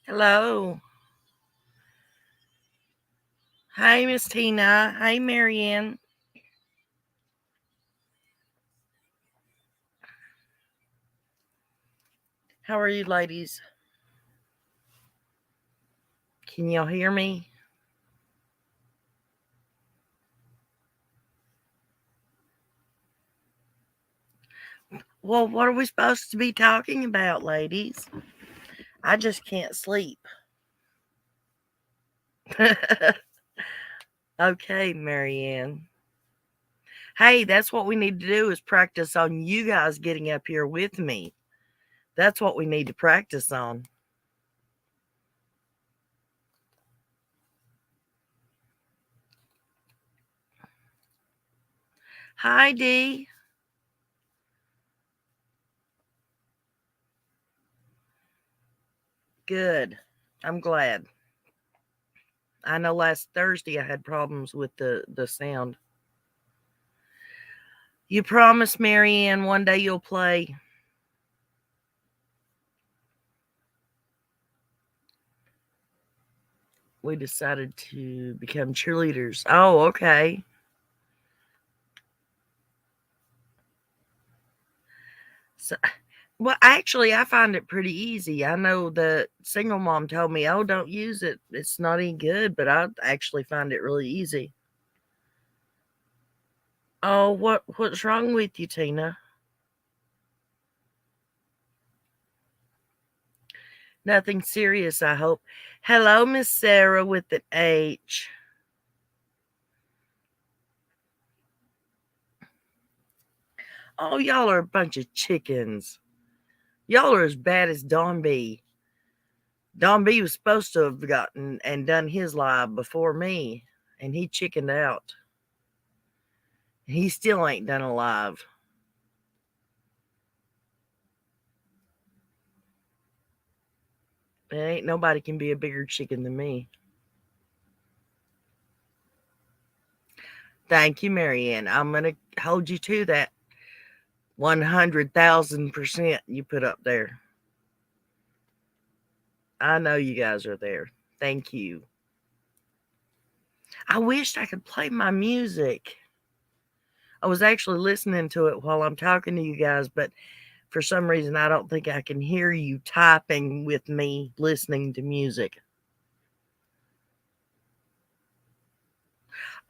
Hello. Hi, Miss Tina. Hi, Marianne. How are you, ladies? Can y'all hear me? Well, what are we supposed to be talking about, ladies? I just can't sleep. Okay, Marianne. Hey, that's what we need to do is practice on you guys getting up here with me. That's what we need to practice on. Hi, Dee. Good. I'm glad. I know last Thursday I had problems with the sound. You promise, Marianne, one day you'll play. We decided to become cheerleaders. Oh, okay. So, well, actually, I find it pretty easy. I know the single mom told me, "Oh, don't use it. It's not any good." But I actually find it really easy. Oh, what's wrong with you, Tina? Nothing serious, I hope. Hello, Miss Sarah with an H. Oh, y'all are a bunch of chickens. Y'all are as bad as Don B. Don B was supposed to have gotten and done his live before me, and he chickened out. He still ain't done a live. Ain't nobody can be a bigger chicken than me. Thank you, Marianne. I'm gonna hold you to that 100,000% you put up there. I know you guys are there. Thank you. I wished I could play my music. I was actually listening to it while I'm talking to you guys, but for some reason I don't think I can hear you typing with me listening to music.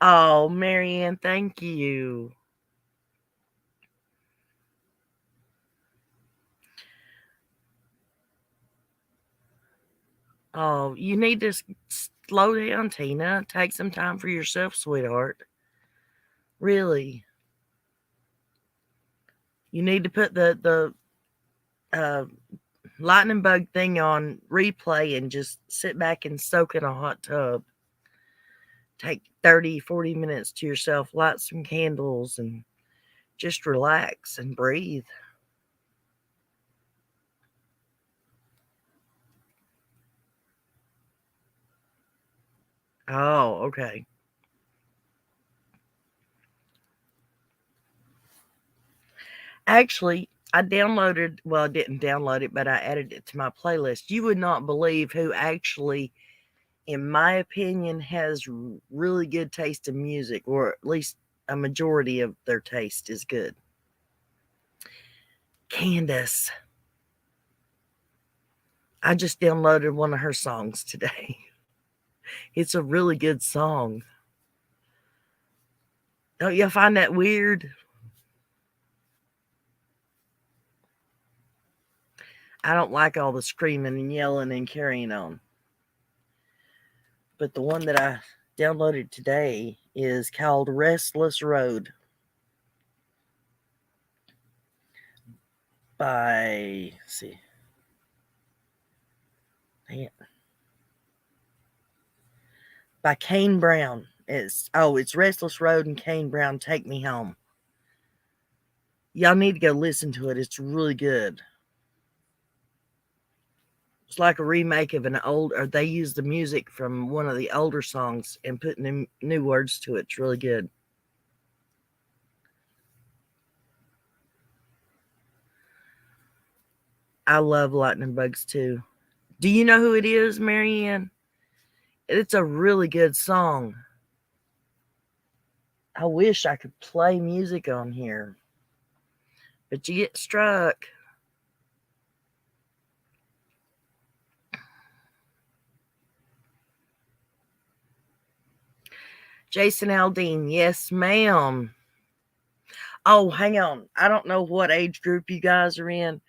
Oh, Marianne, thank you. Oh, you need to slow down, Tina. Take some time for yourself, sweetheart. Really. You need to put the lightning bug thing on replay and just sit back and soak in a hot tub. Take 30, 40 minutes to yourself, light some candles, and just relax and breathe. Oh, okay. Actually, I didn't download it, but I added it to my playlist. You would not believe who actually, in my opinion, has really good taste in music, or at least a majority of their taste is good. Candace. I just downloaded one of her songs today. It's a really good song. Don't you find that weird? I don't like all the screaming and yelling and carrying on. But the one that I downloaded today is called Restless Road by, let's see, by Kane Brown. It's Restless Road and Kane Brown Take Me Home. Y'all need to go listen to it. It's really good. It's like a remake of an old, or they use the music from one of the older songs and put new words to it. It's really good. I love lightning bugs too. Do you know who it is, Marianne? It's a really good song. I wish I could play music on here, but you get struck. Jason Aldean, yes, ma'am. Oh, hang on. I don't know what age group you guys are in,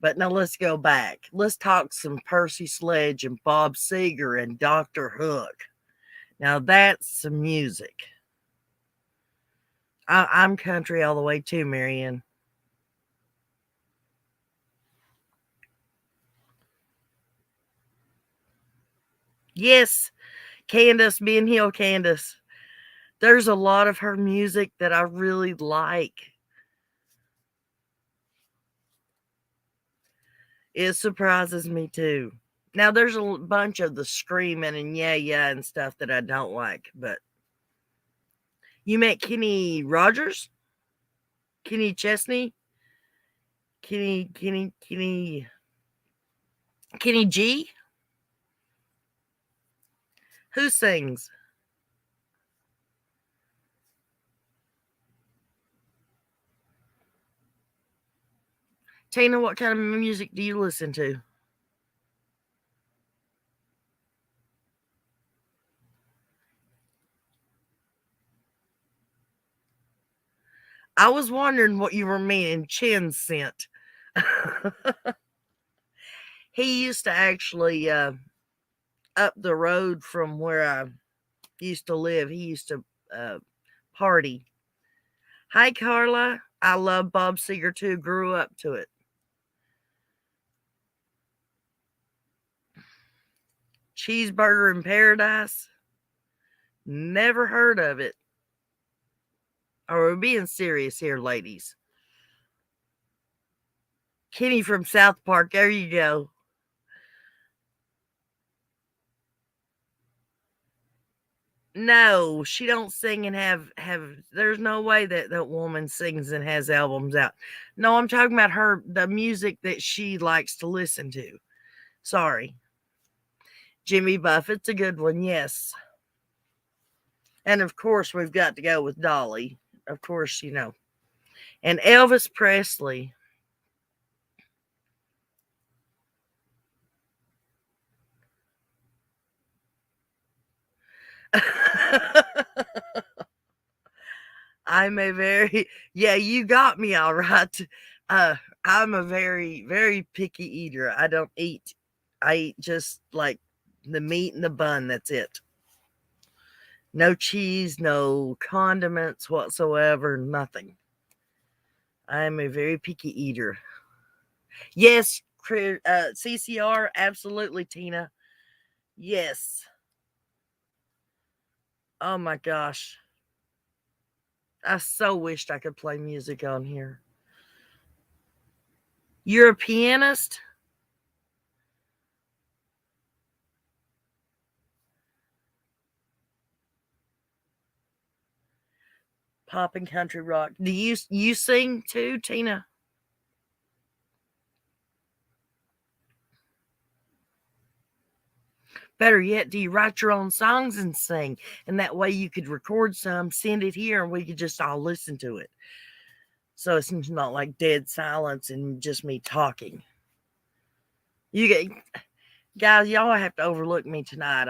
but now let's go back. Let's talk some Percy Sledge and Bob Seger and Dr. Hook. Now that's some music. I'm country all the way too, Marianne. Yes, Candace, Ben Hill Candace. There's a lot of her music that I really like. It surprises me too. Now there's a bunch of the screaming and yeah and stuff that I don't like, but you met Kenny Rogers, Kenny Chesney, Kenny G. Who sings? Tina, what kind of music do you listen to? I was wondering what you were meaning, chin scent. He used to actually up the road from where I used to live. He used to party. Hi, Carla. I love Bob Seger too. Grew up to it. Cheeseburger in Paradise. Never heard of it. Or we're being serious here, ladies. Kenny from South Park. There you go. No, she don't sing and have. There's no way that that woman sings and has albums out. No, I'm talking about her, the music that she likes to listen to. Sorry, Jimmy Buffett's a good one. Yes, and of course we've got to go with Dolly. Of course, and Elvis Presley. I'm a very yeah, you got me all right. Uh, I'm a very, very picky eater. I don't eat. I eat just like the meat and the bun. That's it. No cheese, no condiments whatsoever, nothing. I am a very picky eater. Yes, CCR, absolutely, Tina. Yes. Oh my gosh. I so wished I could play music on here. You're a pianist? Pop and country rock. Do you sing too, Tina? Better yet, do you write your own songs and sing? And that way you could record some, send it here, and we could just all listen to it. So it's not like dead silence and just me talking. You get guys, y'all have to overlook me tonight.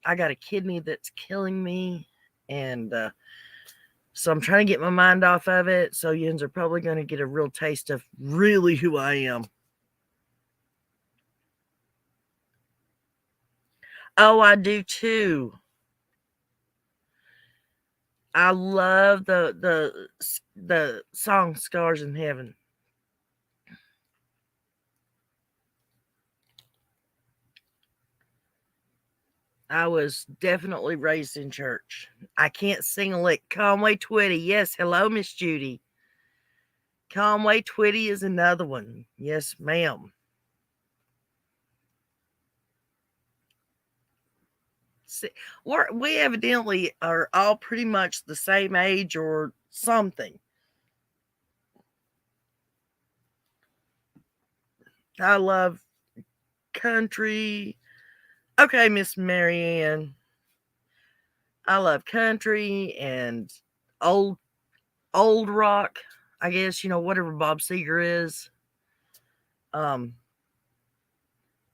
I got a kidney that's killing me, and so I'm trying to get my mind off of it. So yins are probably going to get a real taste of really who I am. Oh, I do too. I love the song "Scars in Heaven." I was definitely raised in church. I can't sing a lick. Conway Twitty. Yes. Hello, Miss Judy. Conway Twitty is another one. Yes, ma'am. See, we evidently are all pretty much the same age or something. I love country. Okay, Miss Marianne. I love country and old old rock. I guess whatever Bob Seger is. Um,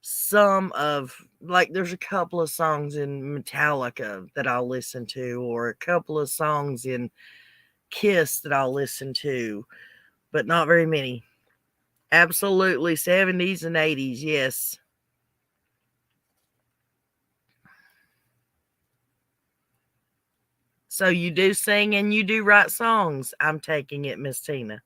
some of like there's a couple of songs in Metallica that I'll listen to, or a couple of songs in Kiss that I'll listen to, but not very many. Absolutely, 70s and 80s, yes. So you do sing and you do write songs. I'm taking it, Miss Tina.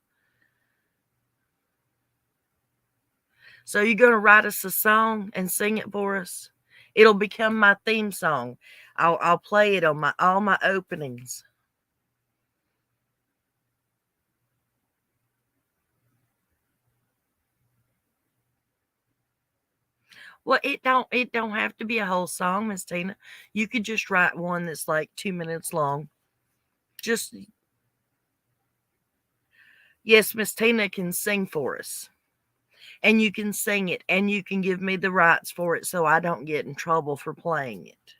So you're going to write us a song and sing it for us? It'll become my theme song. I'll play it on all my openings. Well, it don't have to be a whole song, Miss Tina. You could just write one that's like 2 minutes long. Just yes, Miss Tina can sing for us. And you can sing it and you can give me the rights for it so I don't get in trouble for playing it.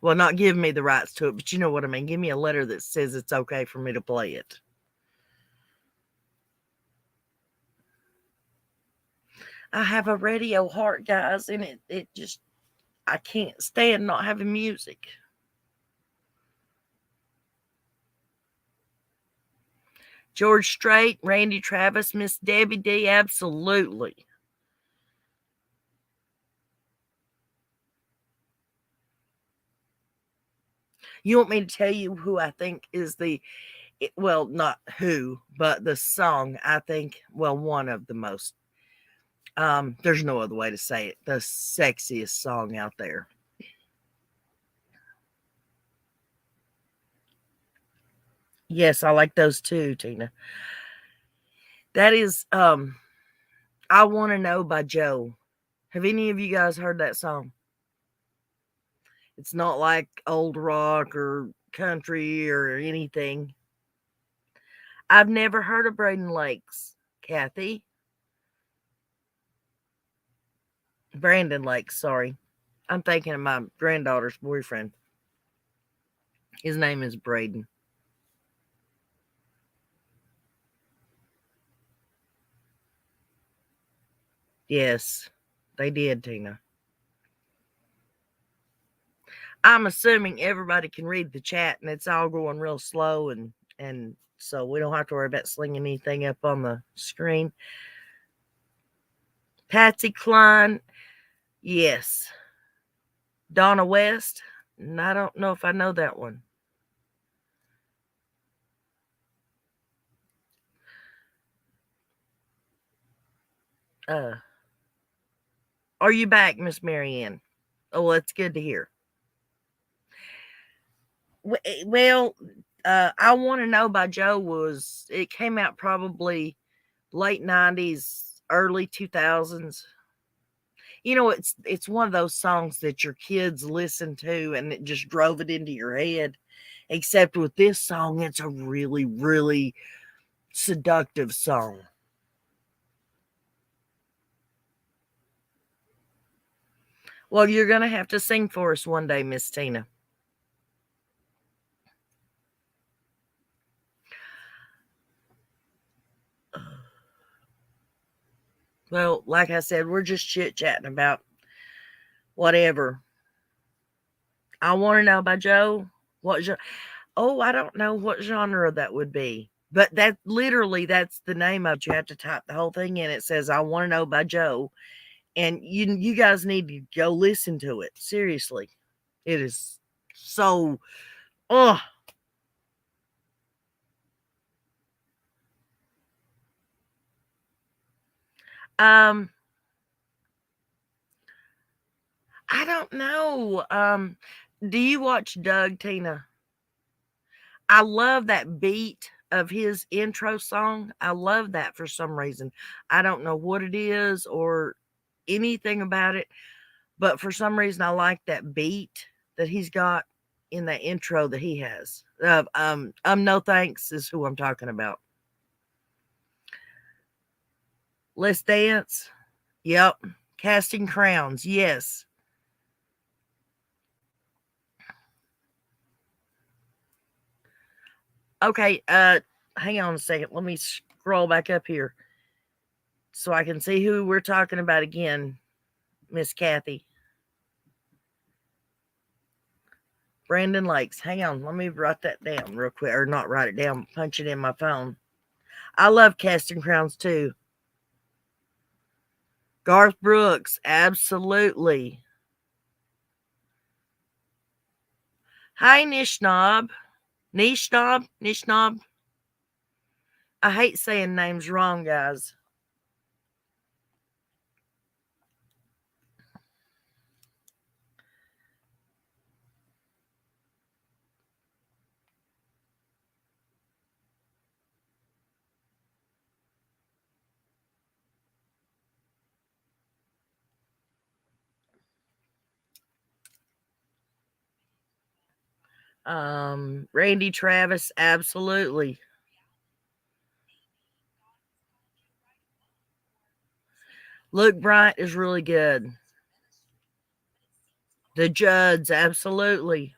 Well, not give me the rights to it, but you know what I mean. Give me a letter that says it's okay for me to play it. I have a radio heart, guys, and it just I can't stand not having music. George Strait, Randy Travis, Miss Debbie D, absolutely. You want me to tell you who I think is well, not who, but the song I think, well, one of the most, there's no other way to say it, the sexiest song out there. Yes, I like those too, Tina. That is I Want to Know by Joe. Have any of you guys heard that song? It's not like old rock or country or anything. I've never heard of Braden Lakes, Kathy. Brandon Lakes, sorry. I'm thinking of my granddaughter's boyfriend. His name is Braden. Yes, they did, Tina. I'm assuming everybody can read the chat and it's all going real slow and so we don't have to worry about slinging anything up on the screen. Patsy Cline, yes. Donna West, and I don't know if I know that one. Uh, are you back, Miss Marianne? Oh, that's good to hear. Well, I Want to Know by Joe it came out probably late 90s, early 2000s. It's one of those songs that your kids listen to and it just drove it into your head. Except with this song, it's a really, really seductive song. Well, you're going to have to sing for us one day, Miss Tina. Well, like I said, we're just chit chatting about whatever. I Want to Know by Joe. What? Oh, I don't know what genre that would be. But that's the name of it. You have to type the whole thing in. It says I Want to Know by Joe. And you guys need to go listen to it. Seriously. It is so oh um I don't know. Do you watch Doug, Tina? I love that beat of his intro song. I love that for some reason. I don't know what it is or anything about it, but for some reason I like that beat that he's got in that intro that he has. No Thanks is who I'm talking about. Let's Dance. Yep. Casting Crowns. Yes. Okay, hang on a second. Let me scroll back up here so I can see who we're talking about again, Miss Kathy. Brandon Lakes. Hang on, let me write that down real quick. Or not write it down, punch it in my phone. I love Casting Crowns too. Garth Brooks, absolutely. Hi, Nishnob. Nishnob. I hate saying names wrong, guys. Randy Travis, absolutely. Luke Bryant is really good. The Judds, absolutely.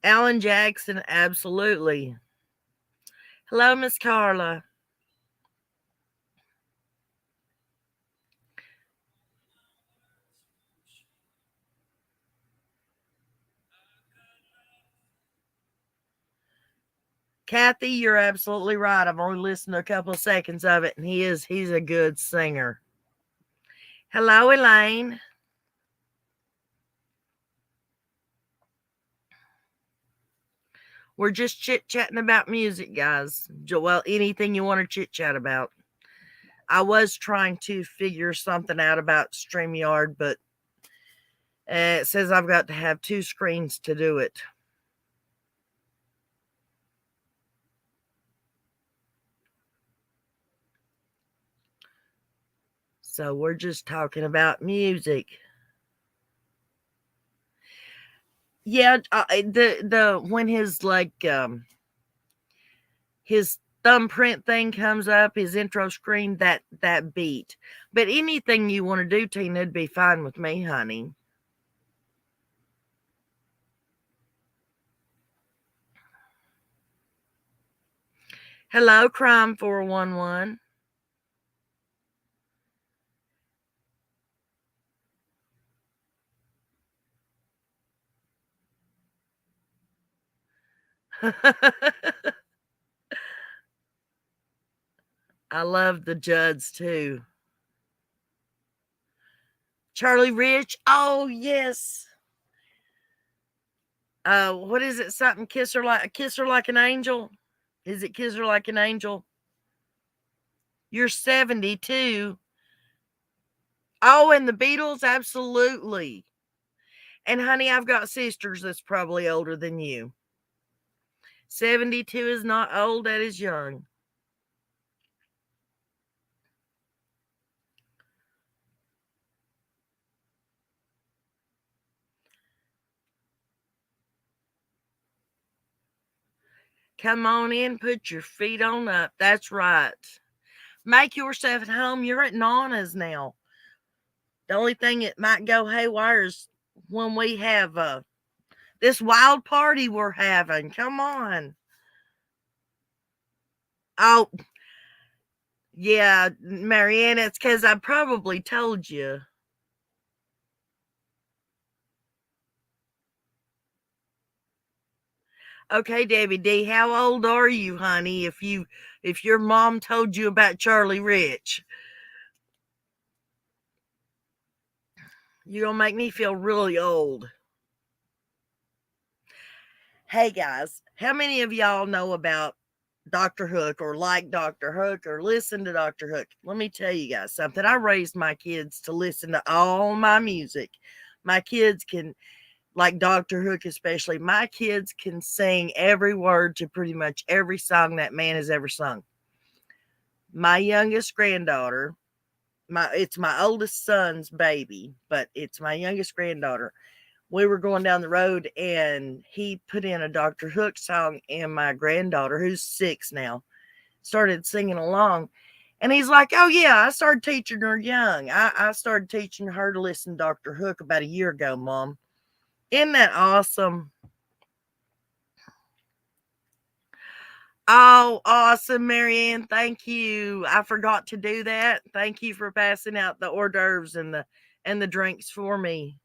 Alan Jackson, absolutely. Hello, Miss Carla. Kathy, you're absolutely right. I've only listened to a couple of seconds of it, and he's a good singer. Hello, Elaine. We're just chit-chatting about music, guys. Well, anything you want to chit-chat about. I was trying to figure something out about StreamYard, but it says I've got to have two screens to do it. So we're just talking about music. Yeah, the when his thumbprint thing comes up, his intro screen, that beat. But anything you want to do, Tina, it'd be fine with me, honey. Hello, Crime 411. I love the Judds too. Charlie Rich. Oh yes. What is it? Something kiss her like an angel. Is it Kiss Her Like an Angel? You're 72. Oh, and the Beatles, absolutely. And honey, I've got sisters that's probably older than you. 72 is not old, that is young. Come on in, put your feet on up. That's right. Make yourself at home. You're at Nana's now. The only thing that might go haywire is when we have this wild party we're having. Come on. Oh, yeah, Marianne, it's because I probably told you. Okay, Debbie D, how old are you, honey? If your mom told you about Charlie Rich, you're gonna make me feel really old. Hey guys, how many of y'all know about Dr. Hook or like Dr. Hook or listen to Dr. Hook? Let me tell you guys something. I raised my kids to listen to all my music. My kids can, like Dr. Hook especially, my kids can sing every word to pretty much every song that man has ever sung. My youngest granddaughter It's my oldest son's baby, but it's my youngest granddaughter. We were going down the road and he put in a Dr. Hook song, and my granddaughter, who's 6 now, started singing along. And he's like, "Oh yeah, I started teaching her young. I started teaching her to listen to Dr. Hook about a year ago, Mom." Isn't that awesome? Oh, awesome, Marianne. Thank you. I forgot to do that. Thank you for passing out the hors d'oeuvres and the drinks for me.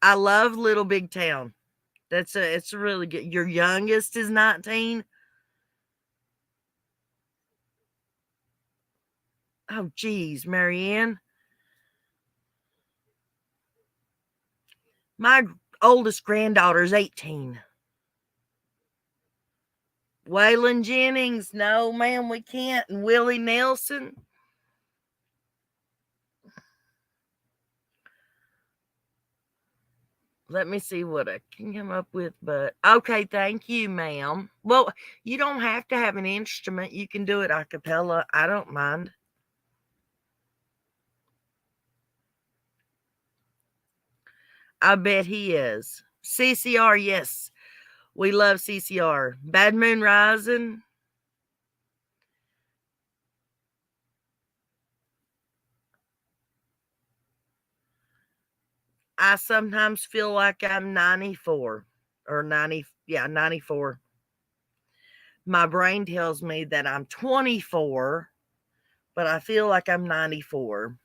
I love Little Big Town. It's a really good. Your youngest is 19. Oh, geez, Marianne. My oldest granddaughter is 18. Waylon Jennings, no, ma'am, we can't. And Willie Nelson. Let me see what I can come up with, but okay, thank you, ma'am. Well, you don't have to have an instrument. You can do it a cappella. I don't mind. I bet he is. CCR, yes. We love CCR. Bad Moon Rising. I sometimes feel like I'm 94 or 90. Yeah, 94. My brain tells me that I'm 24, but I feel like I'm 94.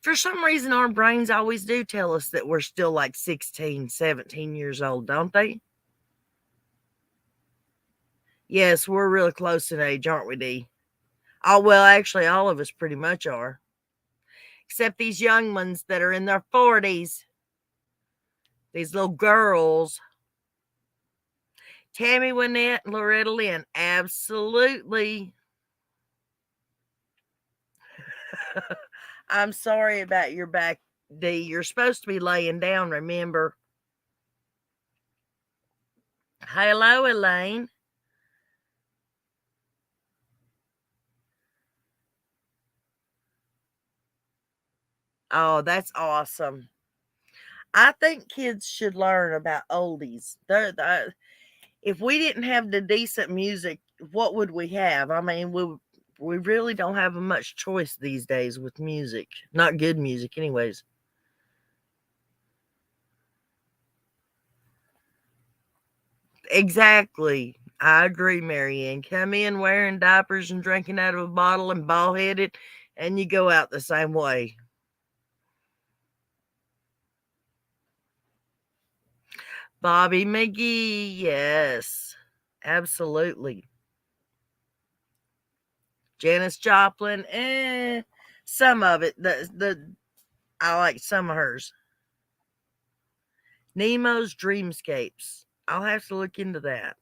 For some reason, our brains always do tell us that we're still like 16, 17 years old, don't they? Yes, we're really close in age, aren't we, Dee? Oh, well, actually, all of us pretty much are, except these young ones that are in their 40s, these little girls. Tammy Wynette and Loretta Lynn, absolutely. I'm sorry about your back, Dee. You're supposed to be laying down, remember? Hello, Elaine. Oh, that's awesome. I think kids should learn about oldies. If we didn't have the decent music, what would we have? I mean, we really don't have much choice these days with music. Not good music, anyways. Exactly. I agree, Marianne. Come in wearing diapers and drinking out of a bottle and bald headed, and you go out the same way. Bobby McGee, yes, absolutely. Janis Joplin, some of it. The I like some of hers. Nemo's Dreamscapes. I'll have to look into that.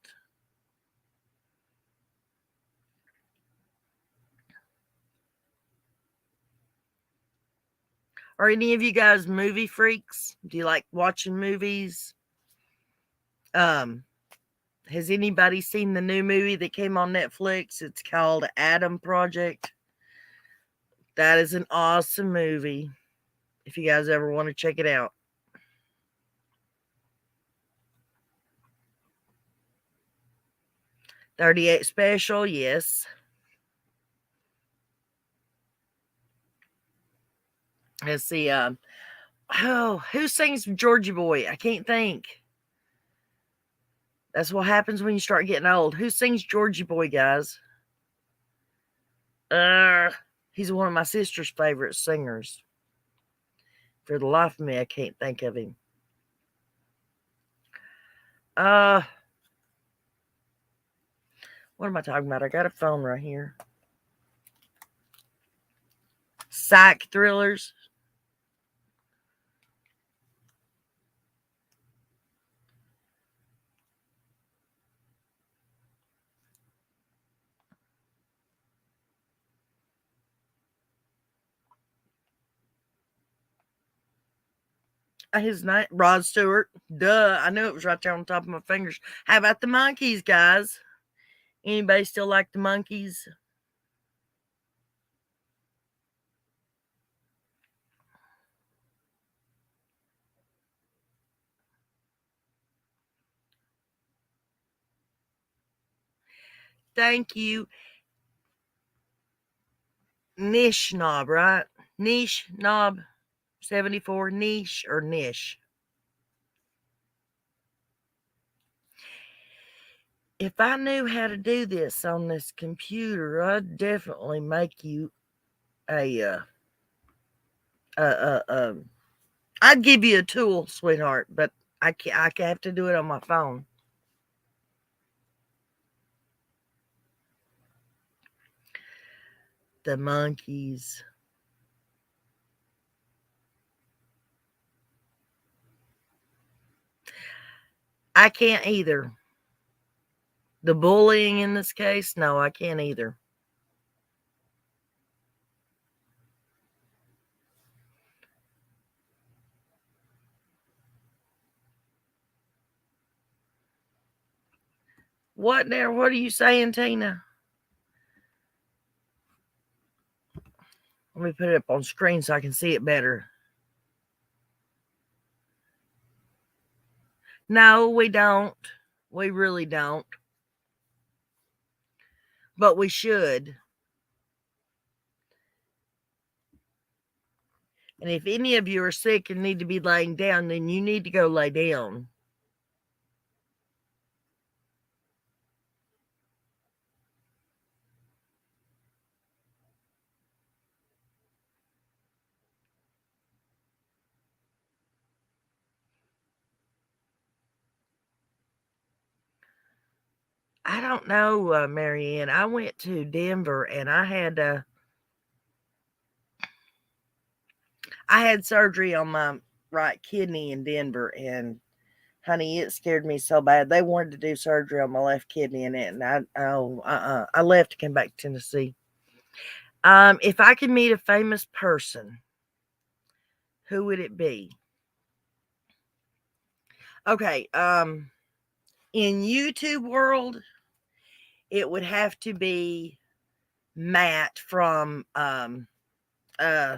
Are any of you guys movie freaks? Do you like watching movies? Um, has anybody seen the new movie that came on Netflix? It's called Adam Project. That is an awesome movie. If you guys ever want to check it out. 38 Special, yes. Let's see. Oh, who sings Georgie Boy? I can't think. That's what happens when you start getting old. Who sings Georgie Boy, guys? Uh, he's one of my sister's favorite singers. For the life of me, I can't think of him. Uh, what am I talking about? I got a phone right here. Psych thrillers. His name, Rod Stewart. Duh, I knew it was right there on top of my fingers. How about the Monkees, guys? Anybody still like the Monkees? Thank you. Niche Knob, right? Niche Knob 74, niche or niche? If I knew how to do this on this computer, I'd definitely make you a uh, uh, uh, I'd give you a tool, sweetheart, but I can't. I have to do it on my phone. The Monkees. I can't either. The bullying in this case, no, I can't either. What there? What are you saying, Tina? Let me put it up on screen so I can see it better. No, we don't. We really don't. But we should. And if any of you are sick and need to be laying down, then you need to go lay down. I don't know, Marianne. I went to Denver and I had surgery on my right kidney in Denver, and honey, it scared me so bad. They wanted to do surgery on my left kidney and it, and I left to come back to Tennessee. If I could meet a famous person, who would it be? Okay, in YouTube world, it would have to be Matt from uh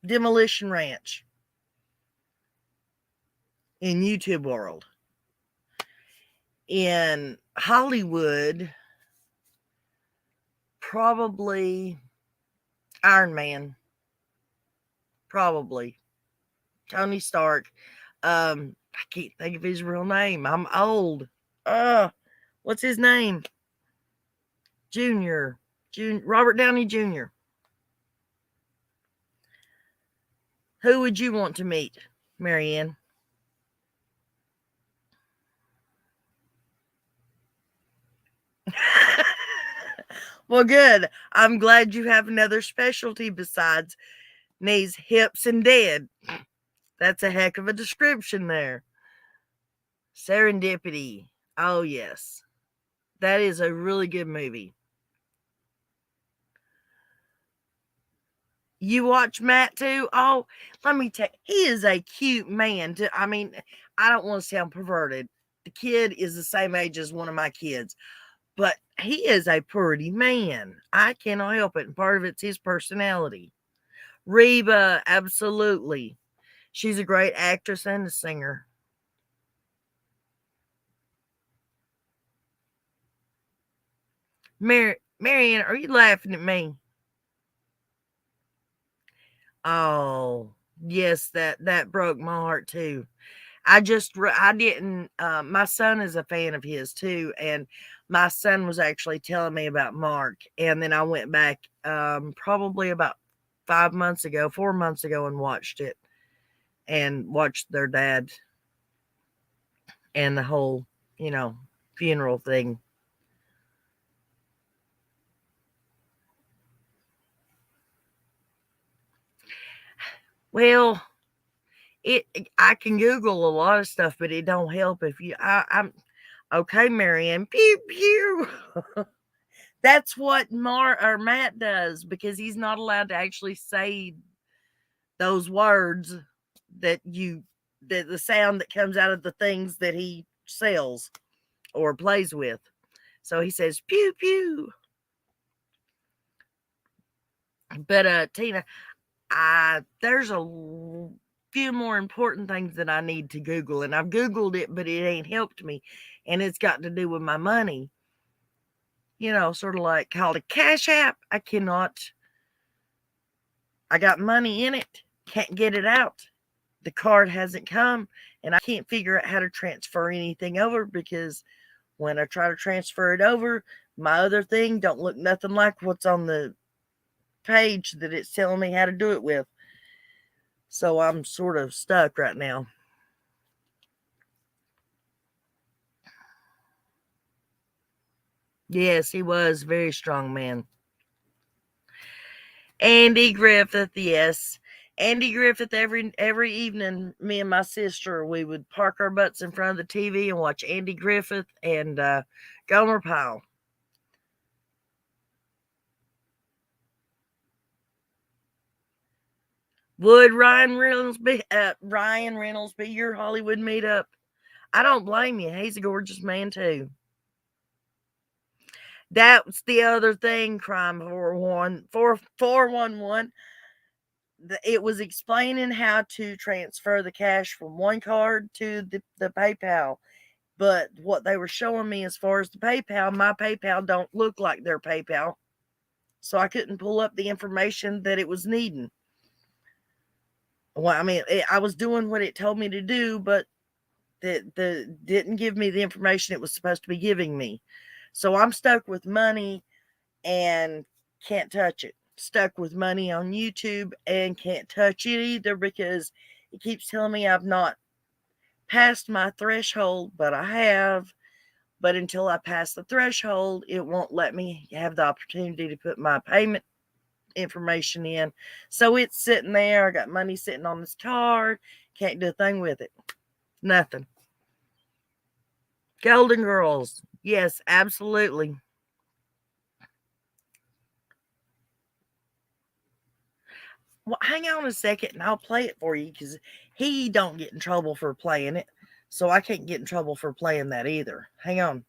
Demolition Ranch in YouTube world. In Hollywood, probably Iron Man. Probably Tony Stark. I can't think of his real name. I'm old. What's his name? Junior. Robert Downey Jr. Who would you want to meet, Marianne? Well, good. I'm glad you have another specialty besides knees, hips, and dead. That's a heck of a description there. Serendipity. Oh, yes. That is a really good movie. You watch Matt too? Oh, let me tell you, he is a cute man. I mean, I don't want to sound perverted. The kid is the same age as one of my kids, but he is a pretty man. I cannot help it. And part of it's his personality. Reba, absolutely. She's a great actress and a singer. Marianne, are you laughing at me? Oh, yes, that broke my heart too. I didn't. My son is a fan of his too, and my son was actually telling me about Mark, and then I went back probably about 5 months ago, 4 months ago, and watched it, and watched their dad and the whole, you know, funeral thing. Well, it I can Google a lot of stuff, but it don't help if you. I'm okay, Marianne. Pew pew. That's what Matt does because he's not allowed to actually say those words that you the sound that comes out of the things that he sells or plays with. So he says pew pew. But Tina, there's a few more important things that I need to Google, and I've Googled it, but it ain't helped me, and it's got to do with my money. Sort of like called a Cash App. I got money in it, can't get it out. The card hasn't come, and I can't figure out how to transfer anything over because when I try to transfer it over, my other thing don't look nothing like what's on the page that it's telling me how to do it with. So I'm sort of stuck right now. Yes, he was a very strong man. Andy Griffith, yes. Andy Griffith, every evening, me and my sister, we would park our butts in front of the TV and watch Andy Griffith and Gomer Pyle. Would Ryan Reynolds be your Hollywood meetup? I don't blame you. He's a gorgeous man too. That's the other thing, Crime 411. It was explaining how to transfer the cash from one card to the PayPal. But what they were showing me as far as the PayPal, my PayPal don't look like their PayPal. So I couldn't pull up the information that it was needing. Well, I mean, I was doing what it told me to do, but the didn't give me the information it was supposed to be giving me. So I'm stuck with money and can't touch it. Stuck with money on YouTube and can't touch it either because it keeps telling me I've not passed my threshold, but I have. But until I pass the threshold, it won't let me have the opportunity to put my payment information in. So it's sitting there. I got money sitting on this card. Can't do a thing with it. Nothing. Golden Girls. Yes, absolutely. Well, hang on a second and I'll play it for you because he don't get in trouble for playing it. So I can't get in trouble for playing that either. Hang on.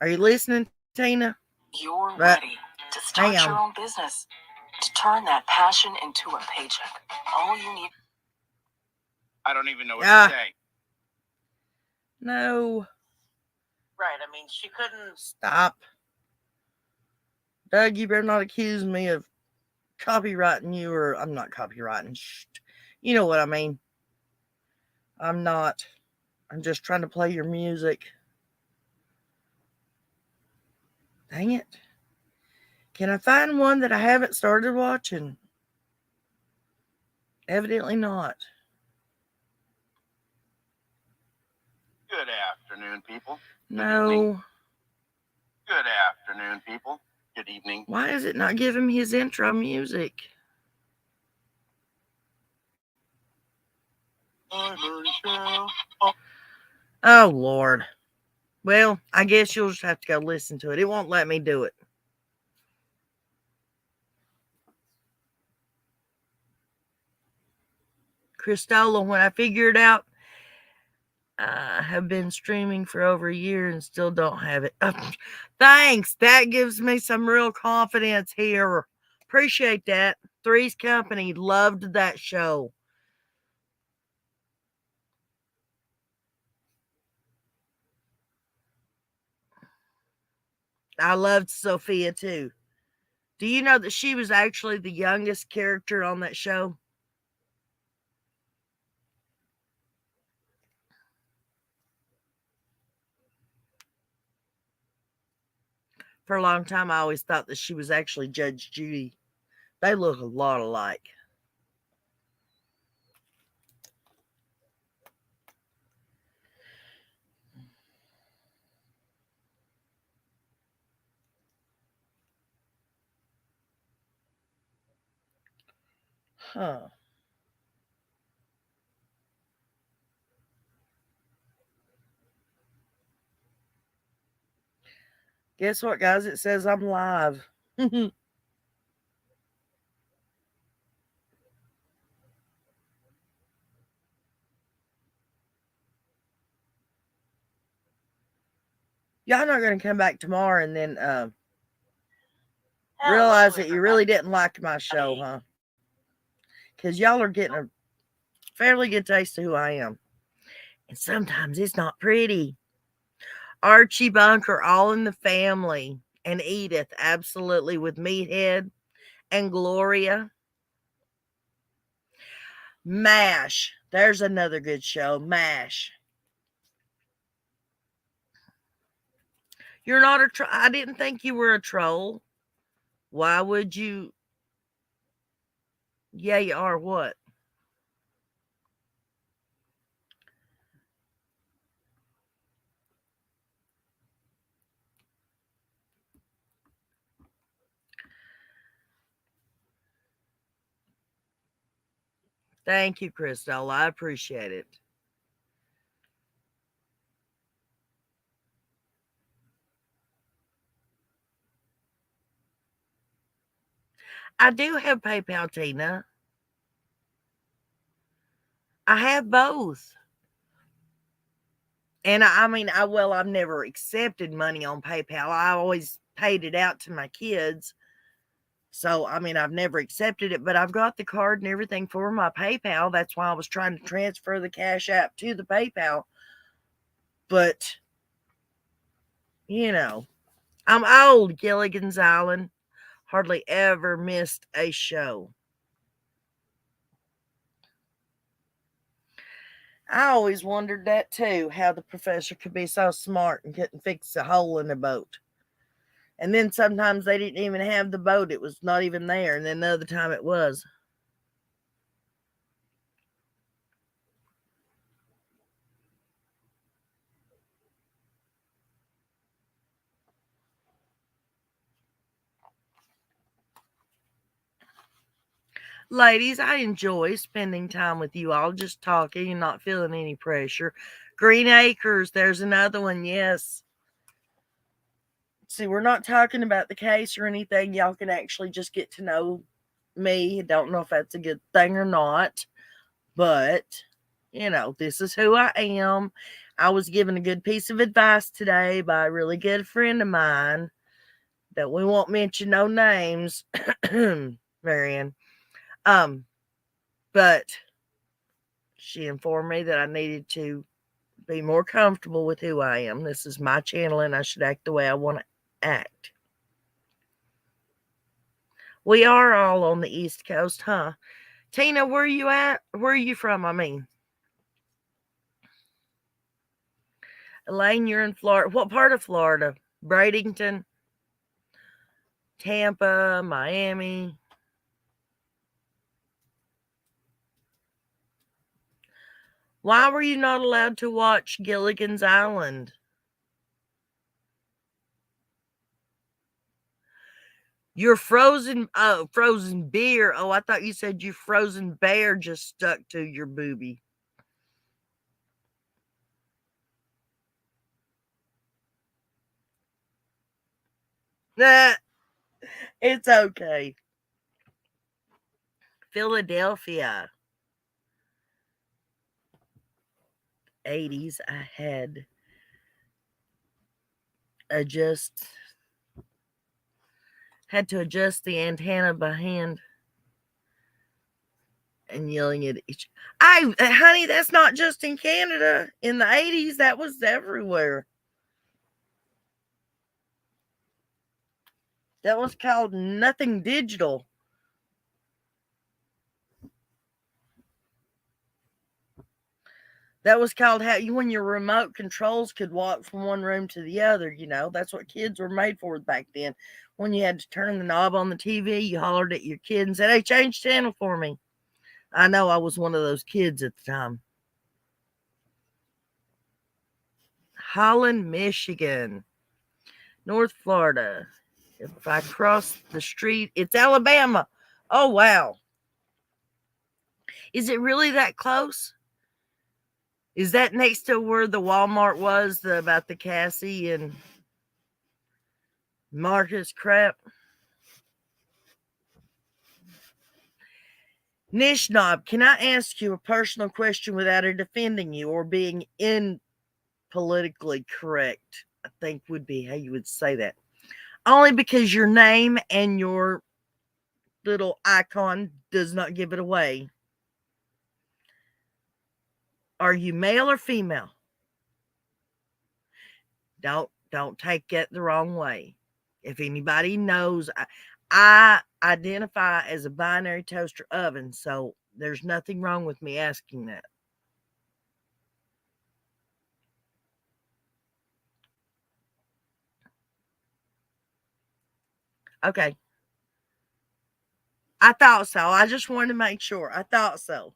Are you listening, Tina? You're ready to start your own business. To turn that passion into a paycheck. All you need. I don't even know what to say. No. Right. I mean, she couldn't. Stop. Doug, you better not accuse me of copywriting you, or I'm not copywriting. You know what I mean. I'm not. I'm just trying to play your music. Dang it. Can I find one that I haven't started watching? Evidently not. Good afternoon, people. No. Good afternoon, people. Good evening. Why is it not giving me his intro music? Oh, Lord. Well, I guess you'll just have to go listen to it. It won't let me do it. Christola, when I figured out, I have been streaming for over a year and still don't have it. Thanks. That gives me some real confidence here. Appreciate that. Three's Company loved that show. I loved Sophia too. Do you know that she was actually the youngest character on that show? For a long time, I always thought that she was actually Judge Judy. They look a lot alike. Huh. Guess what, guys? It says I'm live. Y'all not going to come back tomorrow and then realize that you really didn't like my show, huh? Because y'all are getting a fairly good taste of who I am. And sometimes it's not pretty. Archie Bunker, All in the Family, and Edith, absolutely, with Meathead and Gloria. MASH. There's another good show. MASH. You're not a troll. I didn't think you were a troll. Why would you? Yeah, you are. What? Thank you, Crystal. I appreciate it. I do have PayPal, Tina. I have both. And I've never accepted money on PayPal. I always paid it out to my kids. So, I've never accepted it, but I've got the card and everything for my PayPal. That's why I was trying to transfer the Cash App to the PayPal. But, I'm old, Gilligan's Island. Hardly ever missed a show. I always wondered that too, how the professor could be so smart and couldn't fix a hole in the boat. And then sometimes they didn't even have the boat. It was not even there. And then the other time it was. Ladies, I enjoy spending time with you all, just talking and not feeling any pressure. Green Acres, there's another one. Yes. See, we're not talking about the case or anything. Y'all can actually just get to know me. I don't know if that's a good thing or not, but this is who I am. I was given a good piece of advice today by a really good friend of mine that we won't mention no names, Marianne. But she informed me that I needed to be more comfortable with who I am. This is my channel and I should act the way I want to act. We are all on the East Coast, huh? Tina, where are you at? Where are you from? Elaine, you're in Florida. What part of Florida? Bradenton? Tampa? Miami? Why were you not allowed to watch Gilligan's Island? Your frozen beer. Oh, I thought you said your frozen bear just stuck to your boobie. Nah, it's okay. Philadelphia. 80s. I had to adjust the antenna by hand and yelling at each. Honey, that's not just in Canada. In the 80s, that was everywhere. That was called nothing digital. That was called when your remote controls could walk from one room to the other. That's what kids were made for back then. When you had to turn the knob on the TV, you hollered at your kid and said, "Hey, change channel for me." I know I was one of those kids at the time. Holland, Michigan. North Florida. If I cross the street, it's Alabama. Oh, wow. Is it really that close? Is that next to where the Walmart was, about the Cassie and Marcus crap. Nishnob, can I ask you a personal question without it offending you or being politically correct? I think would be how you would say that. Only because your name and your little icon does not give it away. Are you male or female? Don't take it the wrong way. If anybody knows, I identify as a binary toaster oven, so there's nothing wrong with me asking that. Okay. I thought so. I just wanted to make sure. I thought so.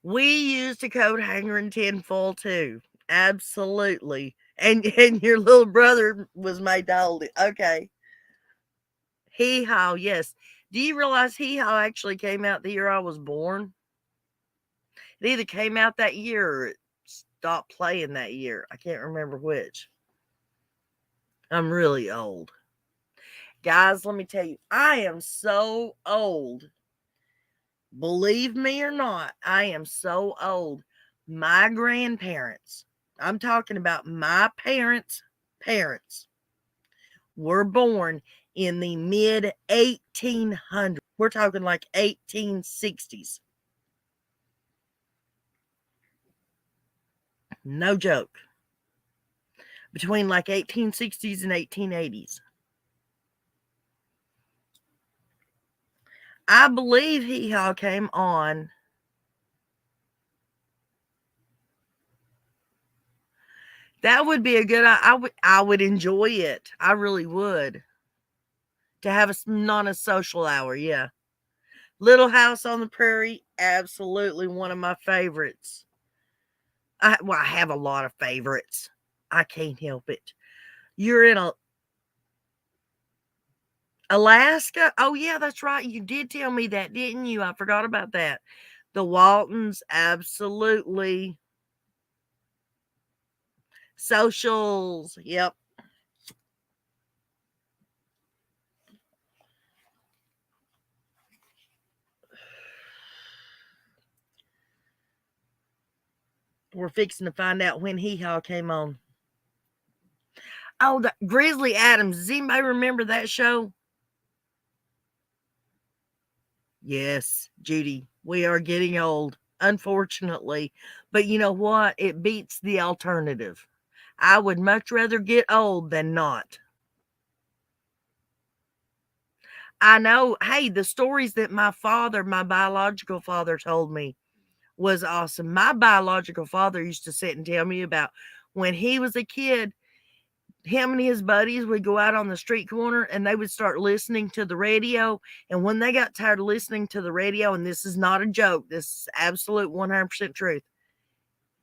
We used a coat hanger and tinfoil too. Absolutely. And your little brother was made to hold it. Okay. Hee Haw, yes. Do you realize Hee Haw actually came out the year I was born? It either came out that year or it stopped playing that year. I can't remember which. I'm really old. Guys, let me tell you, I am so old. Believe me or not, I am so old. My grandparents, I'm talking about my parents' parents, were born in the mid 1800s. We're talking like 1860s. No joke. Between like 1860s and 1880s. I believe Hee Haw came on. That would be a good. I would enjoy it. I really would. To have not a social hour, yeah. Little House on the Prairie, absolutely one of my favorites. I have a lot of favorites. I can't help it. You're in Alaska? Oh, yeah, that's right. You did tell me that, didn't you? I forgot about that. The Waltons, absolutely. Socials, yep. We're fixing to find out when Hee Haw came on. Oh, the Grizzly Adams. Does anybody remember that show? Yes, Judy, we are getting old, unfortunately. But you know what? It beats the alternative. I would much rather get old than not. I know, hey, the stories that my biological father told me was awesome. My biological father used to sit and tell me about when he was a kid. Him and his buddies would go out on the street corner and they would start listening to the radio. And when they got tired of listening to the radio, and this is not a joke, this is absolute 100% truth,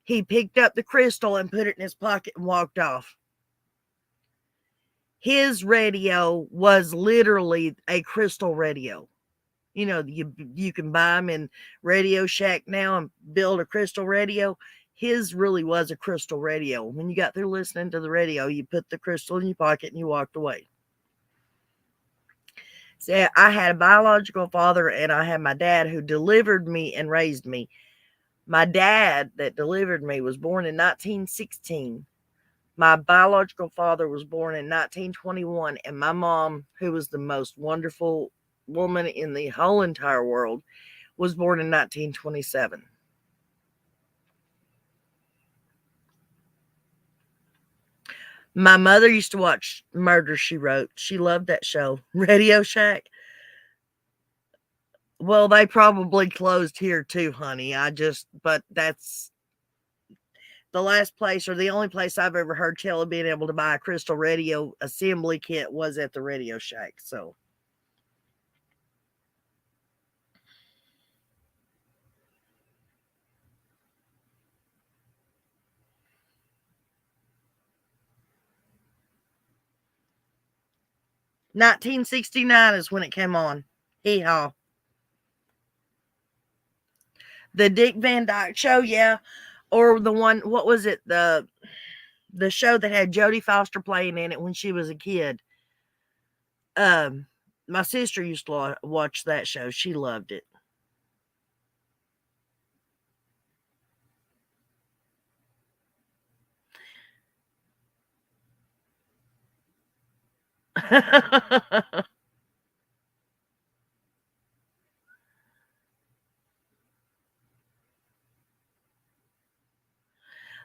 he picked up the crystal and put it in his pocket and walked off. His radio was literally a crystal radio. You know, you can buy them in Radio Shack now and build a crystal radio. His really was a crystal radio. When you got through listening to the radio, you put the crystal in your pocket and you walked away. So I had a biological father and I had my dad who delivered me and raised me. My dad that delivered me was born in 1916. My biological father was born in 1921. And my mom, who was the most wonderful woman in the whole entire world, was born in 1927. My mother used to watch Murder, She Wrote. She loved that show. Radio Shack. Well, they probably closed here too, honey. But that's the last place or the only place I've ever heard tell of being able to buy a crystal radio assembly kit was at the Radio Shack. So. $1969 is when it came on. Hee haw. The Dick Van Dyke Show, yeah. Or the one, what was it? the show that had Jodie Foster playing in it when she was a kid. My sister used to watch that show. She loved it.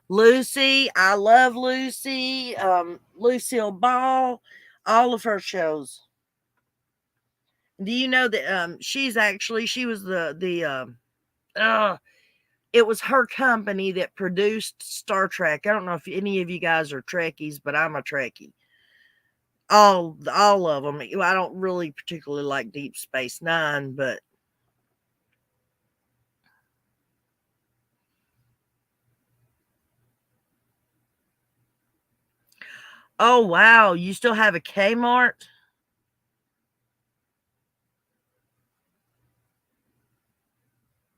Lucy, I love Lucy. Lucille Ball, all of her shows. Do you know that she was it was her company that produced Star Trek. I don't know if any of you guys are Trekkies, but I'm a Trekkie. All of them. I don't really particularly like Deep Space Nine, but oh wow, you still have a Kmart?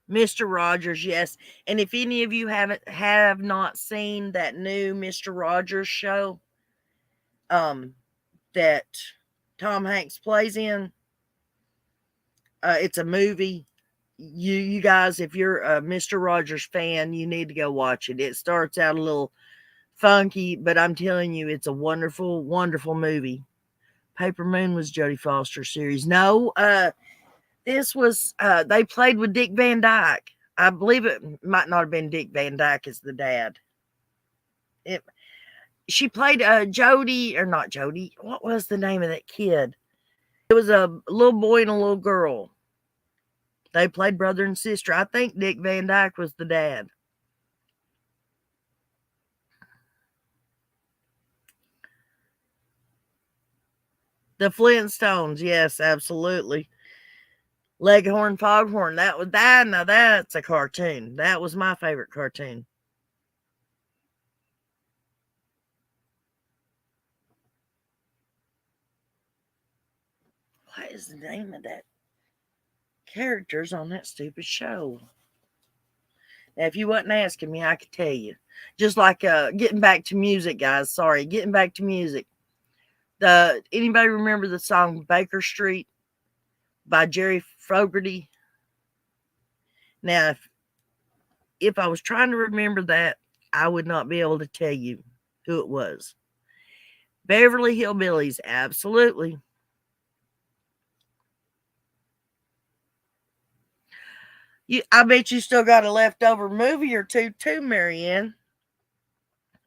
Mr. Rogers, yes. And if any of you have not seen that new Mr. Rogers show, that Tom Hanks plays in, it's a movie. You guys, if you're a Mr. Rogers fan, you need to go watch it. It starts out a little funky, but I'm telling you, it's a wonderful, wonderful movie. Paper Moon was Jodie Foster's series. No, this was they played with Dick Van Dyke. I believe it might not have been Dick Van Dyke as the dad. She played Jody, or not Jody. What was the name of that kid? It was a little boy and a little girl. They played brother and sister. I think Dick Van Dyke was the dad. The Flintstones, yes, absolutely. Leghorn Foghorn, that was that. Now that's a cartoon. That was my favorite cartoon. What is the name of that characters on that stupid show? Now, if you wasn't asking me, I could tell you. Just like getting back to music, guys. Sorry, getting back to music. Anybody remember the song Baker Street by Jerry Fogarty? Now, if I was trying to remember that, I would not be able to tell you who it was. Beverly Hillbillies, absolutely. I bet you still got a leftover movie or two too, Marianne.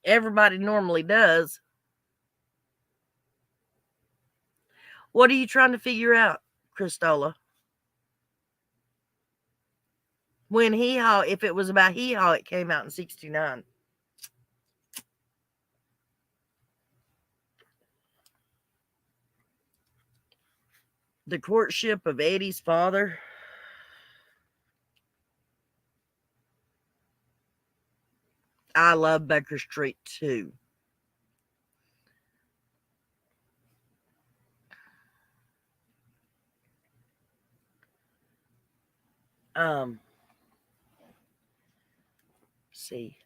Everybody normally does. What are you trying to figure out, Christola? When Hee Haw, if it was about Hee Haw, it came out in 1969. The Courtship of Eddie's Father. I love Baker Street too. See.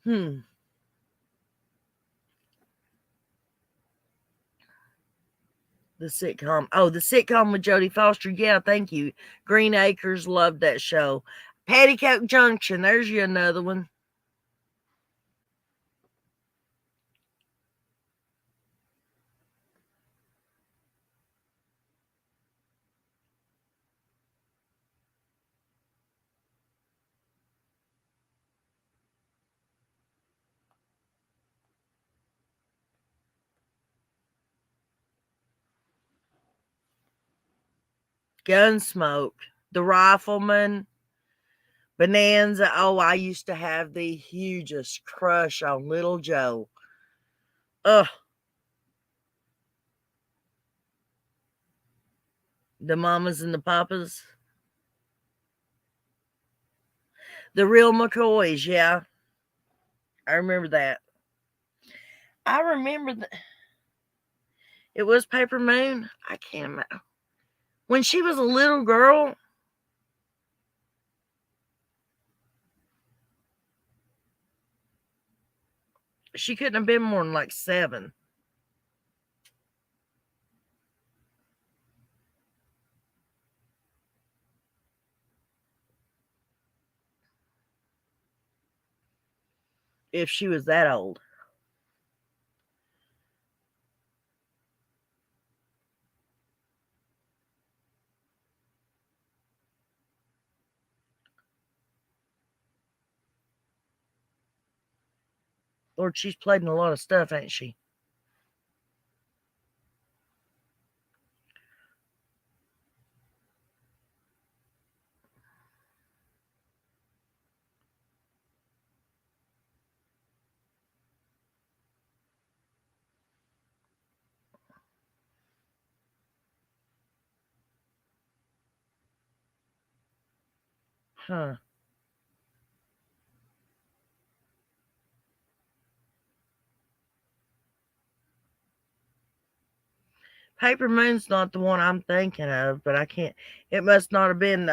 The sitcom. Oh, the sitcom with Jodie Foster. Yeah, thank you. Green Acres, loved that show. Petticoat Junction. There's you another one. Gunsmoke. The Rifleman. Bonanza. Oh, I used to have the hugest crush on Little Joe. Ugh. The Mamas and the Papas. The Real McCoys, yeah. I remember that. I remember that. It was Paper Moon. I can't remember. When she was a little girl. She couldn't have been more than like 7. If she was that old. Lord, she's played in a lot of stuff, ain't she? Huh. Paper Moon's not the one I'm thinking of, but I can't. It must not have been.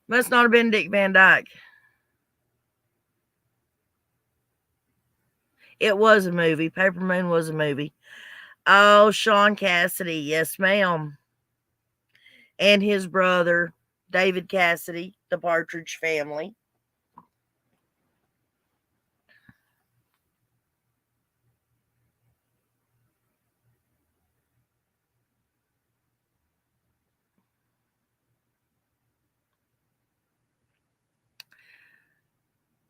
Must not have been Dick Van Dyke. It was a movie. Paper Moon was a movie. Oh, Sean Cassidy, yes, ma'am, and his brother David Cassidy, the Partridge Family.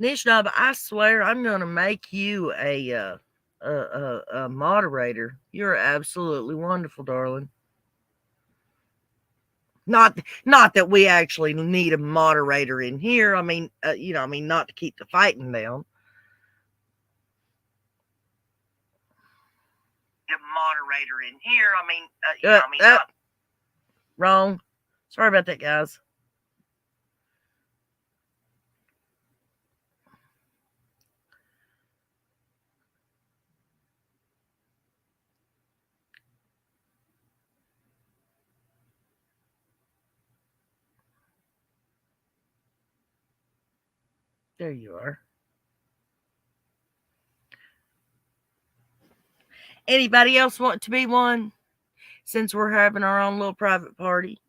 Nishnab, I swear I'm going to make you a moderator. You're absolutely wonderful, darling. Not that we actually need a moderator in here. I mean, not to keep the fighting down. A moderator in here. Not wrong. Sorry about that, guys. There you are. Anybody else want to be one? Since we're having our own little private party.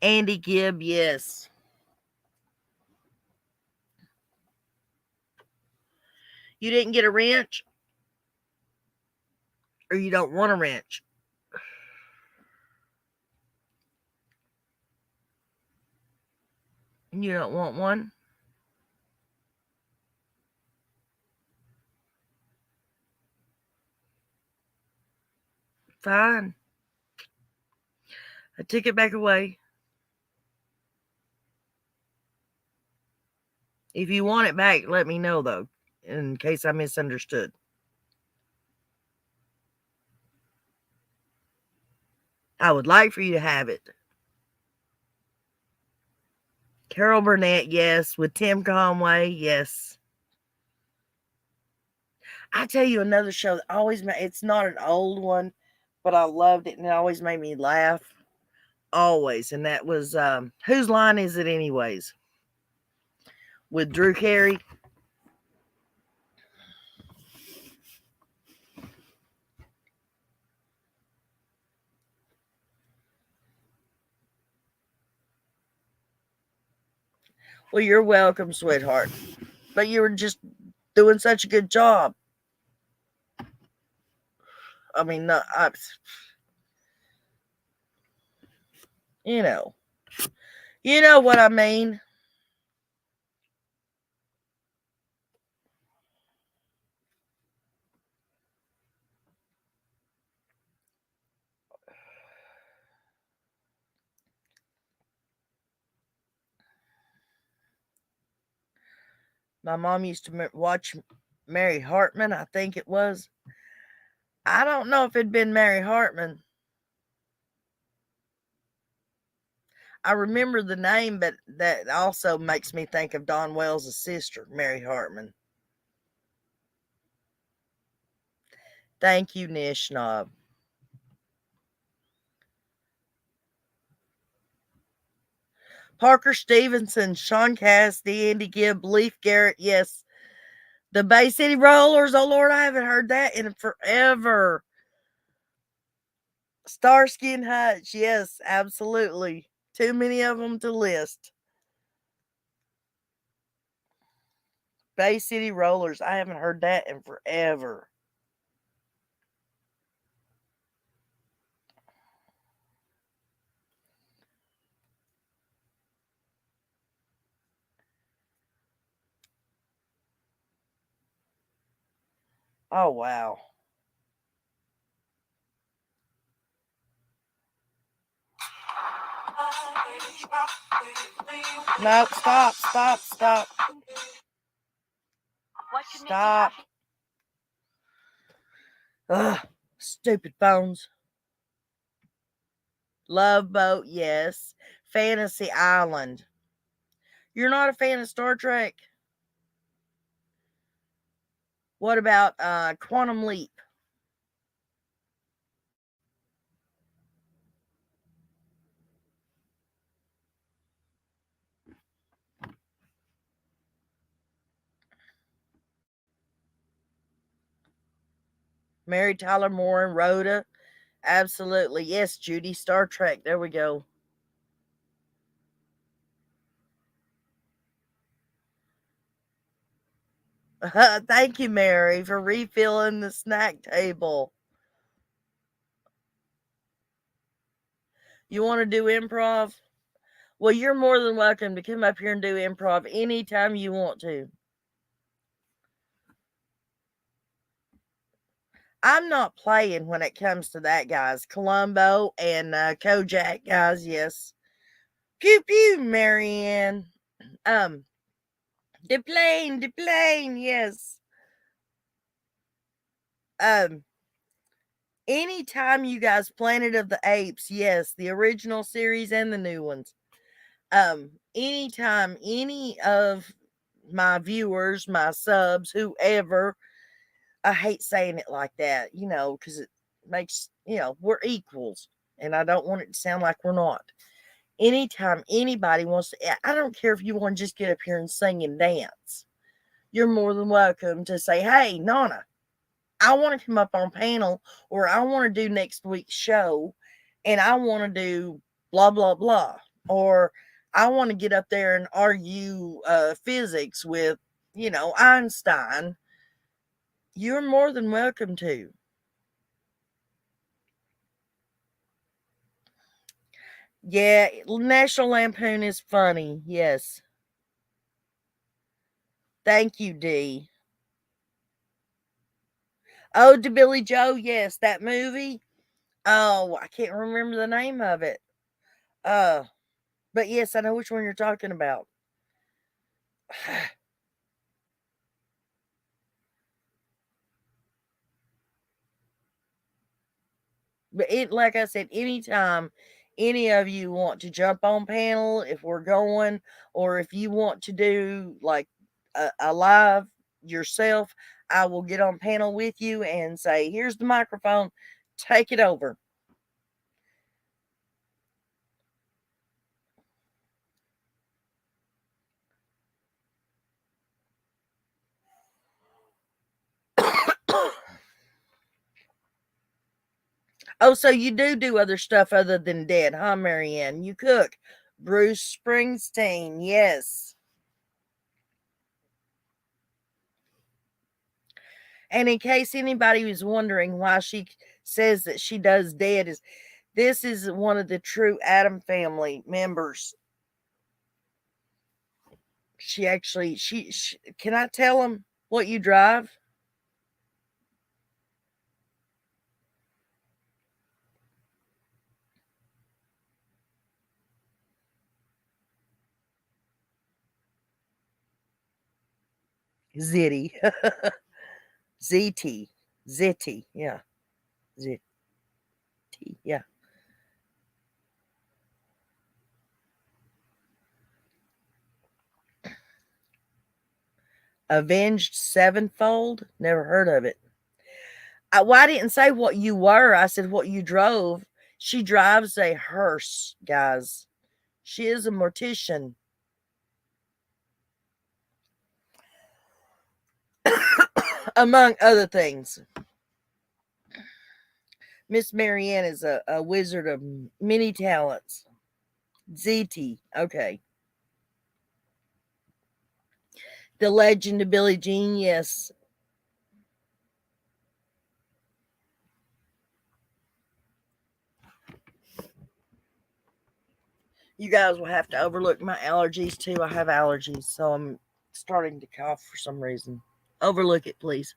Andy Gibb, yes. You didn't get a wrench? Or you don't want a wrench? You don't want one? Fine. I took it back away. If you want it back, let me know, though, in case I misunderstood. I would like for you to have it. Carol Burnett, yes. With Tim Conway, yes. I tell you another show that always made, it's not an old one, but I loved it and it always made me laugh. Always. And that was, Whose Line Is It Anyways? With Drew Carey. Well, you're welcome, sweetheart. But you were just doing such a good job. I mean, no, you know what I mean. My mom used to watch Mary Hartman, I think it was. I don't know if it'd been Mary Hartman. I remember the name, but that also makes me think of Don Wells' sister, Mary Hartman. Thank you, Nishnob. Parker Stevenson, Sean Cassidy, Andy Gibb, Leaf Garrett, yes. The Bay City Rollers, oh Lord, I haven't heard that in forever. Starsky and Hutch, yes, absolutely. Too many of them to list. Bay City Rollers, I haven't heard that in forever. Oh, wow. Nope, stop. What could make you Stop. happy? Ugh, stupid phones. Love Boat, yes. Fantasy Island. You're not a fan of Star Trek? What about Quantum Leap? Mary Tyler Moore and Rhoda. Absolutely. Yes, Judy. Star Trek. There we go. Thank you, Mary, for refilling the snack table. You want to do improv? Well, you're more than welcome to come up here and do improv anytime you want to. I'm not playing when it comes to that, guys. Columbo and Kojak, guys, yes. Pew pew, Marianne. The plane, yes. Um, Anytime you guys, Planet of the Apes, yes, the original series and the new ones. Anytime any of my viewers, my subs, whoever, I hate saying it like that, because it makes, we're equals. And I don't want it to sound like we're not. Anytime anybody wants to, I don't care if you want to just get up here and sing and dance. You're more than welcome to say, hey, Nana, I want to come up on panel, or I want to do next week's show, and I want to do blah, blah, blah. Or I want to get up there and argue physics with, Einstein. You're more than welcome to. Yeah, National Lampoon is funny. Yes. Thank you, D. Oh, to Billy Joe. Yes, that movie. Oh, I can't remember the name of it. Uh, but yes, I know which one you're talking about. But like I said, anytime any of you want to jump on panel, if we're going, or if you want to do like a live yourself, I will get on panel with you and say, here's the microphone, take it over. Oh, so you do other stuff other than dead, huh, Marianne? You cook. Bruce Springsteen, yes. And in case anybody was wondering why she says that she does dead, is this is one of the true Adam family members. She actually, she can I tell him what you drive? Zitty. ZT. Zitty. Yeah. Zitty. Yeah. Avenged Sevenfold? Never heard of it. Well, I didn't say what you were. I said what you drove. She drives a hearse, guys. She is a mortician. Among other things. Miss Marianne is a wizard of many talents. ZT. Okay. The Legend of Billie Jean. Yes. You guys will have to overlook my allergies too. I have allergies, so I'm starting to cough for some reason. Overlook it, please.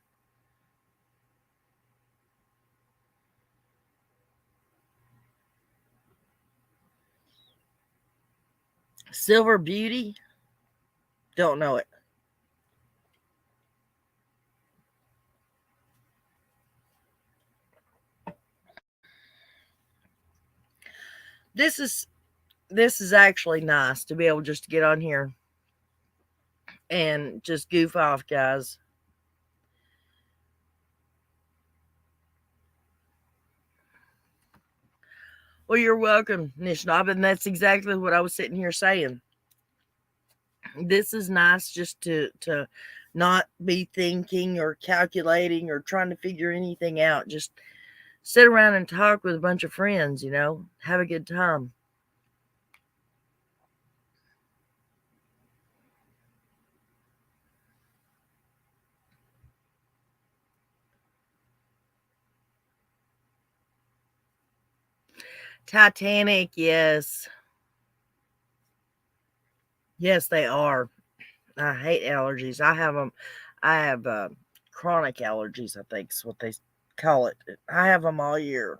Silver Beauty? Don't know it. This is actually nice to be able just to get on here and just goof off, guys. Well, you're welcome, Nishnob, and that's exactly what I was sitting here saying. This is nice just to not be thinking or calculating or trying to figure anything out. Just sit around and talk with a bunch of friends, have a good time. Titanic, yes. Yes, they are. I hate allergies. I have them. I have chronic allergies, I think is what they call it. I have them all year,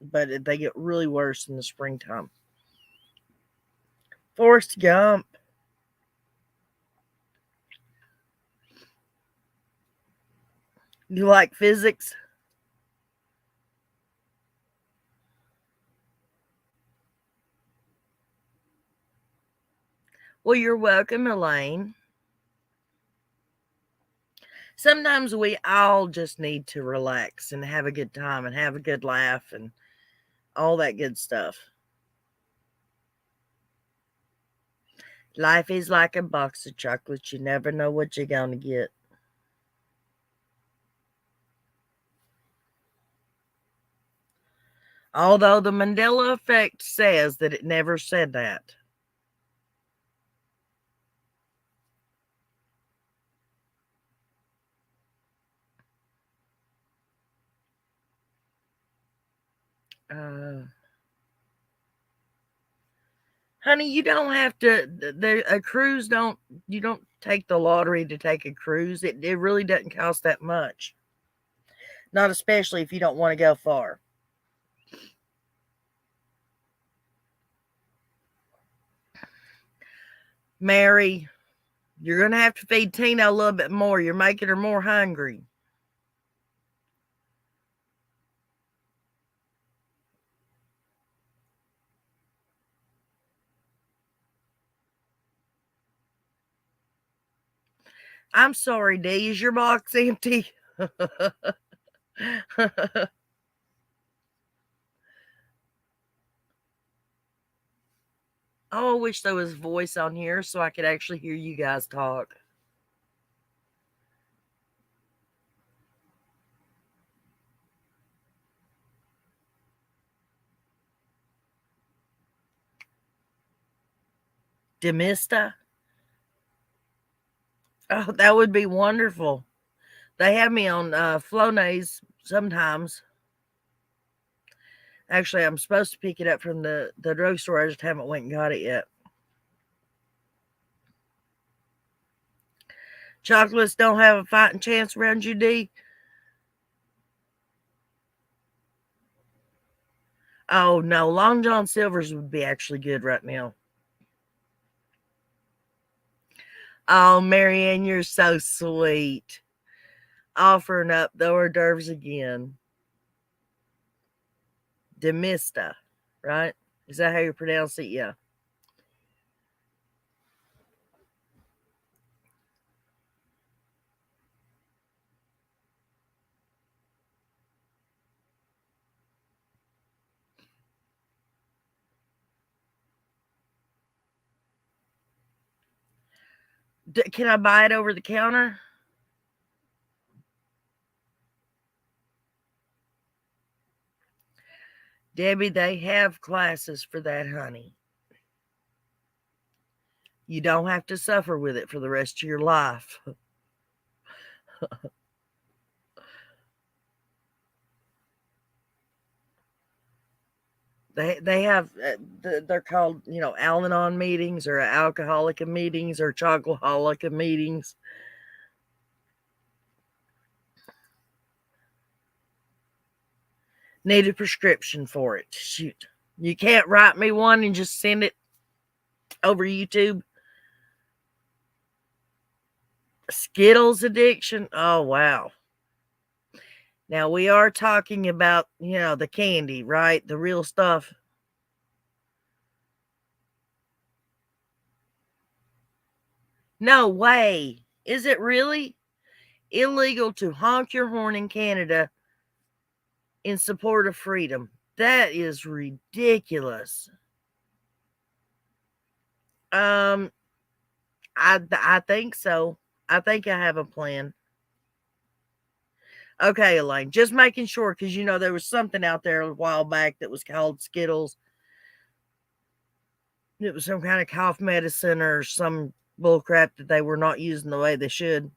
but they get really worse in the springtime. Forrest Gump. You like physics? Well, you're welcome, Elaine. Sometimes we all just need to relax and have a good time and have a good laugh and all that good stuff. Life is like a box of chocolates. You never know what you're going to get. Although the Mandela effect says that it never said that. Honey, you don't have to. A cruise don't. You don't take the lottery to take a cruise. It really doesn't cost that much. Not especially if you don't want to go far. Mary, you're going to have to feed Tina a little bit more. You're making her more hungry. I'm sorry, D. Is your box empty? Oh, I wish there was voice on here so I could actually hear you guys talk. Demista? Oh, that would be wonderful. They have me on Flonase sometimes. Actually, I'm supposed to pick it up from the drugstore. I just haven't went and got it yet. Chocolates don't have a fighting chance around you, D? Oh, no. Long John Silver's would be actually good right now. Oh, Marianne, you're so sweet. Offering up the hors d'oeuvres again. Demista, right? Is that how you pronounce it? Yeah. Can I buy it over the counter? Debbie, they have classes for that, honey. You don't have to suffer with it for the rest of your life. They have, they're called, Al-Anon meetings or alcoholic meetings or chocoholic meetings. Need a prescription for it. Shoot. You can't write me one and just send it over YouTube. Skittles addiction. Oh, wow. Now we are talking about, the candy, right? The real stuff. No way. Is it really illegal to honk your horn in Canada in support of freedom? That is ridiculous. I think so. I think I have a plan. Okay, Elaine, just making sure, because there was something out there a while back that was called Skittles. It was some kind of cough medicine or some bullcrap that they were not using the way they should.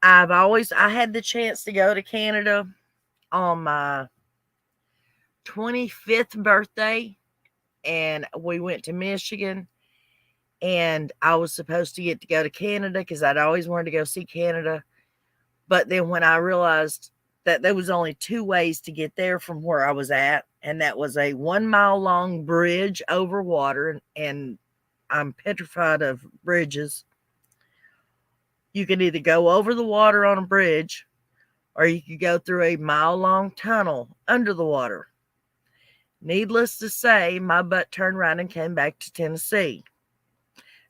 I had the chance to go to Canada on my 25th birthday, and we went to Michigan, and I was supposed to get to go to Canada because I'd always wanted to go see Canada. But then when I realized that there was only 2 ways to get there from where I was at, and that was a 1-mile long bridge over water, and I'm petrified of bridges. You could either go over the water on a bridge, or you could go through a 1-mile-long tunnel under the water. Needless to say, my butt turned around and came back to Tennessee.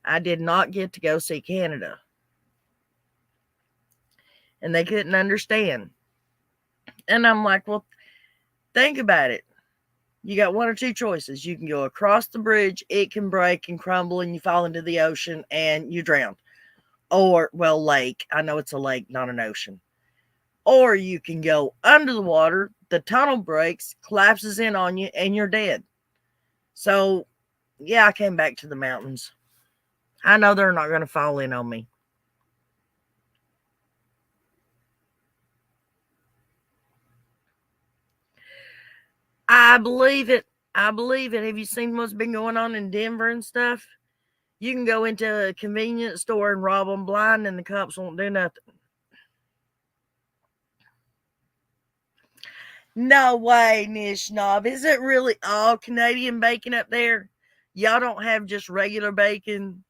I did not get to go see Canada. And they couldn't understand. And I'm like, well, think about it. You got 1 or 2 choices. You can go across the bridge, it can break and crumble, and you fall into the ocean and you drown. Or, well, lake. I know it's a lake, not an ocean. Or you can go under the water, the tunnel breaks, collapses in on you, and you're dead. So, yeah, I came back to the mountains. I know they're not going to fall in on me. I believe it. I believe it. Have you seen what's been going on in Denver and stuff? You can go into a convenience store and rob them blind, and the cops won't do nothing. No way, Nishnob. Is it really all Canadian bacon up there? Y'all don't have just regular bacon?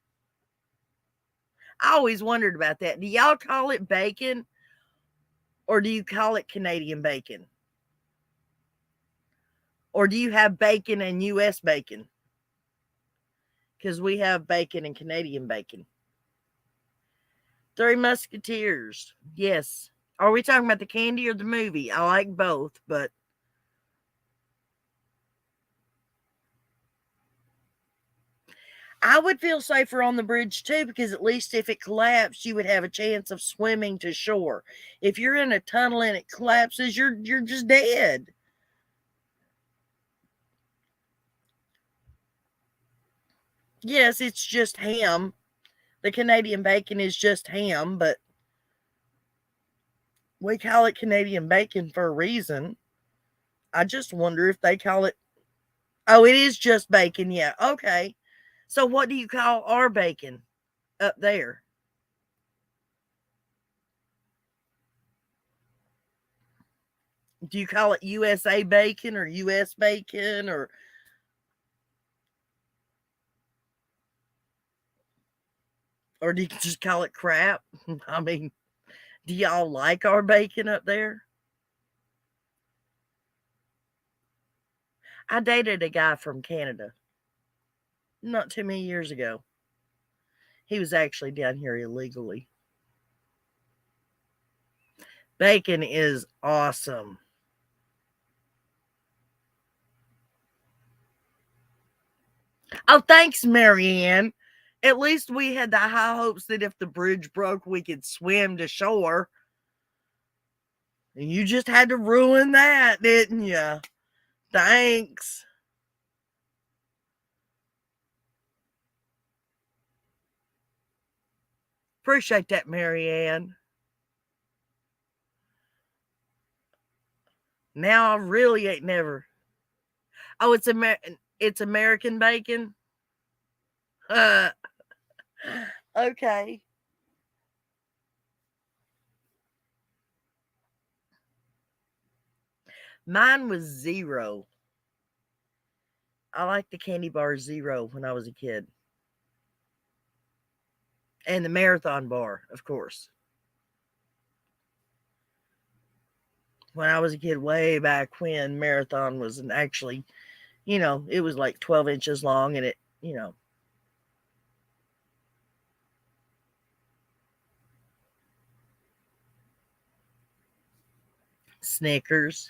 I always wondered about that. Do y'all call it bacon, or do you call it Canadian bacon? Or do you have bacon and U.S. bacon? Because we have bacon and Canadian bacon. 3 Musketeers. Yes. Are we talking about the candy or the movie? I like both, but I would feel safer on the bridge too, because at least if it collapsed, you would have a chance of swimming to shore. If you're in a tunnel and it collapses, you're just dead. Yes, it's just ham. The Canadian bacon is just ham, but we call it Canadian bacon for a reason. I just wonder if they call it. Oh, it is just bacon. Yeah. Okay. So what do you call our bacon up there? Do you call it USA bacon or US bacon, or do you just call it crap? I mean, do y'all like our bacon up there? I dated a guy from Canada not too many years ago. He was actually down here illegally. Bacon is awesome. Oh, thanks, Marianne. At least we had the high hopes that if the bridge broke, we could swim to shore. And you just had to ruin that, didn't you? Thanks. Appreciate that, Marianne. Now I really ain't never. Oh, it's American bacon. Okay. Mine was zero. I liked the candy bar zero when I was a kid. And the marathon bar, of course. When I was a kid, way back when, marathon was actually, it was like 12 inches long and it. Snickers.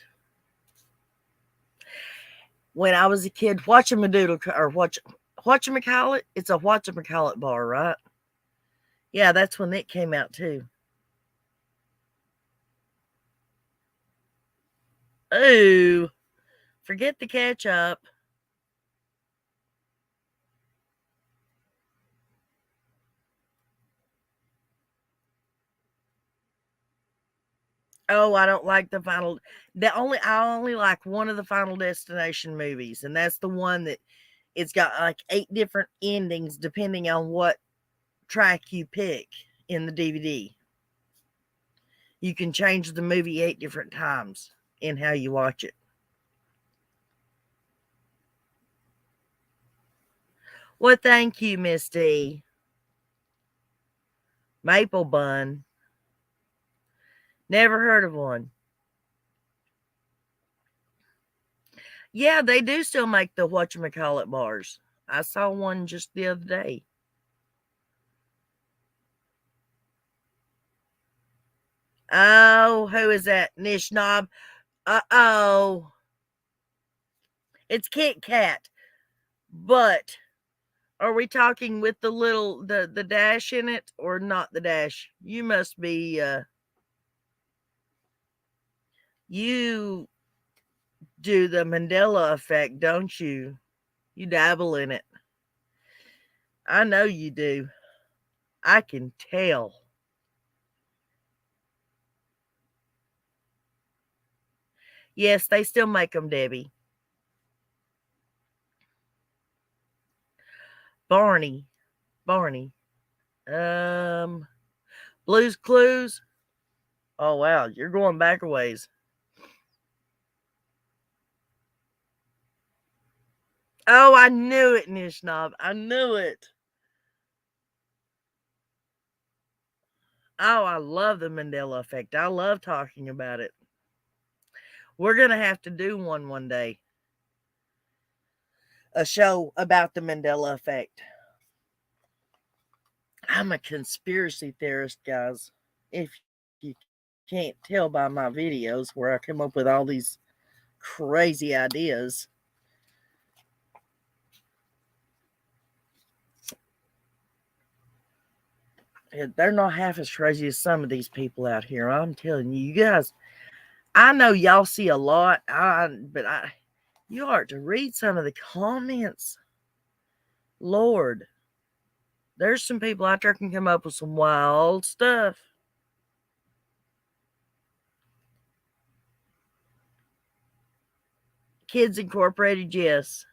When I was a kid, whatchamacallit, it's a whatchamacallit bar, right? Yeah, that's when it came out too. Ooh, forget the ketchup. Oh, I don't like I only like one of the Final Destination movies, and that's the one that it's got like 8 different endings depending on what track you pick in the DVD. You can change the movie 8 different times in how you watch it. Well, thank you, Misty. Maple bun. Never heard of one. Yeah, they do still make the whatchamacallit bars. I saw one just the other day. Oh, who is that? Nish Knob. Uh-oh. It's Kit Kat. But are we talking with the dash in it or not the dash? You must be you do the Mandela effect, don't you? You dabble in it. I know you do. I can tell. Yes, they still make them, Debbie. Barney. Barney. Um, Blue's Clues. Oh, wow. You're going back a ways. Oh, I knew it, Nishnob. I knew it. Oh, I love the Mandela effect. I love talking about it. We're going to have to do one day. A show about the Mandela effect. I'm a conspiracy theorist, guys. If you can't tell by my videos where I come up with all these crazy ideas. They're not half as crazy as some of these people out here. I'm telling you, you guys, I know y'all see a lot, but you ought to read some of the comments. Lord, there's some people out there can come up with some wild stuff. Kids Incorporated, yes.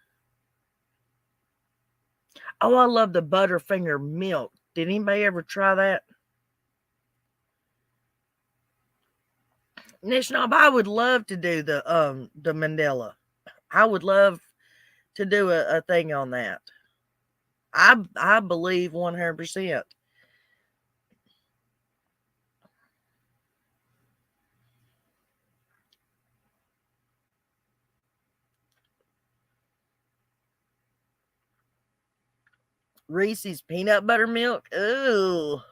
Oh, I love the Butterfinger milk. Did anybody ever try that? Nishnob, I would love to do the Mandela. I would love to do a thing on that. I believe 100%. Reese's peanut butter milk. Ooh.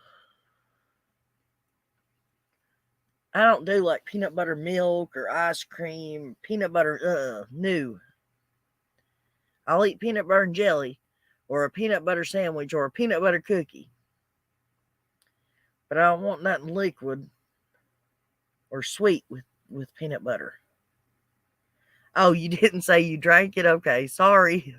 I don't do like peanut butter milk or ice cream. Peanut butter, no. I'll eat peanut butter and jelly. or a peanut butter sandwich or a peanut butter cookie. But I don't want nothing liquid or sweet with peanut butter. Oh, you didn't say you drank it? Okay, sorry.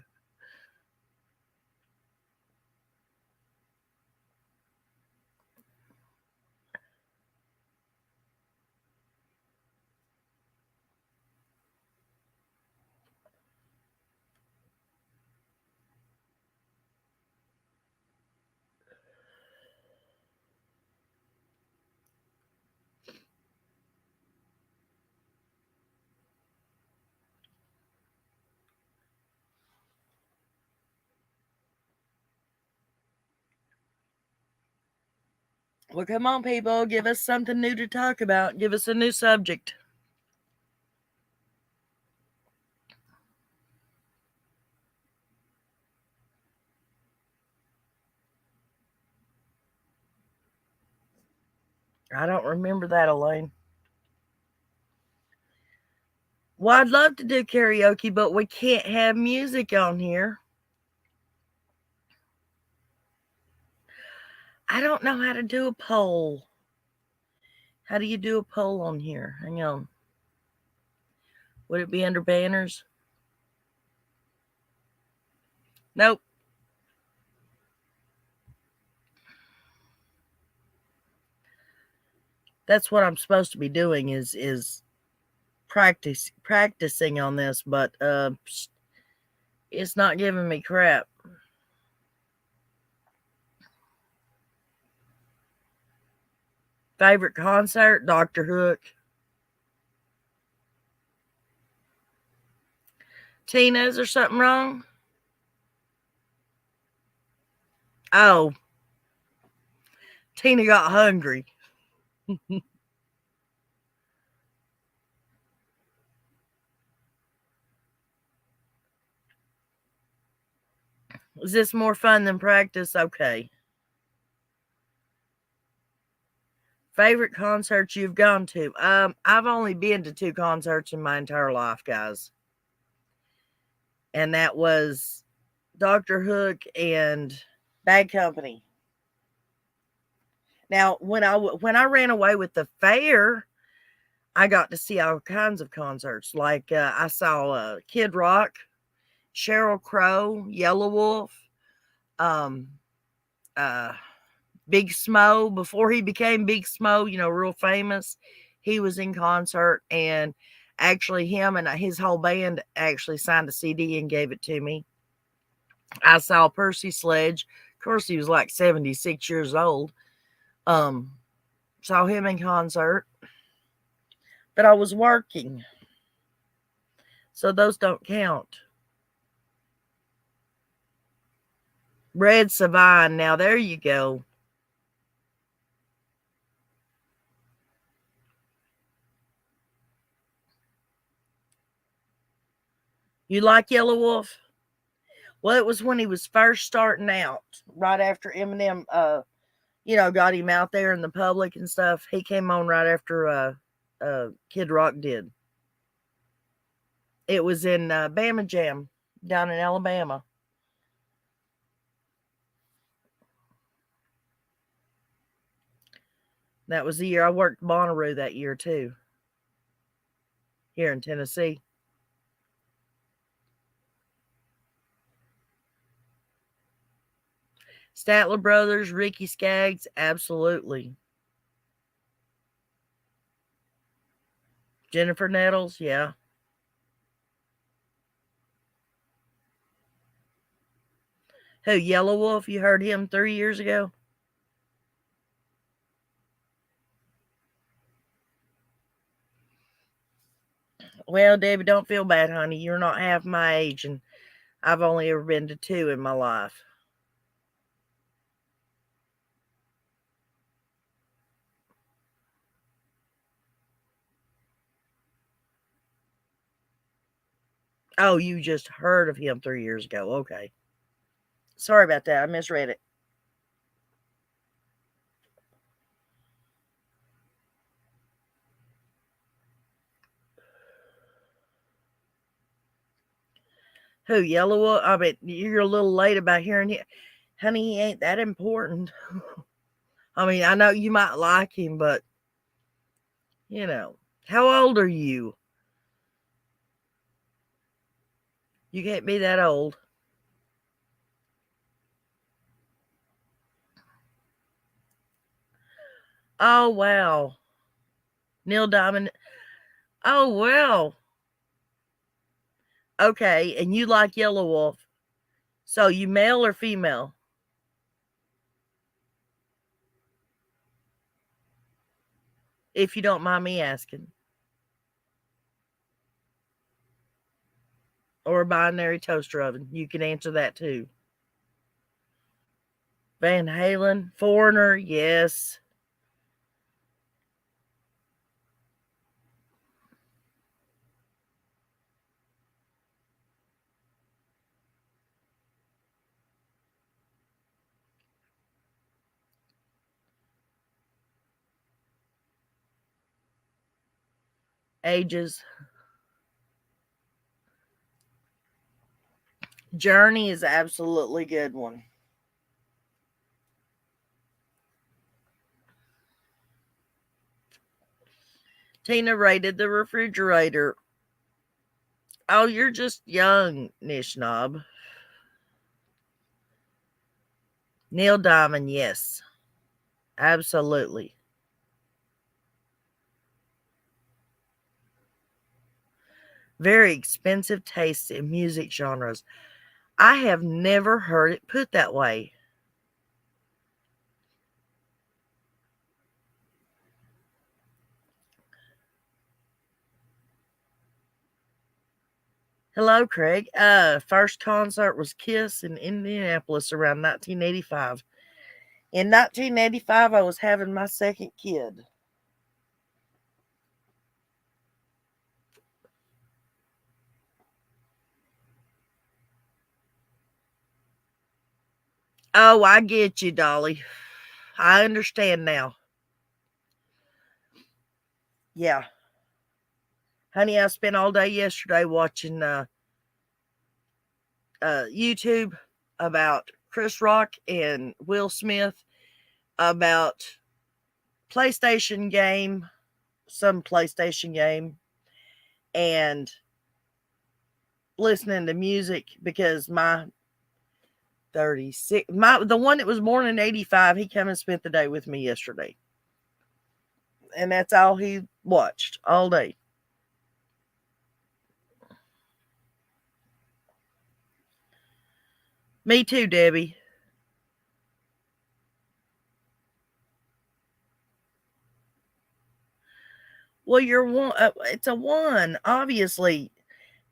Well, come on, people. Give us something new to talk about. Give us a new subject. I don't remember that, Elaine. Well, I'd love to do karaoke, but we can't have music on here. I don't know how to do a poll. How do you do a poll on here? Hang on. Would it be under banners? Nope. That's what I'm supposed to be doing is practicing on this, but it's not giving me crap. Favorite concert? Dr. Hook. Tina, is there something wrong? Oh, Tina got hungry. Is this more fun than practice? Okay. Favorite concerts you've gone to? I've only been to 2 concerts in my entire life, guys. And that was Dr. Hook and Bad Company. Now, when I ran away with the fair, I got to see all kinds of concerts. Like I saw Kid Rock, Sheryl Crow, Yellow Wolf, um, Big Smo. Before he became Big Smo, real famous, he was in concert, and actually him and his whole band actually signed a CD and gave it to me. I saw Percy Sledge. Of course, he was like 76 years old. Saw him in concert, but I was working, so those don't count. Red Savine. Now there you go. You like Yellow Wolf? Well, it was when he was first starting out, right after Eminem, got him out there in the public and stuff. He came on right after Kid Rock did. It was in Bama Jam down in Alabama. That was the year I worked Bonnaroo that year too, here in Tennessee. Statler Brothers, Ricky Skaggs, absolutely. Jennifer Nettles, yeah. Who, Yellow Wolf? You heard him 3 years ago? Well, Debbie, don't feel bad, honey. You're not half my age, and I've only ever been to 2 in my life. Oh, you just heard of him 3 years ago. Okay. Sorry about that. I misread it. Who, Yellow Wolf? I bet you're a little late about hearing it. Honey, he ain't that important. I mean, I know you might like him, but, how old are you? You can't be that old. Oh, wow. Neil Diamond. Oh, well. Okay, and you like Yellow Wolf. So you male or female? If you don't mind me asking. Or a binary toaster oven. You can answer that too. Van Halen, Foreigner, yes. Ages. Journey is absolutely good one. Tina rated the refrigerator. Oh, you're just young, Nishnob. Neil Diamond, yes. Absolutely. Very expensive tastes in music genres. I have never heard it put that way. Hello, Craig. First concert was Kiss in Indianapolis around 1985. In 1985, I was having my second kid. Oh, I get you, Dolly. I understand now. Yeah. Honey, I spent all day yesterday watching YouTube about Chris Rock and Will Smith about PlayStation game, some PlayStation game, and listening to music because my 36, the one that was born in 85, he came and spent the day with me yesterday. And that's all he watched all day. Me too, Debbie. Well, you're one. It's a one, obviously.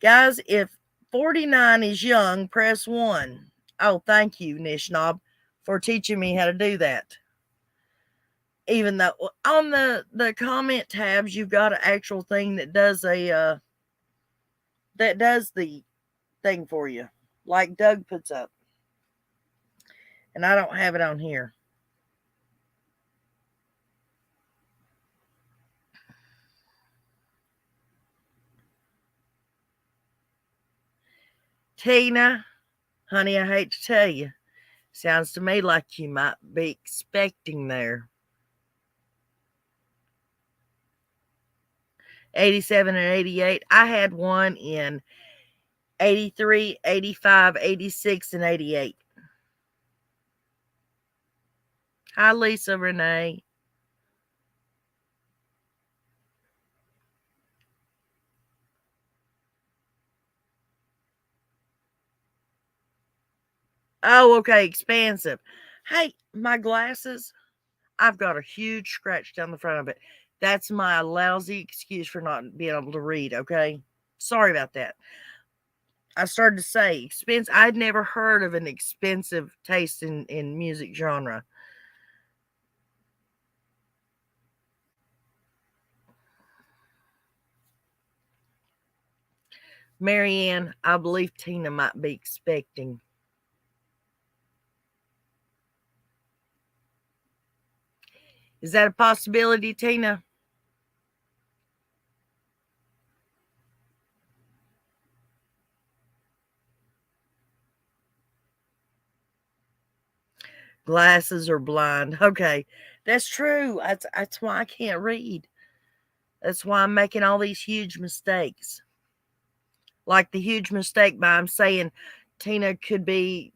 Guys, if 49 is young, press 1. Oh, thank you, Nishnob, for teaching me how to do that. Even though on the comment tabs, you've got an actual thing that does the thing for you, like Doug puts up. And I don't have it on here. Tina, honey, I hate to tell you. Sounds to me like you might be expecting there. 87 and 88. I had one in 83, 85, 86, and 88. Hi, Lisa Renee. Oh, okay, expansive. Hey, my glasses, I've got a huge scratch down the front of it. That's my lousy excuse for not being able to read, okay? Sorry about that. I started to say expensive. I'd never heard of an expensive taste in music genre. Marianne, I believe Tina might be expecting. Is that a possibility, Tina? Glasses are blind. Okay, that's true. That's why I can't read. That's why I'm making all these huge mistakes. Like the huge mistake by I'm saying Tina could be,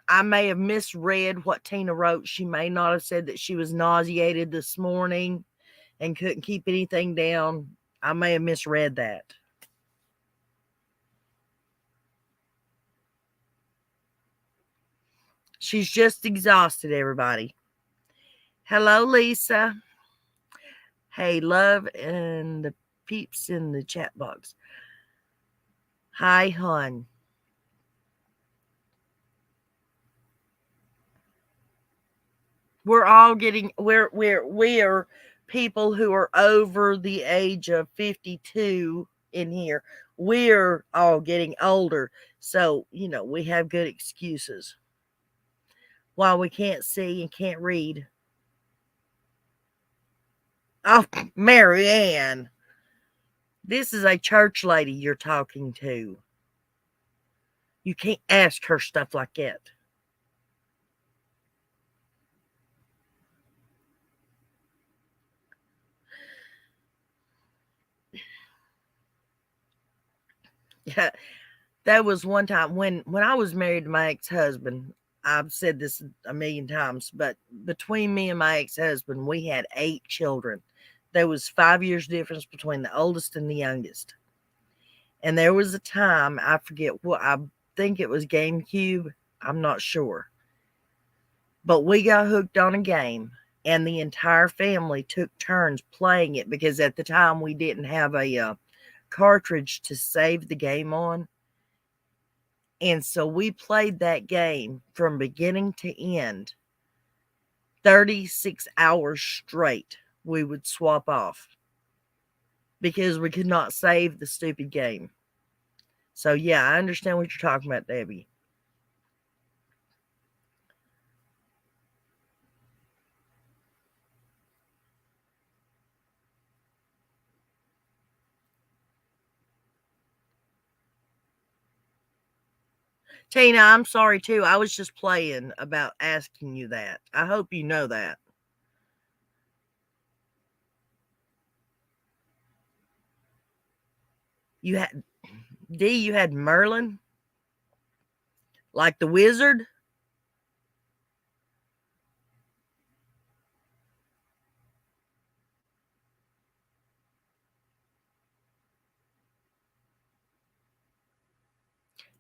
I may have misread what Tina wrote. She may not have said that she was nauseated this morning and couldn't keep anything down. I may have misread that. She's just exhausted, everybody. Hello, Lisa. Hey, love, and the peeps in the chat box. Hi, hon. We're all getting we're people who are over the age of 52 in here. We're all getting older. So, we have good excuses while we can't see and can't read. Oh, Marianne. This is a church lady you're talking to. You can't ask her stuff like that. Yeah, that was one time when I was married to my ex-husband. I've said this a million times, but between me and my ex-husband, we had 8 children. There was 5 years difference between the oldest and the youngest. And there was a time, I forget what, I think it was GameCube. I'm not sure. But we got hooked on a game, and the entire family took turns playing it because at the time we didn't have a cartridge to save the game on. And so we played that game from beginning to end, 36 hours straight. We would swap off because we could not save the stupid game. So, yeah, I understand what you're talking about, Debbie. Tina, I'm sorry too. I was just playing about asking you that. I hope you know that. You had you had Merlin? Like the wizard?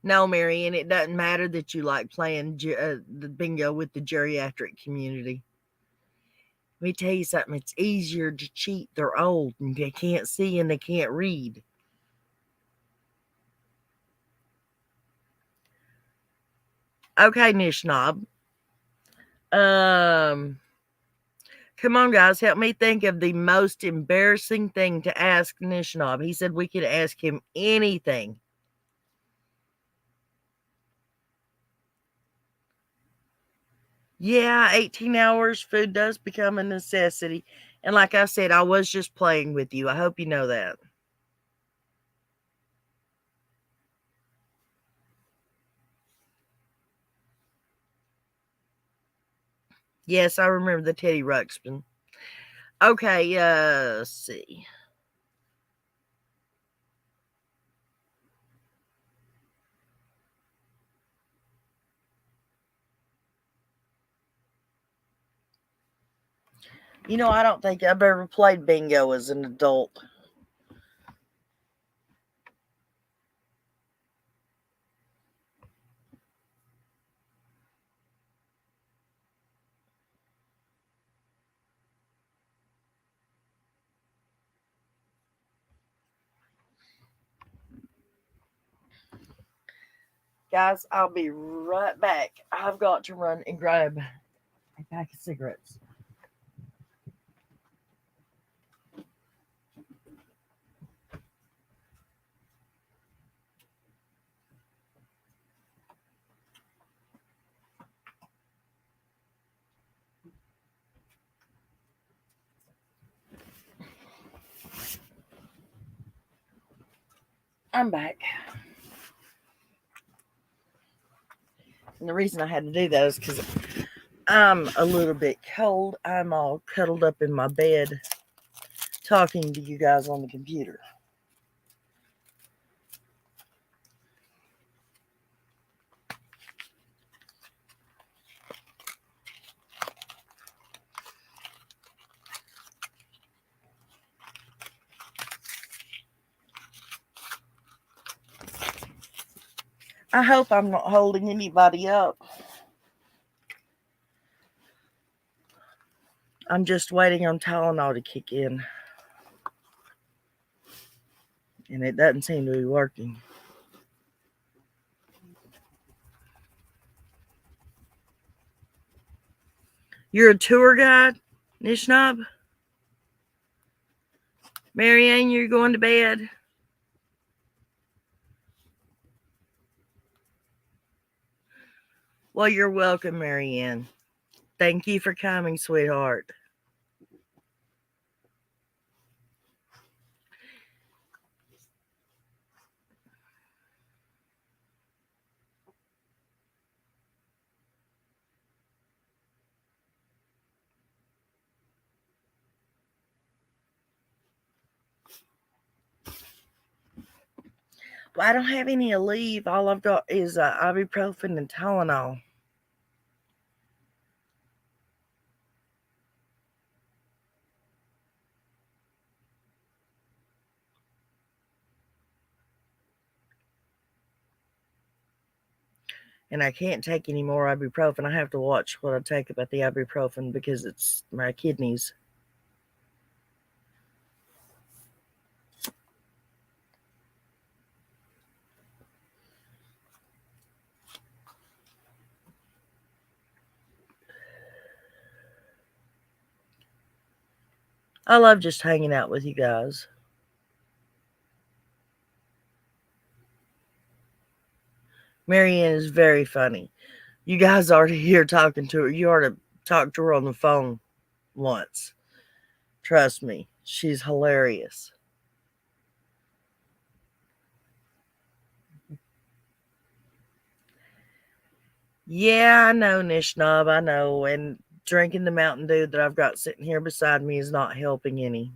No, Mary, and it doesn't matter that you like playing the bingo with the geriatric community. Let me tell you something. It's easier to cheat. They're old and they can't see and they can't read. Okay, Nishnob. Come on, guys. Help me think of the most embarrassing thing to ask Nishnob. He said we could ask him anything. Yeah, 18 hours, food does become a necessity. And like I said, I was just playing with you. I hope you know that. Yes, I remember the Teddy Ruxpin. Okay, let's see. I don't think I've ever played bingo as an adult. Guys, I'll be right back. I've got to run and grab a pack of cigarettes. I'm back. And the reason I had to do that is because I'm a little bit cold. I'm all cuddled up in my bed talking to you guys on the computer. I hope I'm not holding anybody up. I'm just waiting on Tylenol to kick in. And it doesn't seem to be working. You're a tour guide, Nishnob? Marianne, you're going to bed? Well, you're welcome, Marianne. Thank you for coming, sweetheart. Well, I don't have any Aleve. All I've got is ibuprofen and Tylenol. And I can't take any more ibuprofen. I have to watch what I take about the ibuprofen because it's my kidneys. I love just hanging out with you guys. Marianne is very funny. You guys ought to hear talking to her. You ought to talk to her on the phone once. Trust me, she's hilarious. Yeah, I know, Nishnob, I know. And drinking the Mountain Dew that I've got sitting here beside me is not helping any.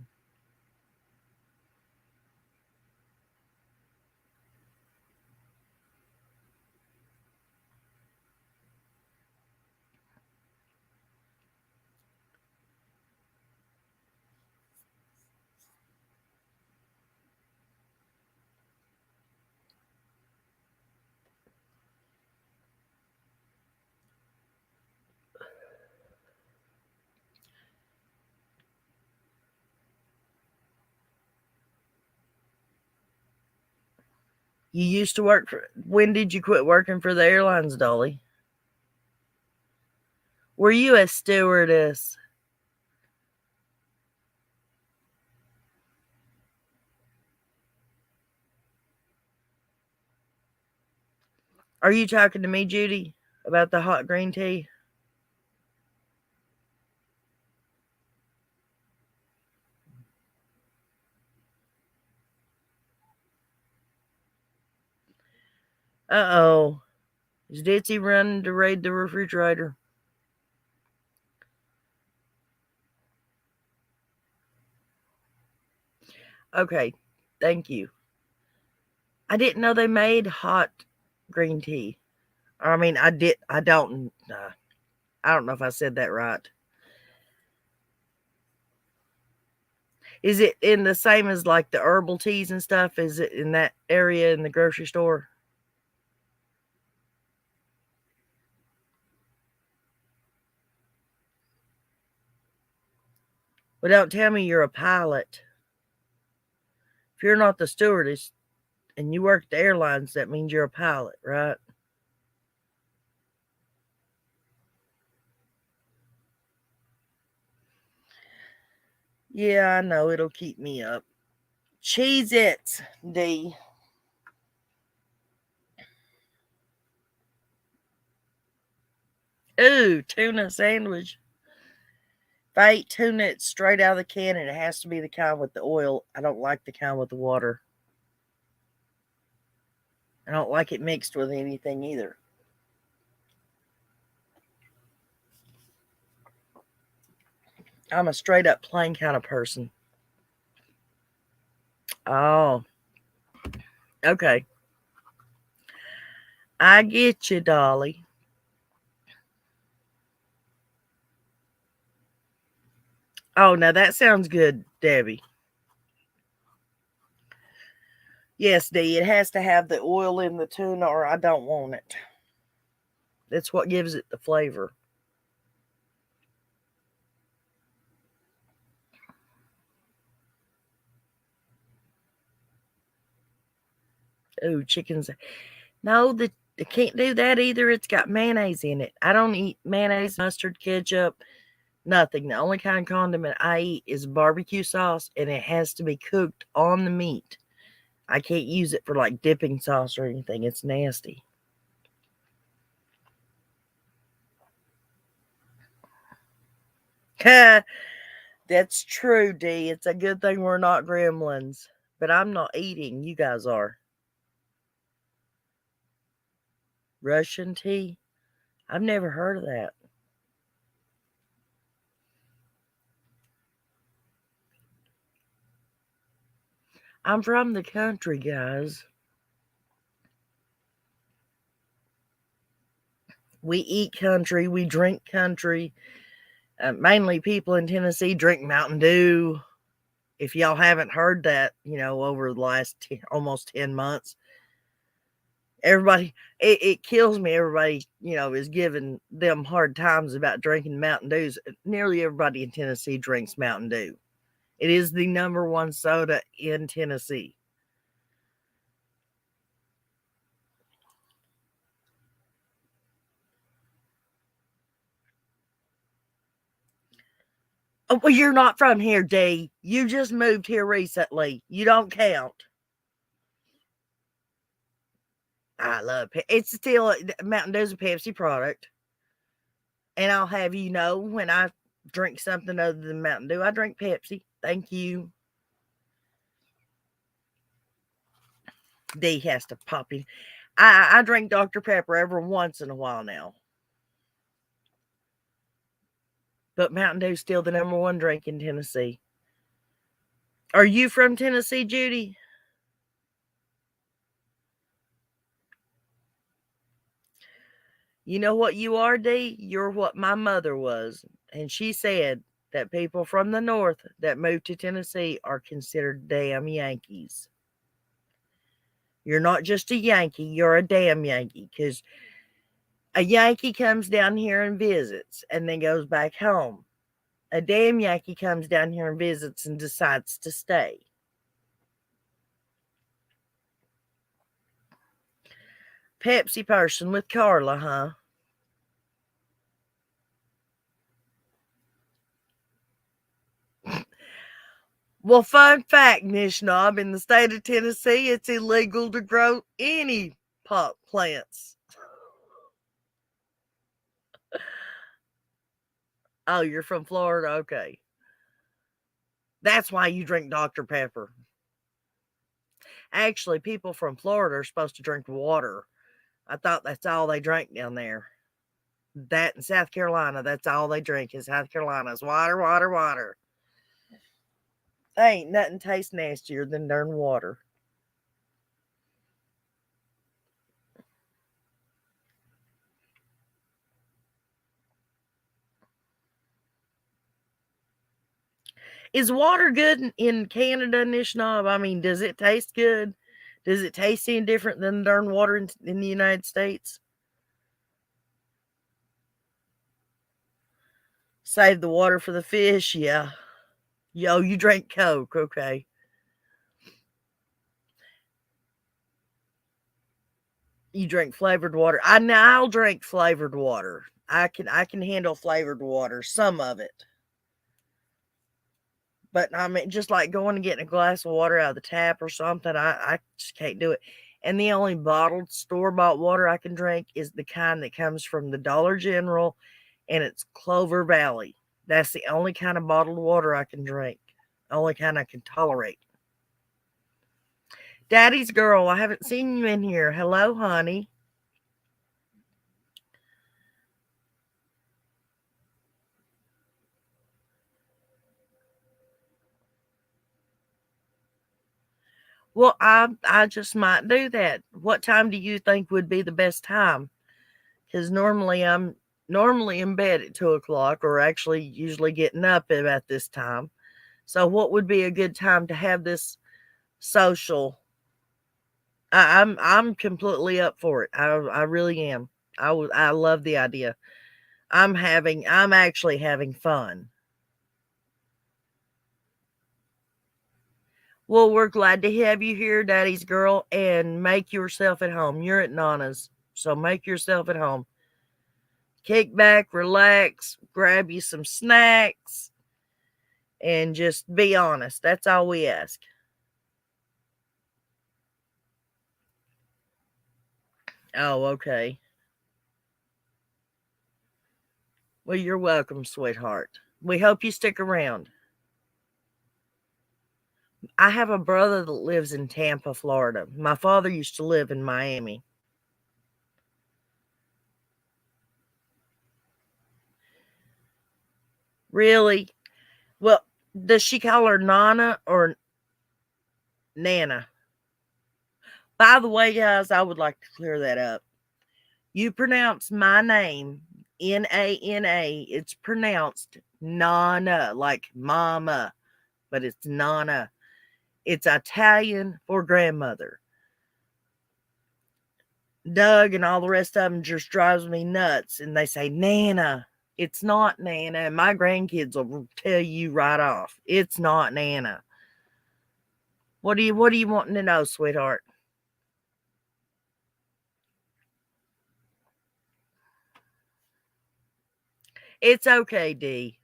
You used to work for, when did you quit working for the airlines, Dolly? Were you a stewardess? Are you talking to me, Judy, about the hot green tea? Uh-oh. Is Ditzy running to raid the refrigerator? Okay, thank you. I didn't know they made hot green tea. I mean, I don't know if I said that right. Is it in the same as like the herbal teas and stuff? Is it in that area in the grocery store? Well, don't tell me you're a pilot. If you're not the stewardess and you work at the airlines, that means you're a pilot, right? Yeah, I know. It'll keep me up. Cheese Its, D. Ooh, tuna sandwich. If I eat tuna, it's straight out of the can, and it has to be the kind with the oil. I don't like the kind with the water. I don't like it mixed with anything either. I'm a straight up plain kind of person. Oh, okay. I get you, Dolly. Oh, now that sounds good, Debbie. Yes, D, it has to have the oil in the tuna or I don't want it. That's what gives it the flavor. Ooh, chickens. No, I can't do that either. It's got mayonnaise in it. I don't eat mayonnaise, mustard, ketchup, nothing. The only kind of condiment I eat is barbecue sauce, and it has to be cooked on the meat. I can't use it for like dipping sauce or anything. It's nasty. That's true, D. It's a good thing we're not gremlins. But I'm not eating. You guys are. Russian tea? I've never heard of that. I'm from the country, guys. We eat country. We drink country. Mainly people in Tennessee drink Mountain Dew. If y'all haven't heard that, over the last almost 10 months, everybody, it kills me. Everybody, is giving them hard times about drinking Mountain Dews. Nearly everybody in Tennessee drinks Mountain Dew. It is the number one soda in Tennessee. Oh, well, you're not from here, D. You just moved here recently. You don't count. I love it's still Mountain Dew's a Pepsi product. And I'll have you know when I drink something other than Mountain Dew, I drink Pepsi. Thank you. D has to pop in. I drink Dr. Pepper every once in a while now. But Mountain Dew's still the number one drink in Tennessee. Are you from Tennessee, Judy? You know what you are, D? You're what my mother was. And she said that people from the north that moved to Tennessee are considered damn Yankees. You're not just a Yankee, you're a damn Yankee. Because a Yankee comes down here and visits and then goes back home. A damn Yankee comes down here and visits and decides to stay. Pepsi person with Carla, huh? Well, fun fact, Nishnob, in the state of Tennessee, it's illegal to grow any pot plants. Oh, you're from Florida? Okay. That's why you drink Dr. Pepper. Actually, people from Florida are supposed to drink water. I thought that's all they drank down there. That in South Carolina, that's all they drink in South Carolina is water, water, water. Ain't nothing tastes nastier than darn water. Is water good in Canada, Nishnob? I mean, does it taste good? Does it taste any different than darn water in the United States? Save the water for the fish, yeah. Yo, you drink Coke, okay. You drink flavored water. I'll drink flavored water. I can handle flavored water, some of it. But I mean, just like going and getting a glass of water out of the tap or something, I just can't do it. And the only bottled store-bought water I can drink is the kind that comes from the Dollar General, and it's Clover Valley. That's the only kind of bottled water I can drink. Only kind I can tolerate. Daddy's girl, I haven't seen you in here. Hello, honey. Well, I just might do that. What time do you think would be the best time? Because I'm normally in bed at 2 o'clock, or actually usually getting up at about this time. So, what would be a good time to have this social? I'm completely up for it. I really am. I love the idea. I'm actually having fun. Well, we're glad to have you here, Daddy's girl, and make yourself at home. You're at Nana's, so make yourself at home. Kick back, relax, grab you some snacks, and just be honest. That's all we ask. Oh, okay. Well, you're welcome, sweetheart. We hope you stick around. I have a brother that lives in Tampa, Florida. My father used to live in Miami. Really? Well, does she call her Nana or Nana? By the way, guys, I would like to clear that up. You pronounce my name Nana. It's pronounced Nana, like mama, but it's Nana. It's Italian for grandmother. Doug and all the rest of them just drives me nuts, and they say Nana. It's not Nana. And my grandkids will tell you right off. It's not Nana. What are you wanting to know, sweetheart? It's okay, D.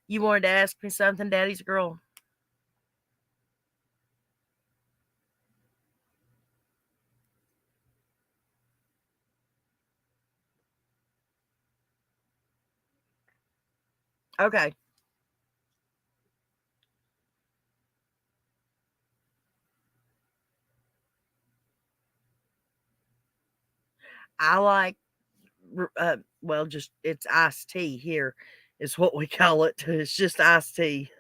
You wanted to ask me something, Daddy's girl? Okay. I like, well, just it's iced tea here, is what we call it. It's just iced tea.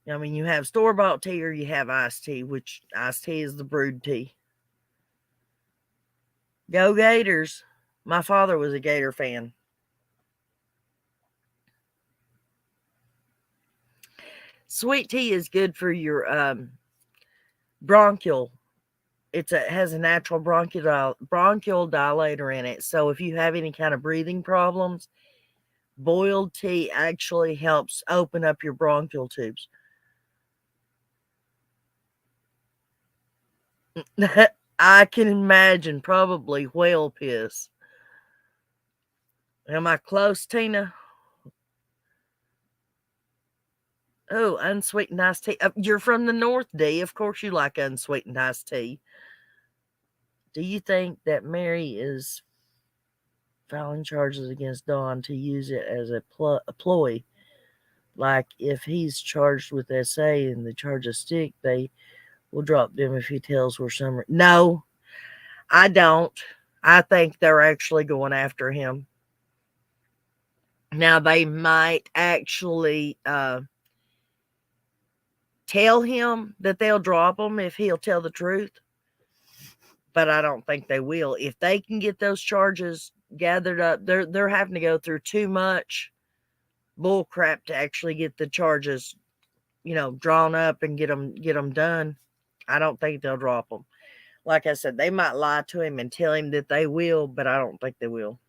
I mean, you have store bought tea or you have iced tea, which iced tea is the brewed tea. Go Gators. My father was a Gator fan. Sweet tea is good for your bronchial. It has a natural bronchial dilator in it. So if you have any kind of breathing problems, boiled tea actually helps open up your bronchial tubes. I can imagine, probably whale piss. Am I close, Tina? Oh, unsweetened iced tea. You're from the North, D. Of course you like unsweetened iced tea. Do you think that Mary is filing charges against Don to use it as a ploy? Like if he's charged with SA and the charges stick, they will drop them if he tells where some. No, I don't. I think they're actually going after him. Now they might actually tell him that they'll drop him if he'll tell the truth, but I don't think they will. If they can get those charges gathered up, they're having to go through too much bull crap to actually get the charges, drawn up and get them done. I don't think they'll drop them. Like I said, they might lie to him and tell him that they will, but I don't think they will.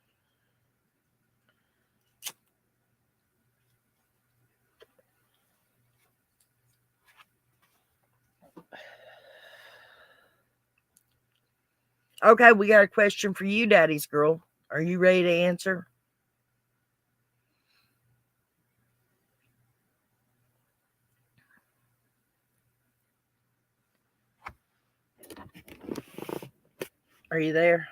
Okay, we got a question for you, Daddy's girl. Are you ready to answer? Are you there?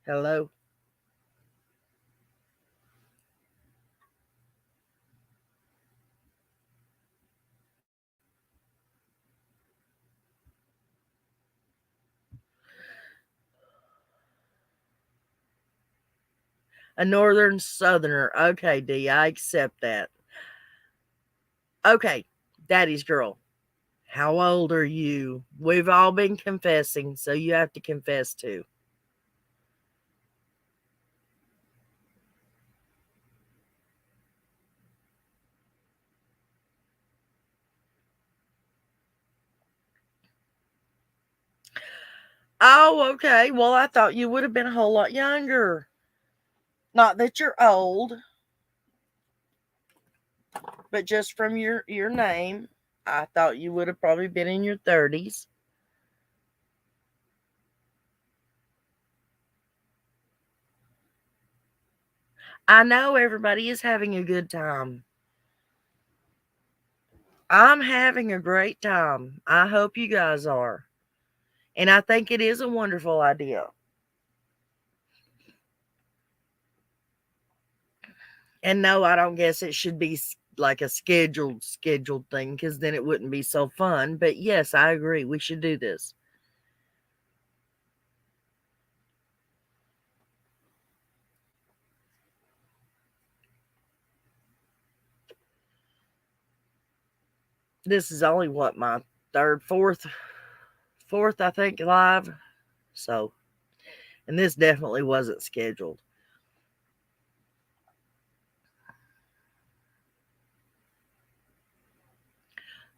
Hello? A northern southerner. Okay, D, I accept that. Okay, Daddy's girl. How old are you? We've all been confessing, so you have to confess too. Oh, okay. Well, I thought you would have been a whole lot younger. Not that you're old, but just from your name, I thought you would have probably been in your 30s. I know everybody is having a good time. I'm having a great time. I hope you guys are. And I think it is a wonderful idea. And no, I don't guess it should be like a scheduled thing because then it wouldn't be so fun. But yes, I agree. We should do this. This is only what, my third, fourth, I think, live. So, and this definitely wasn't scheduled.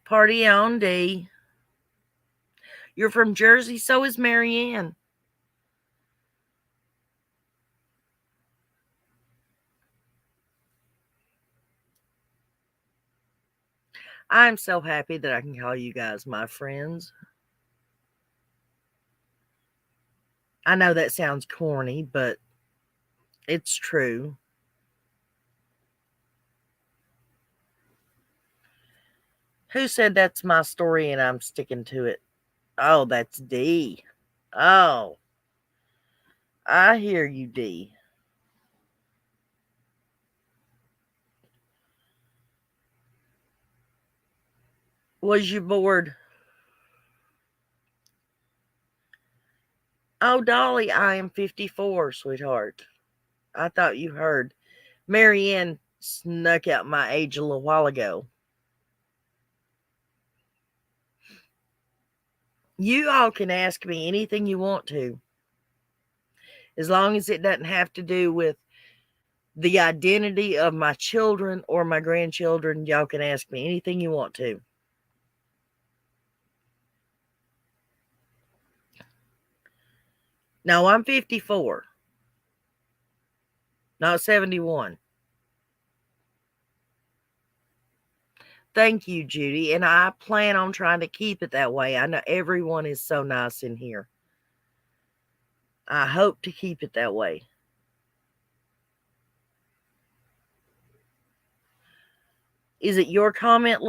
Party on, D. You're from Jersey, so is Marianne. I'm so happy that I can call you guys my friends. I know that sounds corny, but it's true. Who said that's my story and I'm sticking to it? Oh, that's D. Oh, I hear you, D. Was you bored? Oh, Dolly, I am 54, sweetheart. I thought you heard. Marianne snuck out my age a little while ago. You all can ask me anything you want to, as long as it doesn't have to do with the identity of my children or my grandchildren. Y'all can ask me anything you want to. No, I'm 54, not 71. Thank you, Judy. And I plan on trying to keep it that way. I know everyone is so nice in here. I hope to keep it that way. Is it your comment,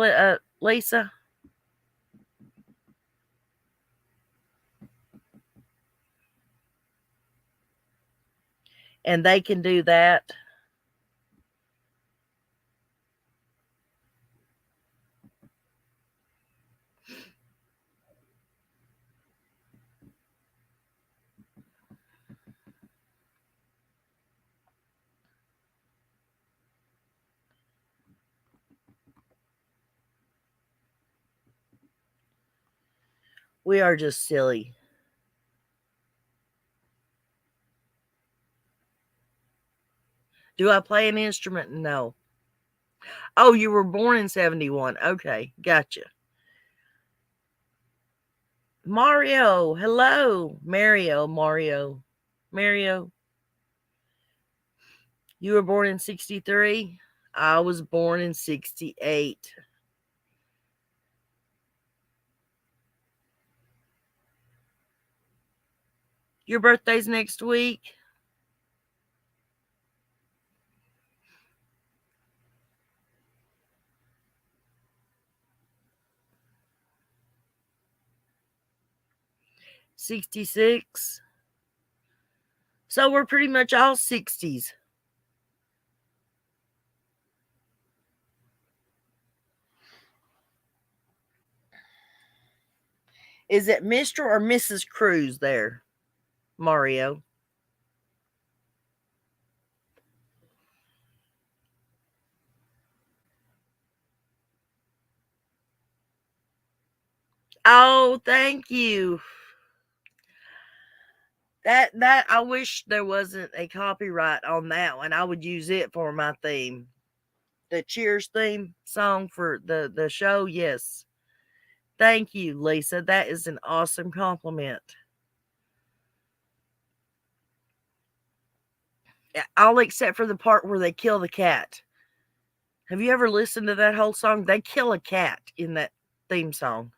Lisa? And they can do that. We are just silly. Do I play an instrument? No. Oh, you were born in 71. Okay, gotcha. Mario, hello. Mario. You were born in 63? I was born in 68. Your birthday's next week? '66. So we're pretty much all 60s. Is it Mr. or Mrs. Cruz there, Mario? Oh, thank you. That I wish there wasn't a copyright on that one. I would use it for my theme. The Cheers theme song for the show. Yes. Thank you, Lisa. That is an awesome compliment. All except for the part where they kill the cat. Have you ever listened to that whole song? They kill a cat in that theme song.